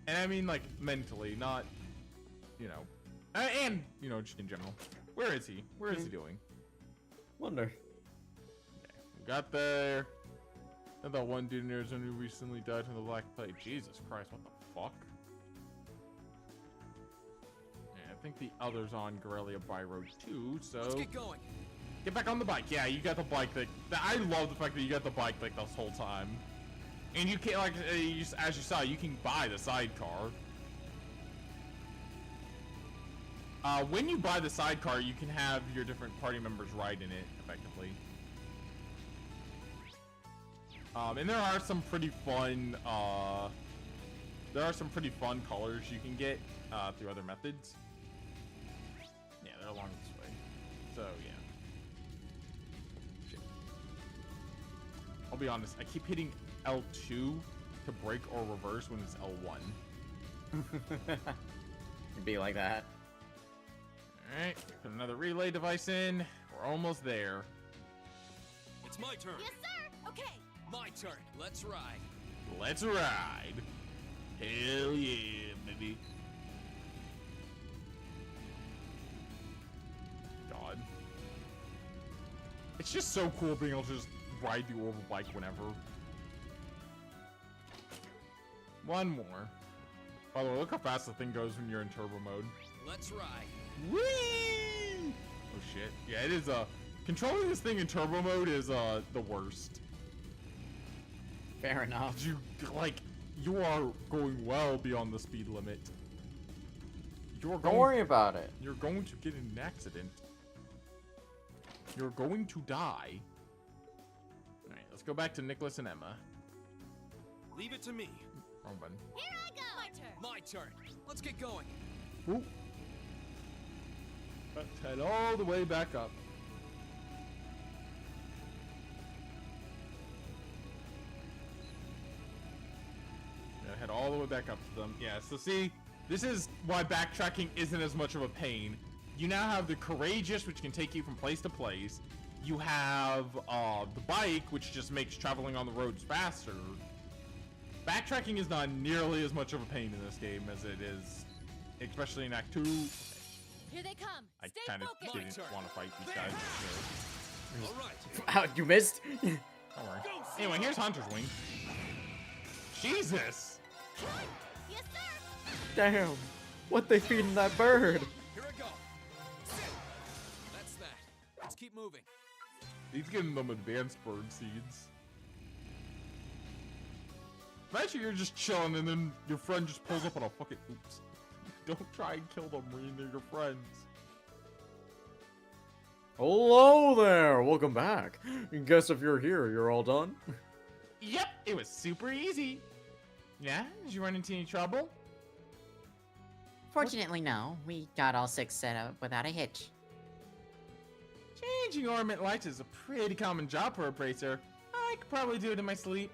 And I mean, like, mentally, not, you know, and, you know, just in general. Where is he? Where is he doing? Wonder. Okay, we got there. And that one dude in Arizona who recently died from the Black Plague. Jesus Christ, what the fuck? Yeah, I think the other's on Corellia by Road 2, so... Let's get going. Get back on the bike. Yeah, you got the bike thing. I love the fact that you got the bike like this whole time. And you can't, like, as you saw, you can buy the sidecar. When you buy the sidecar, you can have your different party members ride in it, effectively. And there are some pretty fun, colors you can get, through other methods. Yeah, they're along this way. So, yeah. Shit. I'll be honest, I keep hitting L2 to brake or reverse when it's L1. It'd be like that. Alright, put another relay device in. We're almost there. It's my turn. Yes, sir. Okay. My turn. Let's ride. Let's ride. Hell yeah, baby. God. It's just so cool being able to just ride the orbital bike whenever. One more. By the way, look how fast the thing goes when you're in turbo mode. Let's ride. Whee! Oh shit. Yeah, it is controlling this thing in turbo mode is the worst. Fair enough. You you are going well beyond the speed limit. Don't worry about it. You're going to get in an accident. You're going to die. Alright, let's go back to Nicholas and Emma. Leave it to me. Wrong button. Here I go. My turn. My turn. Let's get going. Ooh. Let's head all the way back up. Gotta head all the way back up to them. Yeah, so see, this is why backtracking isn't as much of a pain. You now have the Courageous, which can take you from place to place. You have the bike, which just makes traveling on the roads faster. Backtracking is not nearly as much of a pain in this game as it is, especially in Act 2. Here they come. I Stay kind of focused. didn't want to fight these guys. Wow, you missed? Don't worry. Anyway, here's Hunter's Wing. Jesus! Yes, sir. Damn. What they feeding that bird? Here I go. That's that. Let's keep moving. He's giving them advanced bird seeds. Imagine you're just chilling and then your friend just pulls up on a fucking oops. Don't try and kill them, Marine. They're your friends. Hello there! Welcome back. Guess if you're here, you're all done? Yep, it was super easy. Yeah? Did you run into any trouble? Fortunately, no. We got all 6 set up without a hitch. Changing ornament lights is a pretty common job for a bracer. I could probably do it in my sleep.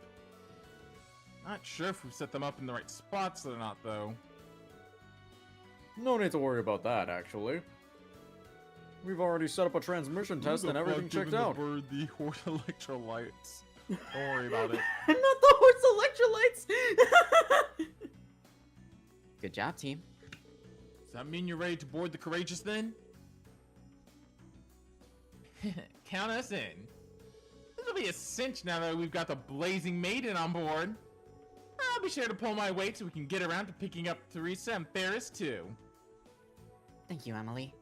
Not sure if we've set them up in the right spots or not, though. No need to worry about that, actually. We've already set up a transmission test and everything checked out. The bird the Horde electrolytes. Don't worry about it. Not the Horse electrolytes! Good job, team. Does that mean you're ready to board the Courageous then? Count us in. This'll be a cinch now that we've got the Blazing Maiden on board. I'll be sure to pull my weight so we can get around to picking up Teresa and Ferris too. Thank you, Emily.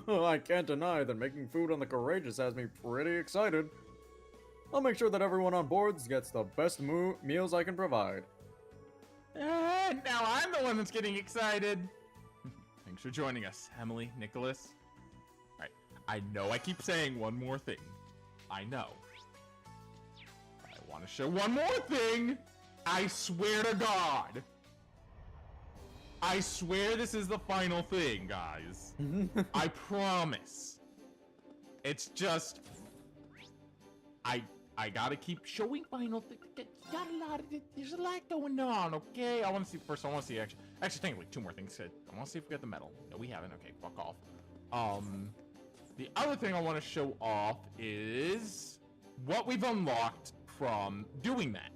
I can't deny that making food on the Courageous has me pretty excited. I'll make sure that everyone on board gets the best meals I can provide. Now I'm the one that's getting excited. Thanks for joining us, Emily, Nicholas. Alright, I know I keep saying one more thing. I know. I want to show one more thing. I swear to God. I swear this is the final thing, guys. I promise. It's just... I gotta keep showing final things. There's a lot going on, okay? I want to see first. I want to see actually technically 2 more things. I want to see if we got the medal. No, we haven't. Okay, fuck off. The other thing I want to show off is what we've unlocked from doing that.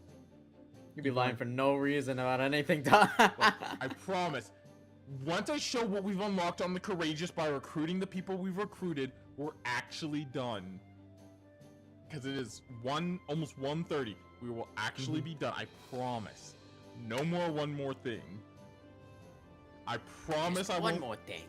You'd be lying for no reason about anything done. I promise. Once I show what we've unlocked on the Courageous by recruiting the people we've recruited, we're actually done. Because it is almost 1:30. We will actually be done. I promise. No more one more thing. I promise I won't. One more thing.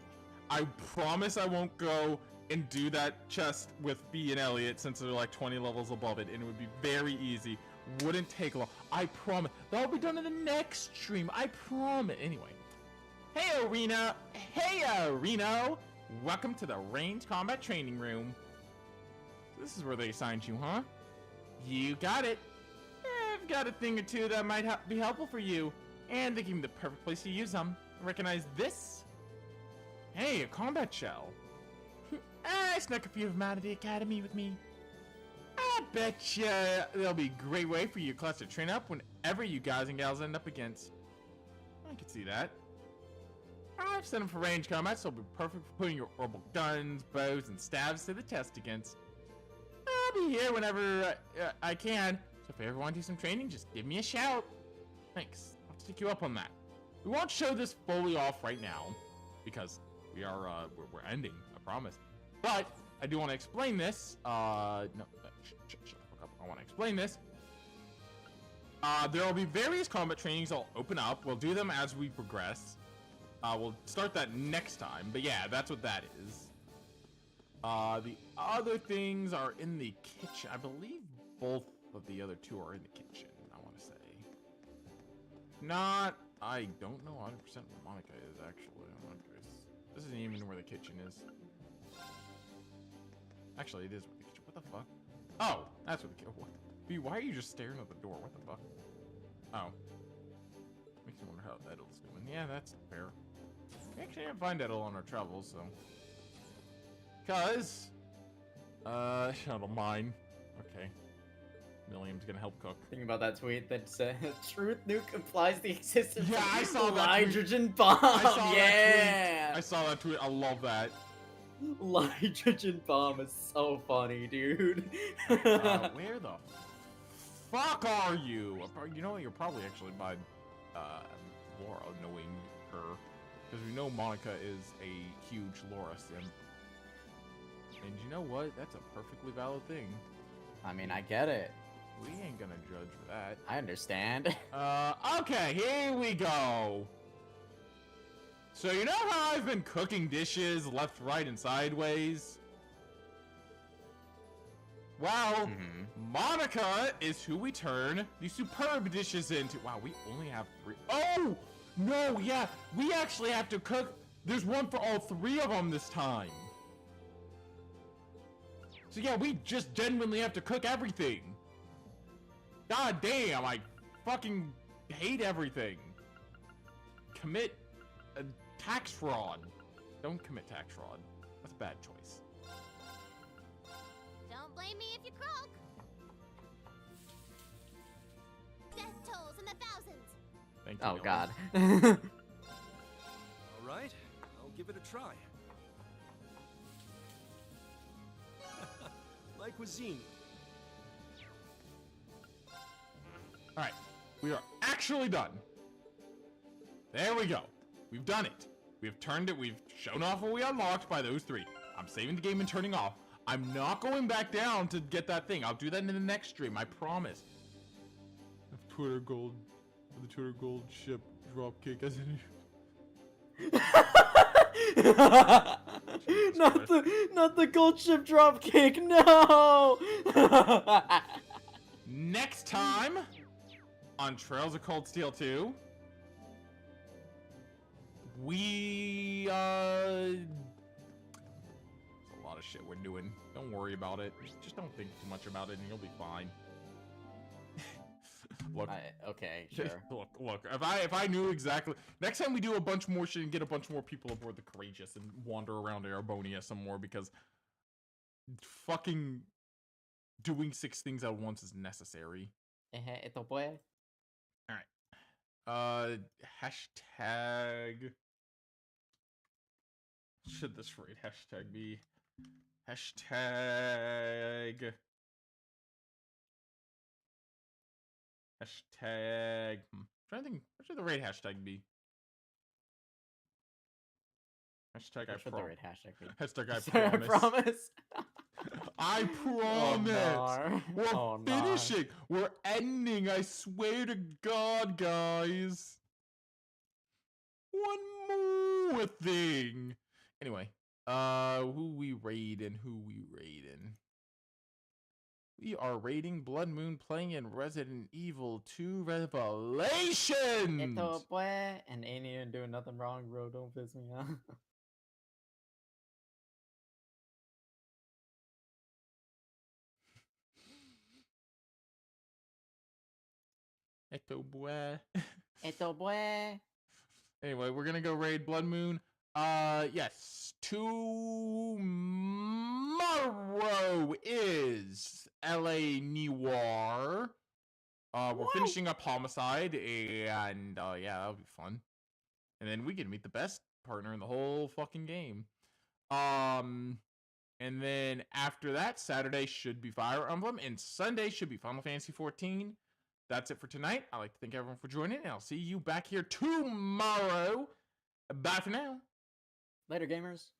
I promise I won't go and do that chest with Bea and Elliot since they're like 20 levels above it, and it would be very easy. Wouldn't take long. I promise. That'll be done in the next stream. I promise. Anyway. Hey, Reno. Hey, Reno. Welcome to the Range Combat Training Room. This is where they assigned you, huh? You got it. I've got a thing or two that might be helpful for you. And they gave me the perfect place to use them. Recognize this? Hey, a combat shell. I snuck a few of them out of the academy with me. I bet you there'll be a great way for your class to train up whenever you guys and gals end up against. I can see that. I've sent him for range combat, so it'll be perfect for putting your orbital guns, bows, and stabs to the test against. I'll be here whenever I can, so if you ever want to do some training, just give me a shout. Thanks. I'll take you up on that. We won't show this fully off right now, because we are, we're ending, I promise. But, I do want to explain this, no, shut the fuck up. I want to explain this. There will be various combat trainings I'll open up. We'll do them as we progress. We'll start that next time, but yeah, that's what that is. The other things are in the kitchen. I believe both of the other two are in the kitchen, I want to say. Not, I don't know 100% where Monica is, actually. This isn't even where the kitchen is. Actually, it is where the kitchen, what the fuck? Oh, that's where the kitchen, what? B, why are you just staring at the door? What the fuck? Oh. Makes me wonder how Edel's doing. Yeah, that's fair. We actually didn't find Edel on our travels, so. Cause, I don't mind. Okay. Milliam's gonna help cook. Thinking about that tweet that said, "Truth nuke implies the existence yeah, I saw of that hydrogen bomb." Yeah, I saw that tweet. I love that. Hydrogen bomb is so funny, dude. Where the fuck are you? You know, you're probably actually by Laura, knowing her, because we know Monica is a huge Laura sim. And you know what? That's a perfectly valid thing. I mean, I get it. We ain't gonna judge for that. I understand. Okay, here we go. So you know how I've been cooking dishes left, right, and sideways? Well, Monica is who we turn the superb dishes into. Wow, we only have 3. Oh! No, yeah, we actually have to cook. There's one for all 3 of them this time. So yeah, we just genuinely have to cook everything. God damn, I fucking hate everything. Commit tax fraud. Don't commit tax fraud. That's a bad choice. Don't blame me if you croak. Death tolls in the thousands. Thank you. Oh God. All right, I'll give it a try. My cuisine. Alright, we are actually done. There we go. We've done it. We've turned it. We've shown off what we unlocked by those 3. I'm saving the game and turning off. I'm not going back down to get that thing. I'll do that in the next stream. I promise. If Twitter Gold, the Twitter Gold ship dropkick as in. not the gold ship dropkick. No. Next time on Trails of Cold Steel 2, we there's a lot of shit we're doing. Don't worry about it. Just don't think too much about it and you'll be fine. Look. Okay, sure. Look. If I knew exactly, next time we do a bunch more shit and get a bunch more people aboard the Courageous and wander around Arabonia some more, because fucking doing 6 things at once is necessary. Esto puede. Alright. Hashtag. Should this raid hashtag be? Hashtag. Trying to think. What should the raid hashtag be? Hashtag What should the raid hashtag be? Hashtag I Sorry, promise. I I promise. promise. Oh, We're finishing. We're ending. I swear to God, guys. One more thing. Anyway, who we raiding? We are raiding Blood Moon, playing in Resident Evil 2 Revelations. Esto puede. And Annie didn't do nothing wrong, bro. Don't piss me off. Esto boy. Esto puede. Anyway, we're gonna go raid Blood Moon. Yes. Tomorrow is LA Noir. We're finishing up Homicide, and yeah, that'll be fun. And then we get to meet the best partner in the whole fucking game. And then after that, Saturday should be Fire Emblem, and Sunday should be Final Fantasy XIV. That's it for tonight. I'd like to thank everyone for joining, and I'll see you back here tomorrow. Bye for now. Later, gamers.